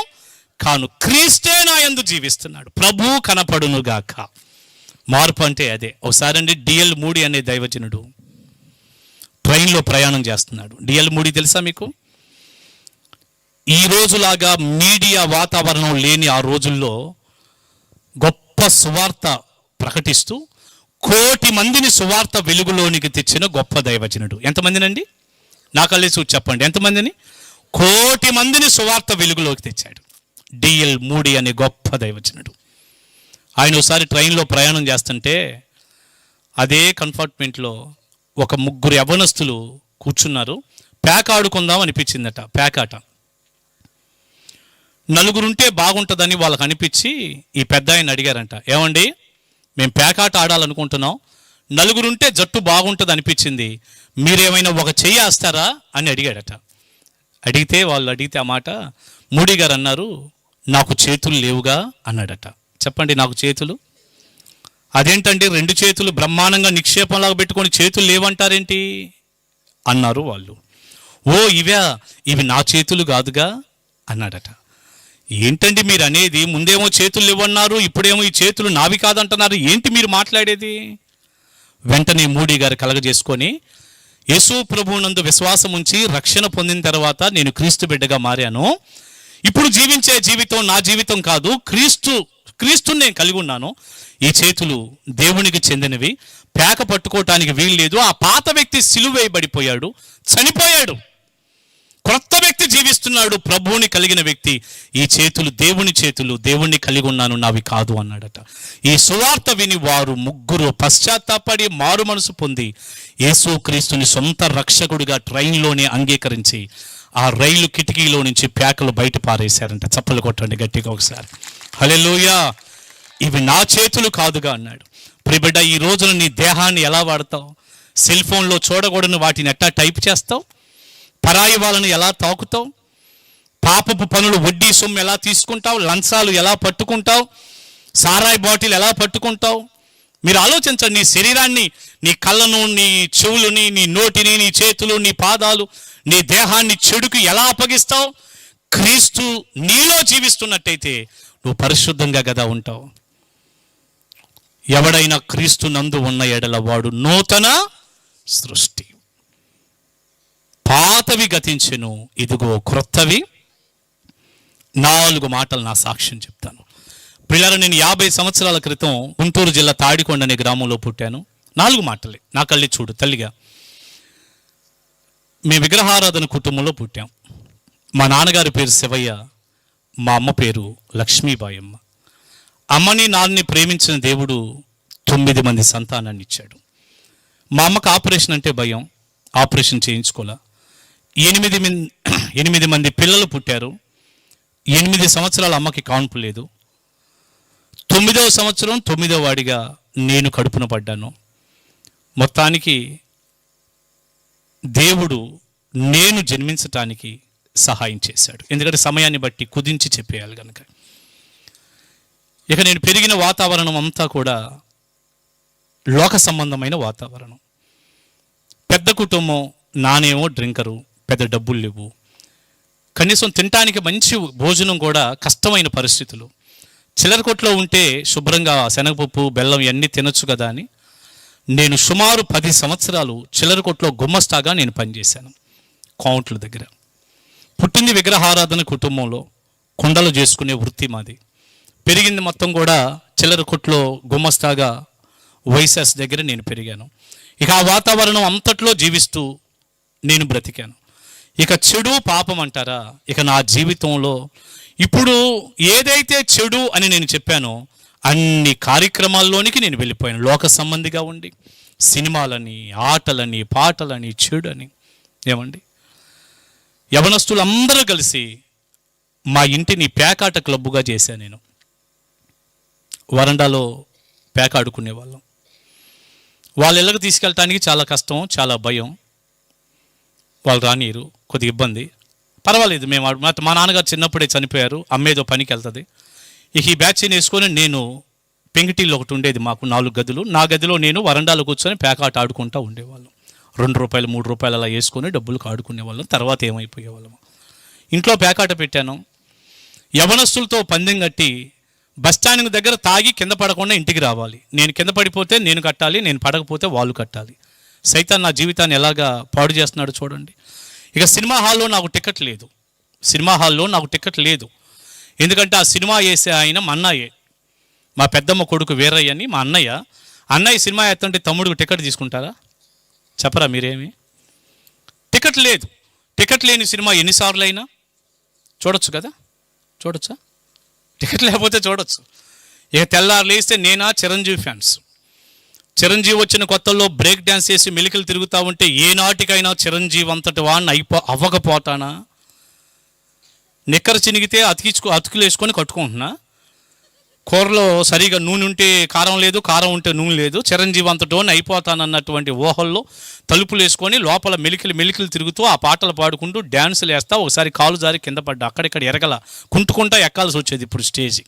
కాను, క్రీస్తే నా యందు జీవిస్తున్నాడు. ప్రభు కనపడునుగాక. మార్పు అంటే అదే. ఒకసారి అండి డిఎల్ మూడి అనే దైవజనుడు ట్రైన్లో ప్రయాణం చేస్తున్నాడు. డిఎల్ మూడి తెలుసా మీకు? ఈ రోజులాగా మీడియా వాతావరణం లేని ఆ రోజుల్లో గొప్ప సువార్త ప్రకటిస్తూ 1,000,000 మందిని సువార్త వెలుగులోనికి తెచ్చిన గొప్ప దైవజనుడు. ఎంతమందినండి? నా కళ్ళే చూసి చెప్పండి, ఎంతమందిని? 1,000,000 మందిని సువార్త వెలుగులోకి తెచ్చాడు డిఎల్ మూడి అనే గొప్ప దైవజనుడు. ఆయన ఒకసారి ట్రైన్లో ప్రయాణం చేస్తుంటే అదే కంపార్ట్మెంట్లో ఒక 3 యవ్వనస్తులు కూర్చున్నారు. పేక ఆడుకుందాం అనిపించిందట. పేకాట 4 ఉంటే బాగుంటుందని వాళ్ళకి అనిపించి ఈ పెద్ద ఆయన అడిగారంట, ఏమండి మేము పేకాట ఆడాలనుకుంటున్నాం, 4 ఉంటే జట్టు బాగుంటుంది అనిపించింది, మీరేమైనా ఒక చెయ్యి వేస్తారా అని అడిగాడట. అడిగితే ఆ మాట మూడి గారు అన్నారు, నాకు చేతులు లేవుగా అన్నాడట. చెప్పండి, నాకు చేతులు? అదేంటండి 2 చేతులు బ్రహ్మాండంగా నిక్షేపంలాగా పెట్టుకొని చేతులు లేవంటారేంటి అన్నారు వాళ్ళు. ఓ ఇవి నా చేతులు కాదుగా అన్నాడట. ఏంటండి మీరు అనేది? ముందేమో చేతులు లేవన్నారు, ఇప్పుడేమో ఈ చేతులు నావి కాదంటున్నారు, ఏంటి మీరు మాట్లాడేది? వెంటనే మూడి గారు కలగజేసుకొని, యేసు ప్రభువునందు విశ్వాసం ఉంచి రక్షణ పొందిన తర్వాత నేను క్రీస్తు బిడ్డగా మారాను, ఇప్పుడు జీవించే జీవితం నా జీవితం కాదు, క్రీస్తుని నేను కలిగి ఉన్నాను, ఈ చేతులు దేవునికి చెందినవి, పేక పట్టుకోవటానికి వీలు లేదు, ఆ పాత వ్యక్తి సిలువ వేయబడిపోయాడు, చనిపోయాడు, క్రొత్త వ్యక్తి జీవిస్తున్నాడు, ప్రభువుని కలిగిన వ్యక్తి, ఈ చేతులు దేవుని చేతులు, దేవుణ్ణి కలిగి ఉన్నాను, నావి కాదు అన్నాడట. ఈ సువార్త విని వారు 3 పశ్చాత్తాపడి మారు మనసు పొంది యేసు క్రీస్తుని సొంత రక్షకుడిగా ట్రైన్లోనే అంగీకరించి ఆ రైలు కిటికీలో నుంచి పేకలు బయట పారేశారంట. చప్పలు కొట్టండి గట్టిగా ఒకసారి. హల్లెలూయా. ఇవి నా చేతులు కాదుగా అన్నాడు. ప్రియబిడ్డ, ఈ రోజున నీ దేహాన్ని ఎలా వాడతావు? సెల్ ఫోన్లో చూడకూడని వాటిని ఎట్టా టైప్ చేస్తావు? పరాయి వాళ్ళని ఎలా తాకుతావు? పాపపు పనులు, వడ్డీ సొమ్ము ఎలా తీసుకుంటావు? లంచాలు ఎలా పట్టుకుంటావు? సారాయి బాటిల్ ఎలా పట్టుకుంటావు? మీరు ఆలోచించండి. నీ శరీరాన్ని, నీ కళ్ళను, నీ చెవులని, నీ నోటిని, నీ చేతులు, నీ పాదాలు, నీ దేహాన్ని చెడుకు ఎలా అప్పగిస్తావు? క్రీస్తు నీలో జీవిస్తున్నట్టయితే నువ్వు పరిశుద్ధంగా కదా ఉంటావు. ఎవడైనా క్రీస్తు నందు ఉన్న ఎడల వాడు నూతన సృష్టి, పాతవి గతించెను, ఇదిగో క్రొత్తవి. 4 మాటలు నా సాక్ష్యం చెప్తాను. పిల్లలు, నేను 50 సంవత్సరాల క్రితం గుంటూరు జిల్లా తాడికొండ అనే గ్రామంలో పుట్టాను. 4 మాటలే, నా కళ్ళి చూడు తల్లిగా. మేము విగ్రహారాధన కుటుంబంలో పుట్టాం. మా నాన్నగారి పేరు శివయ్య, మా అమ్మ పేరు లక్ష్మీబాయమ్మ. అమ్మని నాన్నని ప్రేమించిన దేవుడు 9 మంది సంతానాన్ని ఇచ్చాడు. మా అమ్మకు ఆపరేషన్ అంటే భయం, ఆపరేషన్ చేయించుకోలే. 8 మంది పిల్లలు పుట్టారు. 8 సంవత్సరాల అమ్మకి కాన్పు లేదు. 9వ సంవత్సరం 9వ వాడిగా నేను కడుపున పడ్డాను. మొత్తానికి దేవుడు నేను జన్మించటానికి సహాయం చేశాడు. ఎందుకంటే సమయాన్ని బట్టి కుదించి చెప్పేయాలి కనుక. ఇక నేను పెరిగిన వాతావరణం అంతా కూడా లోక సంబంధమైన వాతావరణం. పెద్ద కుటుంబం, నానేమో డ్రింకరు, పెద్ద డబ్బులు లేవు, కనీసం తినటానికి మంచి భోజనం కూడా కష్టమైన పరిస్థితులు. చిల్లర కొట్లో ఉంటే శుభ్రంగా శనగపప్పు బెల్లం ఇవన్నీ తినొచ్చు కదా అని నేను సుమారు 10 సంవత్సరాలు చిల్లర కొట్లో గుమ్మస్తాగా నేను పనిచేశాను. కౌంట్ల దగ్గర. పుట్టింది విగ్రహారాధన కుటుంబంలో, కుండలు చేసుకునే వృత్తి మాది. పెరిగింది మొత్తం కూడా చిల్లర కొట్లో గుమ్మస్తాగా వైసెస్ దగ్గర నేను పెరిగాను. ఇక ఆ వాతావరణం అంతట్లో జీవిస్తూ నేను బ్రతికాను. ఇక చెడు పాపం అంటారా, ఇక నా జీవితంలో ఇప్పుడు ఏదైతే చెడు అని నేను చెప్పానో అన్ని కార్యక్రమాల్లోనికి నేను వెళ్ళిపోయాను. లోక సంబంధిగా ఉండి సినిమాలని, ఆటలని, పాటలని, చెడని. ఏమండి, యవనస్తులు అందరూ కలిసి మా ఇంటిని పేకాట క్లబ్బుగా చేశాను. నేను వరండాలో పేక ఆడుకునే వాళ్ళం. వాళ్ళ ఇళ్ళకి తీసుకెళ్ళటానికి చాలా కష్టం, చాలా భయం. వాళ్ళు రానియరు, కొద్దిగా ఇబ్బంది. పర్వాలేదు, మేము మా నాన్నగారు చిన్నప్పుడే చనిపోయారు, అమ్మేదో పనికి వెళ్తుంది. ఇక ఈ బ్యాచ్ని వేసుకొని నేను పెంకిటీల్లో ఒకటి ఉండేది మాకు 4 గదులు. నా గదిలో నేను వరండాలో కూర్చొని పేకాట ఆడుకుంటూ ఉండేవాళ్ళం. 2 రూపాయలు 3 రూపాయలు అలా వేసుకొని డబ్బులకు ఆడుకునేవాళ్ళం. తర్వాత ఏమైపోయేవాళ్ళం. ఇంట్లో పేకాట పెట్టాను. యవనస్తులతో పందెం కట్టి బస్టాండ్ దగ్గర తాగి కింద పడకుండా ఇంటికి రావాలి. నేను కింద పడిపోతే నేను కట్టాలి, నేను పడకపోతే వాళ్ళు కట్టాలి. సైతాన్ నా జీవితాన్ని ఎలాగా పాడు చేస్తున్నాడు చూడండి. ఇక సినిమా హాల్లో నాకు టికెట్ లేదు. ఎందుకంటే ఆ సినిమా వేసే ఆయన మా అన్నయ్యే, మా పెద్దమ్మ కొడుకు వీరయ్య అని మా అన్నయ్య సినిమా వేస్తుంటే తమ్ముడికి టికెట్ తీసుకుంటారా? చెప్పరా మీరేమి? టికెట్ లేదు. టికెట్ లేని సినిమా ఎన్నిసార్లు అయినా చూడొచ్చు కదా, చూడొచ్చా? టికెట్ లేకపోతే చూడొచ్చు. ఇక తెల్లారు లేస్తే నేనా చిరంజీవి ఫ్యాన్స్. చిరంజీవి వచ్చిన కొత్తల్లో బ్రేక్ డ్యాన్స్ చేసి మెలికలు తిరుగుతూ ఉంటే ఏనాటికైనా చిరంజీవి అంతటి వాడిని అవ్వకపోతానా? నిక్కర చినిగితే అతుకులు వేసుకొని కట్టుకుంటున్నా. కూరలో సరిగా నూనె ఉంటే కారం లేదు, కారం ఉంటే నూనె లేదు, చిరంజీవి అంతటోని అయిపోతానన్నటువంటి ఊహల్లో తలుపులు వేసుకొని లోపల మెలికలు తిరుగుతూ ఆ పాటలు పాడుకుంటూ డ్యాన్సులు వేస్తా. ఒకసారి కాలు జారి కింద పడ్డా, అక్కడిక్కడ ఎరగల, కుంటుకుంటా ఎక్కాల్సి వచ్చేది. ఇప్పుడు స్టేజి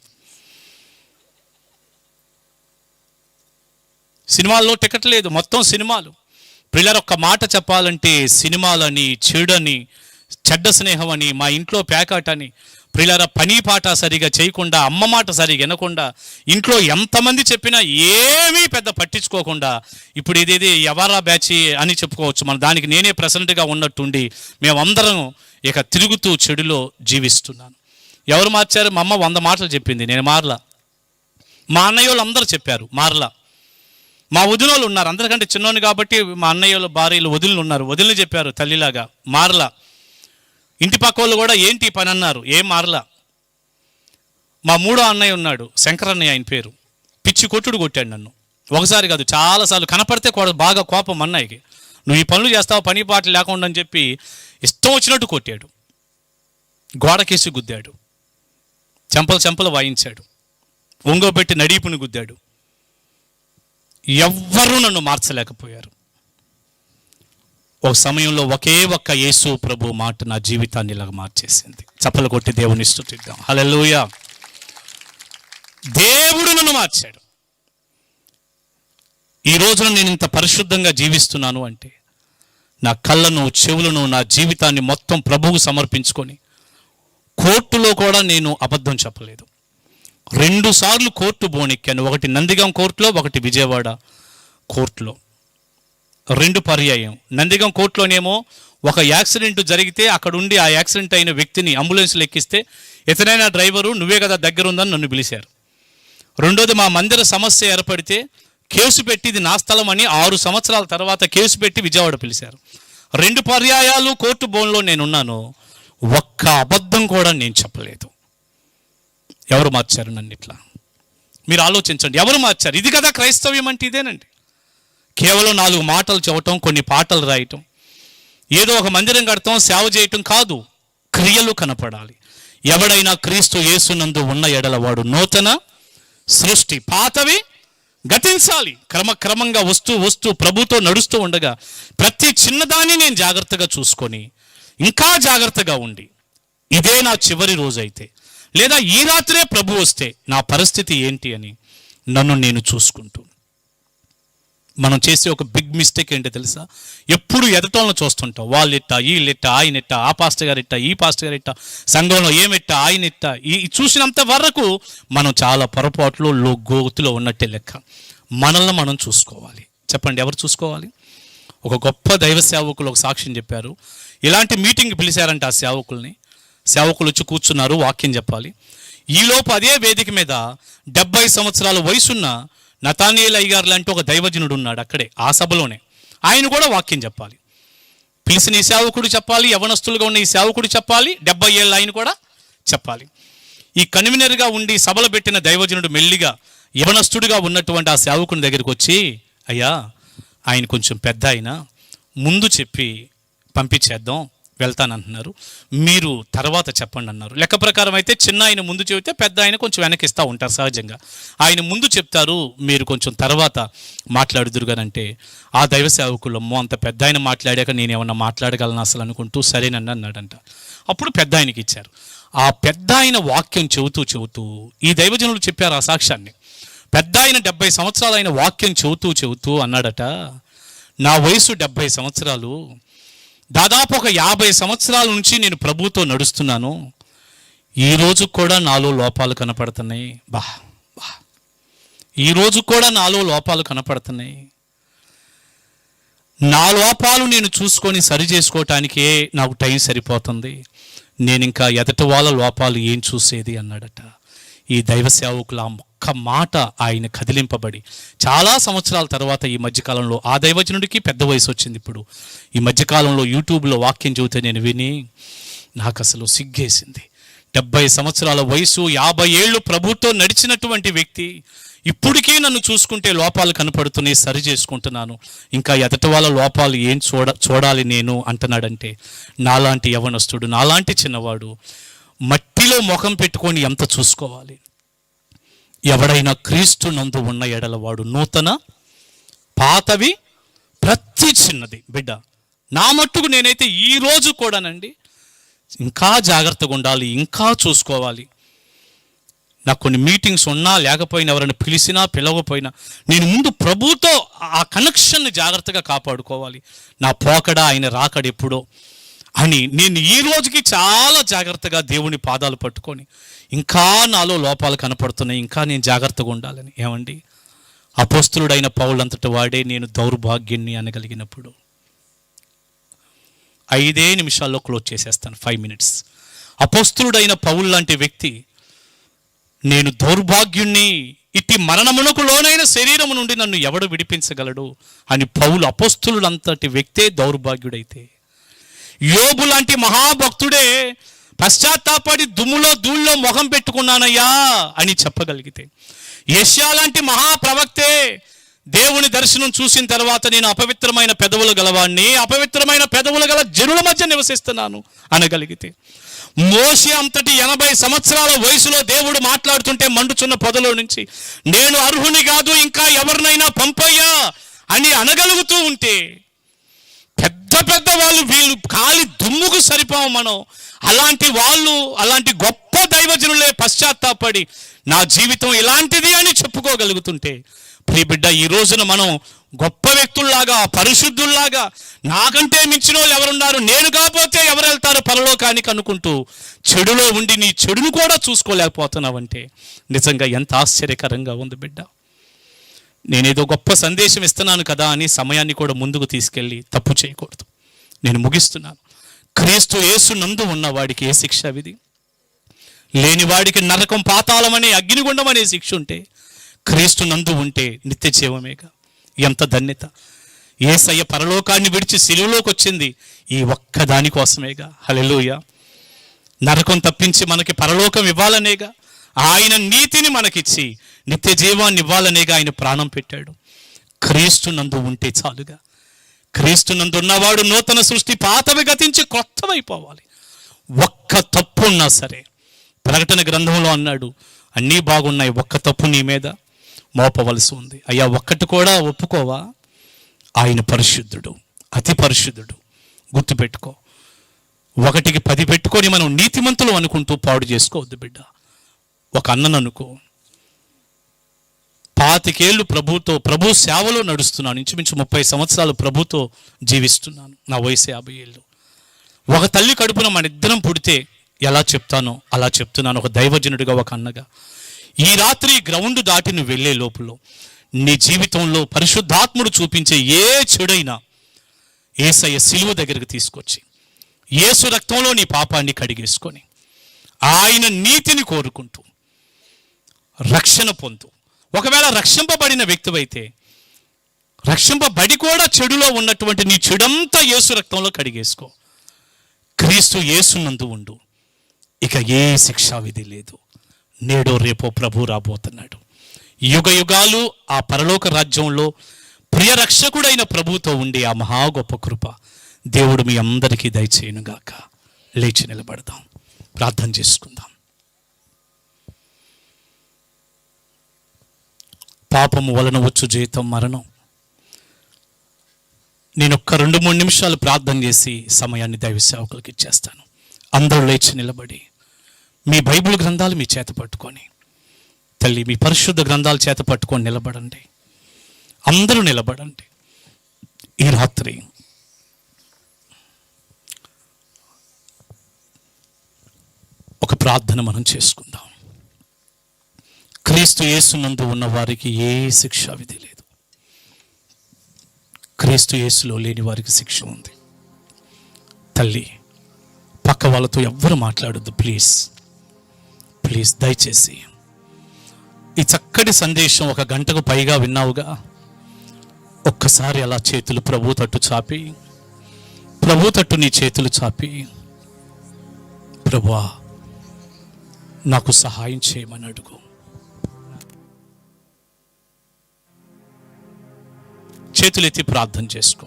సినిమాల్లో టికెట్ లేదు, మొత్తం సినిమాలు. పిల్లలు ఒక్క మాట చెప్పాలంటే సినిమాలని, చెడని, చెడ్డ స్నేహం అని, మా ఇంట్లో పేకాట అని, ప్రియులార పని పాట సరిగా చేయకుండా, అమ్మ మాట సరిగా వినకుండా, ఇంట్లో ఎంతమంది చెప్పినా ఏమీ పెద్ద పట్టించుకోకుండా, ఇప్పుడు ఇదేది ఎవరా బ్యాచ్ అని చెప్పుకోవచ్చు. మన దానికి నేనే ప్రెసిడెంట్గా ఉన్నట్టుండి మేమందరం ఇక తిరుగుతూ చెడులో జీవిస్తున్నాను. ఎవరు మార్చారు? మా అమ్మ 100 మాటలు చెప్పింది, నేను మారలా. మా అన్నయ్య వాళ్ళు అందరూ చెప్పారు, మారలా. మా వదినోళ్ళు ఉన్నారు, అందరికంటే చిన్నోని కాబట్టి మా అన్నయ్యలు భార్యలు వదిలిని ఉన్నారు, వదిలిని చెప్పారు తల్లిలాగా, మారలా. ఇంటి పక్క వాళ్ళు కూడా ఏంటి పని అన్నారు, ఏం మారలా. మా 3వ అన్నయ్య ఉన్నాడు, శంకరన్నయ్య ఆయన పేరు, పిచ్చి కొట్టుడు కొట్టాడు నన్ను. ఒకసారి కాదు, చాలాసార్లు. కనపడితే బాగా కోపం అన్నయ్యకి, నువ్వు ఈ పనులు చేస్తావు, పని పాటలు లేకుండా అని చెప్పి ఇష్టం వచ్చినట్టు కొట్టాడు. గోడకేసి గుద్దాడు, చెంపలు వాయించాడు, ఒంగోబెట్టి నడీపుని గుద్దాడు. ఎవ్వరూ నన్ను మార్చలేకపోయారు. ఒక సమయంలో ఒకే ఒక్క యేసు ప్రభు మాట నా జీవితాన్ని ఇలాగ మార్చేసింది. చప్పలు కొట్టి దేవుని స్తుతిద్దాం. హల్లెలూయా. దేవుడు నన్ను మార్చాడు. ఈ రోజున నేను ఇంత పరిశుద్ధంగా జీవిస్తున్నాను అంటే నా కళ్ళను, చెవులను, నా జీవితాన్ని మొత్తం ప్రభువుకు సమర్పించుకొని, కోర్టులో కూడా నేను అబద్ధం చెప్పలేదు, 2 సార్లు కోర్టు బోనెక్కాను. ఒకటి నందిగం కోర్టులో, ఒకటి విజయవాడ కోర్టులో. 2 పర్యాయం. నందిగం కోర్టులోనేమో ఒక యాక్సిడెంట్ జరిగితే అక్కడ ఉండి ఆ యాక్సిడెంట్ అయిన వ్యక్తిని అంబులెన్స్లో ఎక్కిస్తే ఇతనైనా డ్రైవరు నువ్వే కదా దగ్గర ఉందని నన్ను పిలిచారు. రెండోది మా మందిర సమస్య ఏర్పడితే కేసు పెట్టి ఇది నా స్థలం అని 6 సంవత్సరాల తర్వాత కేసు పెట్టి విజయవాడ పిలిచారు. 2 పర్యాయాలు కోర్టు బోన్లో నేనున్నాను. ఒక్క అబద్ధం కూడా నేను చెప్పలేదు. ఎవరు మార్చారు నన్ను ఇట్లా? మీరు ఆలోచించండి, ఎవరు మార్చారు? ఇది కదా క్రైస్తవ్యం అంటే, ఇదేనండి. కేవలం 4 మాటలు చెప్పటం, కొన్ని పాటలు రాయటం, ఏదో ఒక మందిరం కడతాం, సేవ చేయటం కాదు. క్రియలు కనపడాలి. ఎవడైనా క్రీస్తు యేసునందు ఉన్న ఎడల వాడు నూతన సృష్టి, పాతవి గతించాలి. క్రమక్రమంగా వస్తూ ప్రభుతో నడుస్తూ ఉండగా ప్రతి చిన్నదాన్ని నేను జాగ్రత్తగా చూసుకొని ఇంకా జాగ్రత్తగా ఉండి, ఇదే నా చివరి రోజు అయితే, లేదా ఈ రాత్రే ప్రభు వస్తే నా పరిస్థితి ఏంటి అని నన్ను నేను చూసుకుంటూ. మనం చేసే ఒక బిగ్ మిస్టేక్ ఏంటో తెలుసా? ఎప్పుడు ఎదటోళ్ళని చూస్తుంటాం. వాళ్ళిట్టా, వీళ్ళిట్టా, ఆయనిట్టా, ఆ పాస్టర్ గారు ఇట్టా, ఈ పాస్టర్ గారు ఇట్టా, సంఘంలో ఏమిట్టా, ఆయన ఇట్టా, ఈ చూసినంత వరకు మనం చాలా పొరపాట్లు గోతులో ఉన్నట్టే లెక్క. మనల్ని మనం చూసుకోవాలి. చెప్పండి, ఎవరు చూసుకోవాలి? ఒక గొప్ప దైవ సేవకులు ఒక సాక్ష్యం చెప్పారు. ఇలాంటి మీటింగ్ పిలిచారంట ఆ సేవకులు వచ్చి కూర్చున్నారు, వాక్యం చెప్పాలి. ఈలోపు అదే వేదిక మీద 70 సంవత్సరాల వయసున్న నతానియేల్ అయ్యగారు లాంటి ఒక దైవజనుడు ఉన్నాడు అక్కడే, ఆ సభలోనే. ఆయన కూడా వాక్యం చెప్పాలి. పిలిచిన ఈ సేవకుడు చెప్పాలి, యవనస్తులుగా ఉన్న ఈ సేవకుడు చెప్పాలి, 70 ఏళ్ళ ఆయన కూడా చెప్పాలి. ఈ కన్వీనర్గా ఉండి సభలు పెట్టిన దైవజనుడు మెల్లిగా యవనస్తుడిగా ఉన్నటువంటి ఆ సేవకుని దగ్గరికి వచ్చి, అయ్యా ఆయన కొంచెం పెద్ద ఆయన, ముందు చెప్పి పంపించేద్దాం, వెళ్తానంటున్నారు, మీరు తర్వాత చెప్పండి అన్నారు. లెక్క ప్రకారం అయితే చిన్న ఆయన ముందు చెబితే పెద్ద ఆయన కొంచెం వెనకిస్తూ ఉంటారు సహజంగా. ఆయన ముందు చెప్తారు, మీరు కొంచెం తర్వాత మాట్లాడుదురుగానంటే ఆ దైవ సేవకులు, అమ్మో అంత పెద్ద ఆయన మాట్లాడాక నేను ఏమన్నా మాట్లాడగలను అసలు అనుకుంటూ సరేనని అన్నాడంట. అప్పుడు పెద్ద ఆయనకి ఇచ్చారు. ఆ పెద్ద ఆయన వాక్యం చెబుతూ ఈ దైవజనులు చెప్పారు ఆ సాక్ష్యాన్ని. పెద్ద ఆయన 70 సంవత్సరాలు ఆయన వాక్యం చెబుతూ అన్నాడట, నా వయసు 70 సంవత్సరాలు, దాదాపు ఒక 50 సంవత్సరాల నుంచి నేను ప్రభువుతో నడుస్తున్నాను. ఈరోజు కూడా నాలో లోపాలు కనపడుతున్నాయి. ఈరోజు కూడా నాలో లోపాలు కనపడుతున్నాయి. నా లోపాలు నేను చూసుకొని సరి చేసుకోవటానికే నాకు టైం సరిపోతుంది. నేను ఇంకా ఎదటి వాళ్ళ లోపాలు ఏం చూసేది అన్నాడట. ఈ దైవ సేవకుల ఒక్క మాట ఆయన కదిలింపబడి చాలా సంవత్సరాల తర్వాత ఈ మధ్యకాలంలో ఆ దైవజనుడికి పెద్ద వయసు వచ్చింది. ఇప్పుడు ఈ మధ్యకాలంలో యూట్యూబ్లో వాక్యం చెబితే నేను విని నాకు అసలు సిగ్గేసింది. 70 సంవత్సరాల వయసు, 50 ఏళ్ళు ప్రభుతో నడిచినటువంటి వ్యక్తి ఇప్పటికీ నన్ను చూసుకుంటే లోపాలు కనపడుతున్నాయి, సరి చేసుకుంటున్నాను, ఇంకా ఎదటి వాళ్ళ లోపాలు ఏం చూడాలి నేను అంటున్నాడంటే, నాలాంటి యవనస్తుడు, నాలాంటి చిన్నవాడు మట్టిలో ముఖం పెట్టుకొని ఎంత చూసుకోవాలి? ఎవడైనా క్రీస్తు నందు ఉన్న ఎడల వాడు నూతన, పాతవి ప్రతి చిన్నది. బిడ్డ, నా మట్టుకు నేనైతే ఈరోజు కూడానండి ఇంకా జాగ్రత్తగా ఉండాలి, ఇంకా చూసుకోవాలి. నాకు కొన్ని మీటింగ్స్ ఉన్నా లేకపోయినా, ఎవరైనా పిలిచినా పిలవకపోయినా, నేను ముందు ప్రభుతో ఆ కనెక్షన్ని జాగ్రత్తగా కాపాడుకోవాలి. నా పోకడ ఆయన రాకడ ఎప్పుడో అని నేను ఈ రోజుకి చాలా జాగ్రత్తగా దేవుని పాదాలు పట్టుకొని, ఇంకా నాలో లోపాలు కనపడుతున్నాయి, ఇంకా నేను జాగ్రత్తగా ఉండాలని. ఏమండి, అపోస్తులుడైన పౌలంతటి వాడే నేను దౌర్భాగ్యాన్ని అనగలిగినప్పుడు 5 నిమిషాల్లో క్లోజ్ చేసేస్తాను, 5 minutes. అపోస్తులుడైన పౌలు లాంటి వ్యక్తి, నేను దౌర్భాగ్యుణ్ణి, ఇట్టి మరణమునకు లోనైన శరీరము నుండి నన్ను ఎవడు విడిపించగలడు అని పౌలు అపోస్తులుడంతటి వ్యక్తే దౌర్భాగ్యుడైతే, యోబు లాంటి మహాభక్తుడే పశ్చాత్తాపడి దుమ్ములో ధూళిలో మొహం పెట్టుకున్నానయ్యా అని చెప్పగలిగితే, యెషయా లాంటి మహాప్రవక్తే దేవుని దర్శనం చూసిన తర్వాత నేను అపవిత్రమైన పెదవులు గలవాడిని, అపవిత్రమైన పెదవులు గల జనుల మధ్య నివసిస్తున్నాను అనగలిగితే, మోషే అంతటి 80 సంవత్సరాల వయసులో దేవుడు మాట్లాడుతుంటే మండుచున్న పొదలో నుంచి నేను అర్హుని కాదు, ఇంకా ఎవరినైనా పంపయ్యా అని అనగలుగుతూ ఉంటే, పెద్ద వాళ్ళు వీళ్ళు కాలి దుమ్ముకు సరిపోం మనం. అలాంటి వాళ్ళు, అలాంటి గొప్ప దైవజనులే పశ్చాత్తాపడి నా జీవితం ఇలాంటిది అని చెప్పుకోగలుగుతుంటే, ప్రియ బిడ్డ, ఈ రోజున మనం గొప్ప వ్యక్తుల్లాగా, పరిశుద్ధుల్లాగా, నాకంటే మించిన వాళ్ళు ఎవరున్నారు, నేను కాకపోతే ఎవరు వెళ్తారు పరలోకానికి అనుకుంటూ చెడులో ఉండి నీ చెడును కూడా చూసుకోలేకపోతున్నావంటే నిజంగా ఎంత ఆశ్చర్యకరంగా ఉంది బిడ్డ. నేనేదో గొప్ప సందేశం ఇస్తున్నాను కదా అని సమయాన్ని కూడా ముందుకు తీసుకెళ్ళి తప్పు చేయకూడదు. నేను ముగిస్తున్నాను. క్రీస్తు యేసు నందు ఉన్నవాడికి ఏ శిక్ష విధి? లేనివాడికి నరకం, పాతాళం అనే అగ్నిగుండం అనే శిక్ష ఉంటే క్రీస్తు నందు ఉంటే నిత్య జీవమేగా. ఎంత ధన్యత! యేసయ్య పరలోకాన్ని విడిచి సిలువలోకి వచ్చింది ఈ ఒక్క దాని కోసమేగా. హల్లెలూయా! నరకం తప్పించి మనకి పరలోకం ఇవ్వాలనేగా. ఆయన నీతిని మనకిచ్చి నిత్య జీవాన్ని ఇవ్వాలనేగా ఆయన ప్రాణం పెట్టాడు. క్రీస్తు నందు ఉంటే చాలుగా. క్రీస్తు నందు ఉన్నవాడు నూతన సృష్టి, పాతవి గతించి కొత్తవైపోవాలి. ఒక్క తప్పు ఉన్నా సరే, ప్రకటన గ్రంథంలో అన్నాడు, అన్నీ బాగున్నాయి, ఒక్క తప్పు నీ మీద మోపవలసి ఉంది. అయ్యా, ఒక్కటి కూడా ఒప్పుకోవా? ఆయన పరిశుద్ధుడు, అతి పరిశుద్ధుడు. గుర్తుపెట్టుకో. 1కి 10 పెట్టుకొని మనం నీతిమంతులు అనుకుంటూ పాడు చేసుకోవద్దు బిడ్డ. ఒక అన్నను అనుకో, 25 ఏళ్ళు ప్రభు సేవలో నడుస్తున్నాను. ఇంచుమించు 30 సంవత్సరాలు ప్రభుతో జీవిస్తున్నాను. నా వయసు 50 ఏళ్ళు. ఒక తల్లి కడుపున మన ఇద్దరం పుడితే ఎలా చెప్తానో అలా చెప్తున్నాను, ఒక దైవజనుడిగా, ఒక అన్నగా. ఈ రాత్రి గ్రౌండ్ దాటి నువ్వు వెళ్ళే లోపల నీ జీవితంలో పరిశుద్ధాత్ముడు చూపించే ఏ చెడైనా యేసయ్య సిలువ దగ్గరికి తీసుకొచ్చి యేసు రక్తంలో నీ పాపాన్ని కడిగేసుకొని ఆయన నీతిని కోరుకుంటూ రక్షణ పొందు. ఒకవేళ రక్షింపబడిన వ్యక్తివైతే, రక్షింపబడి కూడా చెడులో ఉన్నటువంటి నీ చెడంతా యేసు రక్తంలో కడిగేసుకో. క్రీస్తు యేసునందు ఉండు. ఇక ఏ శిక్షా విధి లేదు. నేడో రేపో ప్రభు రాబోతున్నాడు. యుగ యుగాలు ఆ పరలోక రాజ్యంలో ప్రియ రక్షకుడైన ప్రభుతో ఉండే ఆ మహా గొప్ప కృప దేవుడు మీ అందరికీ దయచేయునుగాక. లేచి నిలబడదాం, ప్రార్థన చేసుకుందాం. పాపము వలన వచ్చు జీతం మరణం. నేను ఒక్క 2-3 నిమిషాలు ప్రార్థన చేసి సమయాన్ని దైవ సేవకులకు ఇచ్చేస్తాను. అందరూ లేచి నిలబడి మీ బైబిల్ గ్రంథాలు మీ చేత పట్టుకొని, తల్లి మీ పరిశుద్ధ గ్రంథాలు చేత పట్టుకొని నిలబడండి. అందరూ నిలబడండి. ఈ రాత్రి ఒక ప్రార్థన మనం చేసుకుందాం. క్రీస్తు యేసునందు ఉన్న వారికి ఏ శిక్షా విధి లేదు. క్రీస్తు యేసులో లేని వారికి శిక్ష ఉంది. తల్లి, పక్క వాళ్ళతో ఎవ్వరు మాట్లాడొద్దు ప్లీజ్, ప్లీజ్, దయచేసి. ఈ చక్కటి సందేశం 1 గంటకు పైగా విన్నావుగా. ఒక్కసారి అలా చేతులు ప్రభు తట్టు చాపి, ప్రభు తట్టు నీ చేతులు చాపి, ప్రభువా నాకు సహాయం చేయమని అడుగు. చేతులెత్తి ప్రార్థన చేసుకో.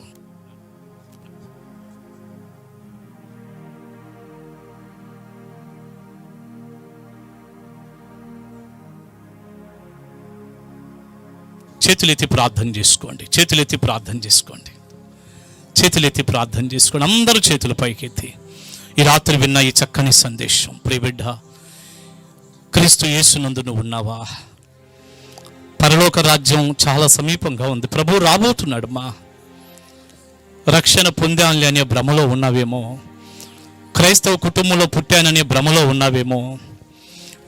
చేతులెత్తి ప్రార్థన చేసుకోండి. చేతులెత్తి ప్రార్థన చేసుకోండి. చేతులెత్తి ప్రార్థన చేసుకోండి. అందరూ చేతుల పైకెత్తి ఈ రాత్రి విన్న ఈ చక్కని సందేశం, ప్రియబిడ్డ, క్రీస్తు యేసునందు నువ్వు ఉన్నావా? పరలోక రాజ్యం చాలా సమీపంగా ఉంది. ప్రభు రాబోతున్నాడు. మా రక్షణ పొందానులే అనే భ్రమలో ఉన్నావేమో, క్రైస్తవ కుటుంబంలో పుట్టాననే భ్రమలో ఉన్నావేమో,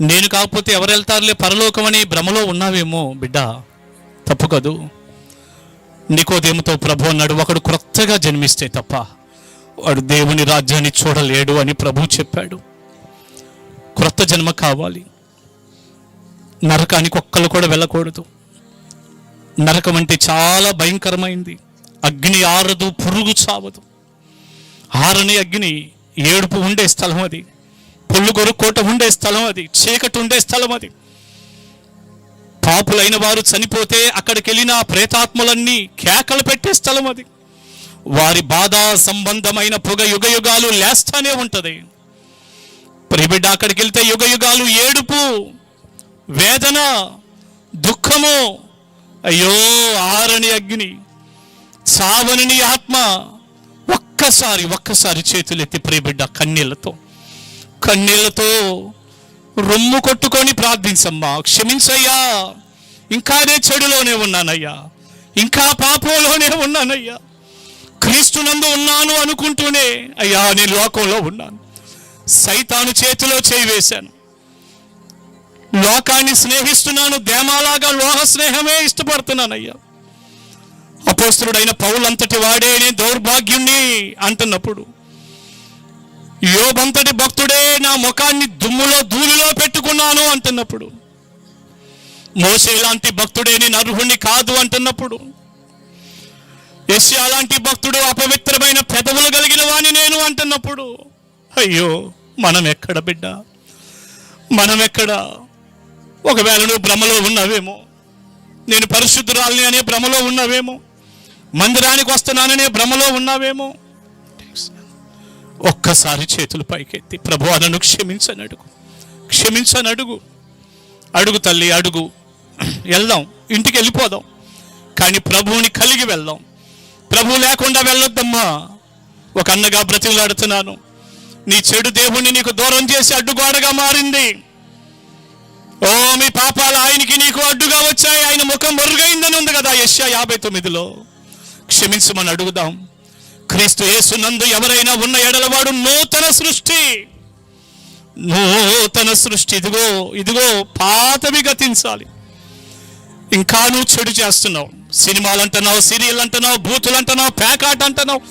నేను కాకపోతే ఎవరు వెళ్తారులే పరలోకం అనే భ్రమలో ఉన్నావేమో. బిడ్డ, తప్పు కదూ. నికోదేముతో ప్రభు అన్నాడు, ఒకడు క్రొత్తగా జన్మిస్తే తప్ప వాడు దేవుని రాజ్యాన్ని చూడలేడు అని ప్రభు చెప్పాడు. క్రొత్త జన్మ కావాలి. నరకానికి ఒక్కళ్ళు కూడా వెళ్ళకూడదు. నరకం అంటే చాలా భయంకరమైంది. అగ్ని ఆరదు, పురుగు చావదు. ఆరని అగ్ని, ఏడుపు ఉండే స్థలం అది, పొల్లుగొరు కోట ఉండే స్థలం అది, చీకటి ఉండే స్థలం అది. పాపులైన వారు చనిపోతే అక్కడికి వెళ్ళిన ప్రేతాత్మలన్నీ కేకలు పెట్టే స్థలం అది. వారి బాధ సంబంధమైన పొగ యుగ యుగాలు లేస్తానే ఉంటది. ప్రియబిడ్డ, అక్కడికి వెళ్తే యుగ యుగాలు ఏడుపు, వేదన, దుఃఖము. అయ్యో, ఆరని అగ్ని, చావని ఆత్మ. ఒక్కసారి చేతులెత్తి ప్రియబిడ్డ కన్నీళ్లతో రొమ్ము కొట్టుకొని ప్రార్థించమ్మా. క్షమించయ్యా, ఇంకా నే చెడులోనే ఉన్నానయ్యా, ఇంకా పాపంలోనే ఉన్నానయ్యా. క్రీస్తునందు ఉన్నాను అనుకుంటూనే అయ్యా నేను లోకంలో ఉన్నాను. సైతాను చేతిలో చేయి వేశాను. లోకాన్ని స్నేహిస్తున్నాను, దేమాలాగా లోహ స్నేహమే ఇష్టపడుతున్నానయ్యా. అపోస్తలుడైన పౌలంతటి వాడే నేను దౌర్భాగ్యుణ్ణి అంటున్నప్పుడు, యోబంతటి భక్తుడే నా ముఖాన్ని దుమ్ములో ధూళిలో పెట్టుకున్నాను అంటున్నప్పుడు, మోషే లాంటి భక్తుడే నేను అర్హుణ్ణి కాదు అంటున్నప్పుడు, యెషయా లాంటి భక్తుడు అపవిత్రమైన పెదవులు కలిగిన వాణ్ణి నేను అంటున్నప్పుడు, అయ్యో మనం ఎక్కడ బిడ్డ, మనం ఎక్కడ? ఒకవేళ నువ్వు భ్రమలో ఉన్నావేమో, నేను పరిశుద్ధురాల్ని అనే భ్రమలో ఉన్నావేమో, మందిరానికి వస్తున్నాననే భ్రమలో ఉన్నావేమో. ఒక్కసారి చేతులు పైకెత్తి ప్రభువా నన్ను క్షమించని అడుగు, క్షమించని అడుగు. అడుగు తల్లి, అడుగు. వెళ్దాం, ఇంటికి వెళ్ళిపోదాం, కానీ ప్రభువుని కలిగి వెళ్దాం. ప్రభు లేకుండా వెళ్ళొద్దమ్మా. ఒక అన్నగా బ్రతిమలాడుతున్నాను, నీ చెడు దేవుణ్ణి నీకు దూరం చేసి అడ్డుగోడగా మారింది. ఓ మీ పాపాలు ఆయనకి నీకు అడ్డుగా వచ్చాయి, ఆయన ముఖం మరుగైందని ఉంది కదా యెషయా 59లో. క్షమించమని అడుగుదాం. క్రీస్తు యేసునందు ఎవరైనా ఉన్న ఎడలవాడు నూతన సృష్టి, నూతన సృష్టి. ఇదిగో ఇదిగో పాతవి గతించాలి. ఇంకా నువ్వు చెడు చేస్తున్నావు. సినిమాలు అంటున్నావు, సీరియల్ అంటున్నావు, బూతులు అంటున్నావు, పేకాట అంటున్నావు,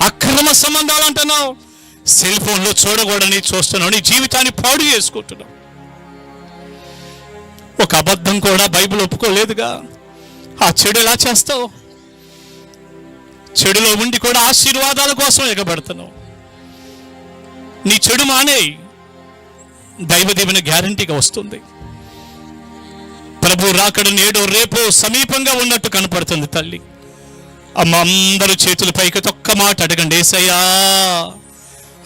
అక్రమ సంబంధాలు అంటున్నావు, సెల్ ఫోన్లో చూడకూడని చూస్తున్నావు, నీ జీవితాన్ని పాడు చేసుకుంటున్నావు. ఒక అబద్ధం కూడా బైబిల్ ఒప్పుకోలేదుగా. ఆ చెడు ఎలా చేస్తావు? చెడులో ఉండి కూడా ఆశీర్వాదాల కోసం ఎగబడుతున్నావు. నీ చెడు మానేయి, దైవ దీవెన గ్యారంటీగా వస్తుంది. ప్రభు రాకడ నేడో రేపో సమీపంగా ఉన్నట్టు కనపడుతుంది తల్లి. అమ్మ అందరూ చేతుల పైకి ఒక్క మాట అడగండి, యేసయ్యా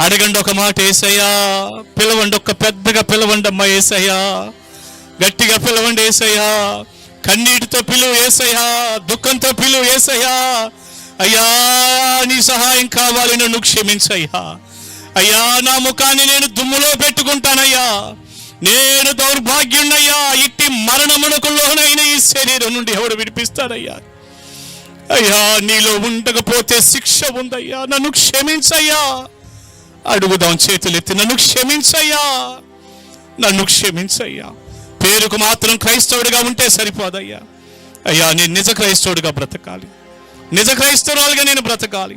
అడగండి, ఒక మాట యేసయ్యా పిలవండి, ఒక్క పెద్దగా పిలవండి అమ్మ యేసయ్యా, గట్టిగా పిలవండి యేసయ్యా, కన్నీటితో పిలువు యేసయ్యా, దుఃఖంతో పిలువు యేసయ్యా. అయ్యా నీ సహాయం కావాలి, నన్ను క్షమించయ్యా. అయ్యా నా ముఖాన్ని నేను దుమ్ములో పెట్టుకుంటానయ్యా, నేను దౌర్భాగ్యున్నయ్యా, ఇట్టి మరణమునకు లోనైన ఈ శరీరం నుండి ఎవడు విడిపిస్తాడయ్యా? అయ్యా నీలో ఉండకపోతే శిక్ష ఉందయ్యా, నన్ను క్షమించయ్యా. అడుగుదాం చేతులెత్తి, నన్ను క్షమించయ్యా, నన్ను క్షమించయ్యా. పేరుకు మాత్రం క్రైస్తవుడిగా ఉంటే సరిపోదయ్యా. అయ్యా నేను నిజ క్రైస్తవుడిగా బ్రతకాలి, నిజ క్రైస్తవురాలుగా నేను బ్రతకాలి.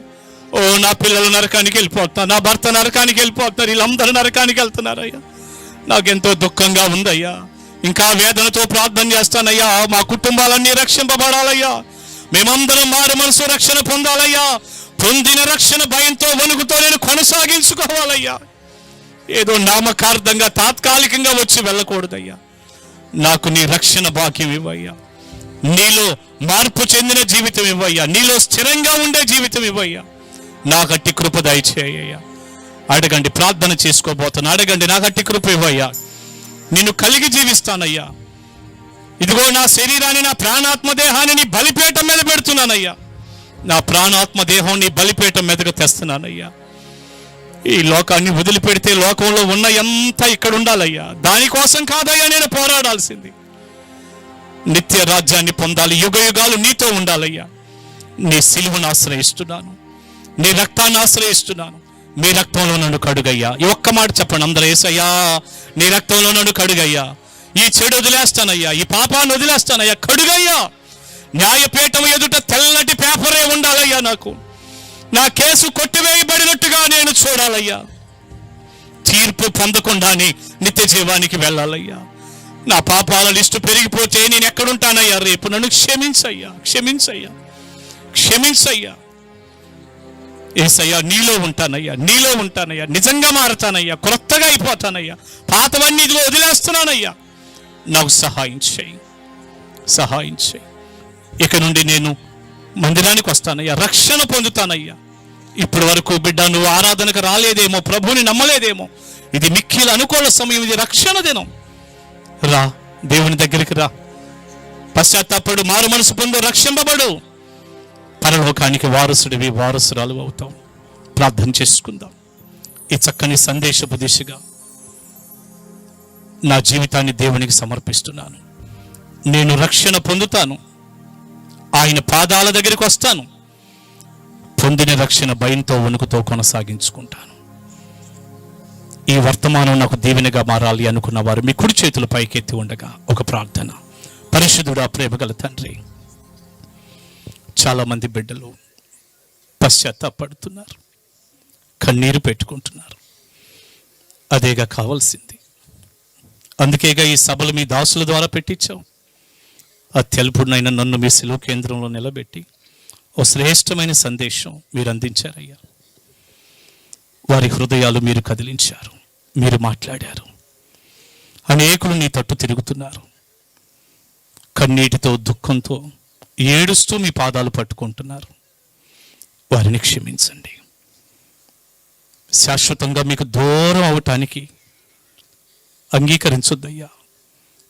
ఓ నా పిల్లలు నరకానికి వెళ్ళిపోతున్నారు, నా భర్త నరకానికి వెళ్ళిపోతున్నారు, వీళ్ళందరూ నరకానికి వెళ్తున్నారయ్యా. నాకెంతో దుఃఖంగా ఉందయ్యా. ఇంకా వేదనతో ప్రార్థన చేస్తానయ్యా. మా కుటుంబాలన్నీ రక్షింపబడాలయ్యా, మేమందరం మారు మనసు రక్షణ పొందాలయ్యా. పొందిన రక్షణ భయంతో వణుకుతో నేను కొనసాగించుకోవాలయ్యా. ఏదో నామకార్థంగా తాత్కాలికంగా వచ్చి వెళ్ళకూడదయ్యా. నాకు నీ రక్షణ భాగ్యం ఇవ్వయ్యా, నీలో మార్పు చెందిన జీవితం ఇవ్వయ్యా, నీలో స్థిరంగా ఉండే జీవితం ఇవ్వయ్యా. నాకట్టి కృప దయచేయ్యా. అడగండి, ప్రార్థన చేసుకోబోతున్నా, అడగండి, నాకట్టి కృప ఇవ్వయ్యా. నిన్ను కలిగి జీవిస్తానయ్యా. ఇదిగో నా శరీరాన్ని, నా ప్రాణాత్మ దేహాన్ని నీ బలిపీఠం మీద పెడుతున్నానయ్యా. నా ప్రాణాత్మ దేహం నీ బలిపీఠం మీదకు తెస్తున్నానయ్యా. ఈ లోకాన్ని వదిలిపెడితే లోకంలో ఉన్న ఎంత ఇక్కడ ఉండాలయ్యా. దానికోసం కాదయ్యా నేను పోరాడాల్సింది. నిత్య రాజ్యాన్ని పొందాలి, యుగ యుగాలు నీతో ఉండాలయ్యా. నీ సిలువను ఆశ్రయిస్తున్నాను, నీ రక్తాన్ని ఆశ్రయిస్తున్నాను. మీ రక్తంలో నన్ను కడుగయ్యా. ఈ ఒక్క మాట చెప్పండి అందరూ, యేసయ్యా నీ రక్తంలో నన్ను కడుగయ్యా. ఈ చెడు వదిలేస్తానయ్యా, ఈ పాపాన్ని వదిలేస్తానయ్యా, కడుగయ్యా. న్యాయపీఠం ఎదుట తెల్లటి పేపరే ఉండాలయ్యా. నాకు నా కేసు కొట్టివేయబడినట్టుగా నేను చూడాలయ్యా. తీర్పు పొందకుండానే నిత్య జీవానికి వెళ్ళాలయ్యా. నా పాపాల లిస్టు పెరిగిపోతే నేను ఎక్కడుంటానయ్యా రేపు? నన్ను క్షమించయ్యా, క్షమించయ్యా, క్షమించయ్యా. యేసయ్యా నీలో ఉంటానయ్యా, నీలో ఉంటానయ్యా, నిజంగా మారతానయ్యా, కొత్తగా అయిపోతానయ్యా. పాతవన్నీ ఇదిగో వదిలేస్తున్నానయ్యా. నాకు సహాయం చేయి, సహాయం చేయి. ఇక నుండి నేను మందిరానికి వస్తానయ్యా, రక్షణ పొందుతానయ్యా. ఇప్పటి వరకు బిడ్డ నువ్వు ఆరాధనకు రాలేదేమో, ప్రభువుని నమ్మలేదేమో. ఇది మిక్కిల అనుకూల సమయం, ఇది రక్షణ దినం. రా, దేవుని దగ్గరికి రా, పశ్చాత్తాపడు, మారు మనసు పొందు, రక్షింపబడు, పరలోకానికి వారసుడివి, వారసురాలు అవుతాం. ప్రార్థన చేసుకుందాం. ఈ చక్కని సందేశపు దిశగా నా జీవితాన్ని దేవునికి సమర్పిస్తున్నాను. నేను రక్షణ పొందుతాను, ఆయన పాదాల దగ్గరికి వస్తాను. పొందిన రక్షణ భయంతో వణుకుతో కొనసాగించుకుంటాను. ఈ వర్తమానం నాకు దీవెనగా మారాలి అనుకున్న వారు మీ కుడి చేతులు పైకెత్తి ఉండగా ఒక ప్రార్థన. పరిశుద్ధుడా, ప్రేమగల తండ్రి, చాలామంది బిడ్డలు పశ్చాత్తాపడుతున్నారు, కన్నీరు పెట్టుకుంటున్నారు. అదేగా కావాల్సింది. అందుకేగా ఈ సభలు మీ దాసుల ద్వారా పెట్టించావు. అత్యల్పుడినైన నన్ను మీ శిలువ కేంద్రంలో నిలబెట్టి ఓ శ్రేష్టమైన సందేశం మీరు అందించారయ్యా. వారి హృదయాలు మీరు కదిలించారు, మీరు మాట్లాడారు. అనేకులు నీ తట్టు తిరుగుతున్నారు. కన్నీటితో, దుఃఖంతో, ఏడుస్తూ మీ పాదాలు పట్టుకుంటున్నారు. వారిని క్షమించండి. శాశ్వతంగా మీకు దూరం అవటానికి అంగీకరించొద్దయ్యా.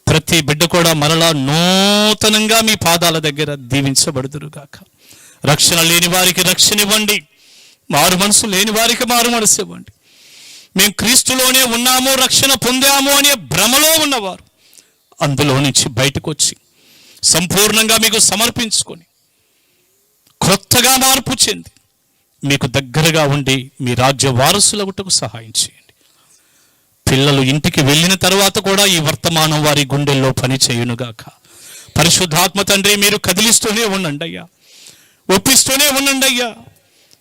ప్రతి బిడ్డ కూడా మరలా నూతనంగా మీ పాదాల దగ్గర దీవించబడుదురుగాక. రక్షణ లేని వారికి రక్షణ ఇవ్వండి. మారు మనసు లేని వారికి మారు మనసు ఇవ్వండి. మేము క్రీస్తులోనే ఉన్నాము, రక్షణ పొందాము అనే భ్రమలో ఉన్నవారు అందులో నుంచి బయటకు వచ్చి సంపూర్ణంగా మీకు సమర్పించుకొని కొత్తగా మార్పు చెంది మీకు దగ్గరగా ఉండి మీ రాజ్య వారసులగుటకు సహాయం చేయండి. పిల్లలు ఇంటికి వెళ్ళిన తర్వాత కూడా ఈ వర్తమానం వారి గుండెల్లో పని చేయునుగాక. పరిశుద్ధాత్మ తండ్రి, మీరు కదిలిస్తూనే ఉండండి అయ్యా, ఒప్పిస్తూనే ఉండండి అయ్యా.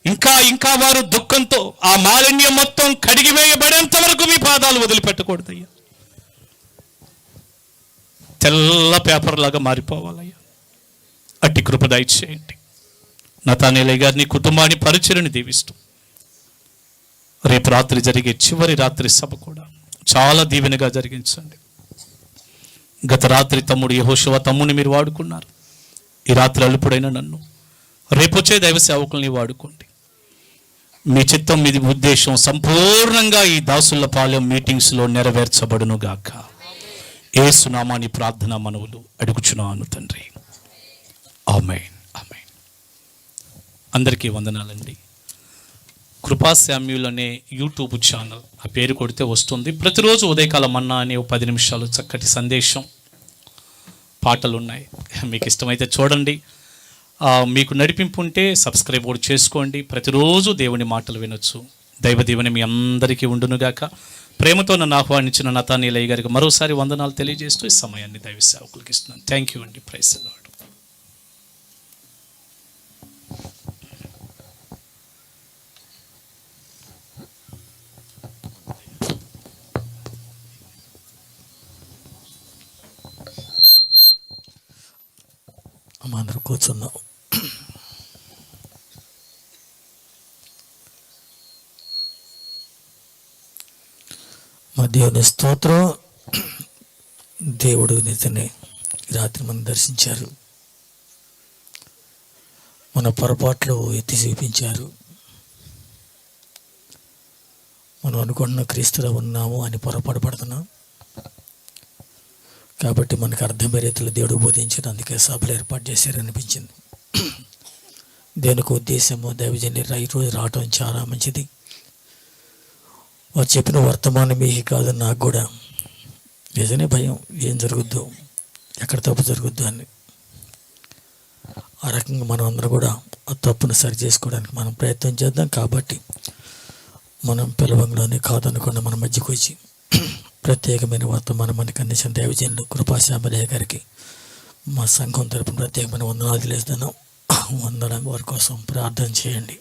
ఇంకా ఇంకా వారు దుఃఖంతో ఆ మాలిన్యం మొత్తం కడిగివేయబడేంత వరకు మీ పాదాలు వదిలిపెట్టకూడదయ్యా. తెల్ల పేపర్ లాగా మారిపోవాలయ్యా. అట్టి కృప దయచేయండి. నతానేలయ్య గారిని, కుటుంబాన్ని, పరిచర్యని దీవిస్తూ రేపు రాత్రి జరిగే చివరి రాత్రి సభ కూడా చాలా దీవెనగా జరిగించండి. గత రాత్రి తమ్ముడు యెహోషువ తమ్ముని మీరు వాడుకున్నారు. ఈ రాత్రి అల్పుడైన నన్ను, రేపొచ్చే దైవ సేవకుల్ని వాడుకోండి. మీ చిత్తం, మీ ఉద్దేశం సంపూర్ణంగా ఈ దాసుల పాలెం మీటింగ్స్లో నెరవేర్చబడును గాక. యేసు నామాని ప్రార్థన మనవులు అడుగుచున్నాను తండ్రి. ఆమేన్, ఆమేన్. అందరికీ వందనాలండి. కృపా శామ్యూల్ అనే యూట్యూబ్ ఛానల్, ఆ పేరు కొడితే వస్తుంది. ప్రతిరోజు ఉదయకాల మన్నా అనే 10 నిమిషాలు చక్కటి సందేశం, పాటలు ఉన్నాయి. మీకు ఇష్టమైతే చూడండి. మీకు నడిపింపు ఉంటే సబ్స్క్రైబ్ కూడా చేసుకోండి. ప్రతిరోజు దేవుని మాటలు వినొచ్చు. దైవ దీవెన మీ అందరికీ ఉండునుగాక. ప్రేమతో నన్ను ఆహ్వానించిన నతానీలయ్య గారికి మరోసారి వందనాలు తెలియజేస్తూ ఈ సమయాన్ని దైవ సేవకులకి ఇస్తున్నాను. థ్యాంక్ యూ అండి. Praise the Lord. అందరూ కూర్చున్నాం. మా దేవుని స్తోత్రం. దేవుడు నిజనే రాత్రి మనం దర్శించారు, మన పొరపాట్లు ఎత్తి చూపించారు. మనం అనుకుంటున్న క్రీస్తులో ఉన్నాము అని పొరపాటు పడుతున్నాం. కాబట్టి మనకు అర్థమయ్యే రీతిలో దేవుడు బోధించారు. అందుకే సభలు ఏర్పాటు చేశారనిపించింది. దేనికి ఉద్దేశము, దైవజనులు ఈరోజు రావటం చాలా మంచిది. వారు చెప్పిన వర్తమానం మీకు కాదు, నాకు కూడా నిజమే భయం, ఏం జరుగుద్దో, ఎక్కడ తప్పు జరుగుద్దో అని. ఆ రకంగా మనం అందరం కూడా ఆ తప్పును సరి చేసుకోవడానికి మనం ప్రయత్నం చేద్దాం. కాబట్టి మనం పిలవంలోనే కాదనకుండా మన మధ్యకు వచ్చి ప్రత్యేకమైన వర్తమానం మనకు అందించిన దైవజనులు కృపాశామలయ్య గారికి మా సంఘం తరపున ప్రత్యేకమైన వందనాలు తెలియజేస్తున్నాం. వందనం వారి కోసం ప్రార్థన చేయండి.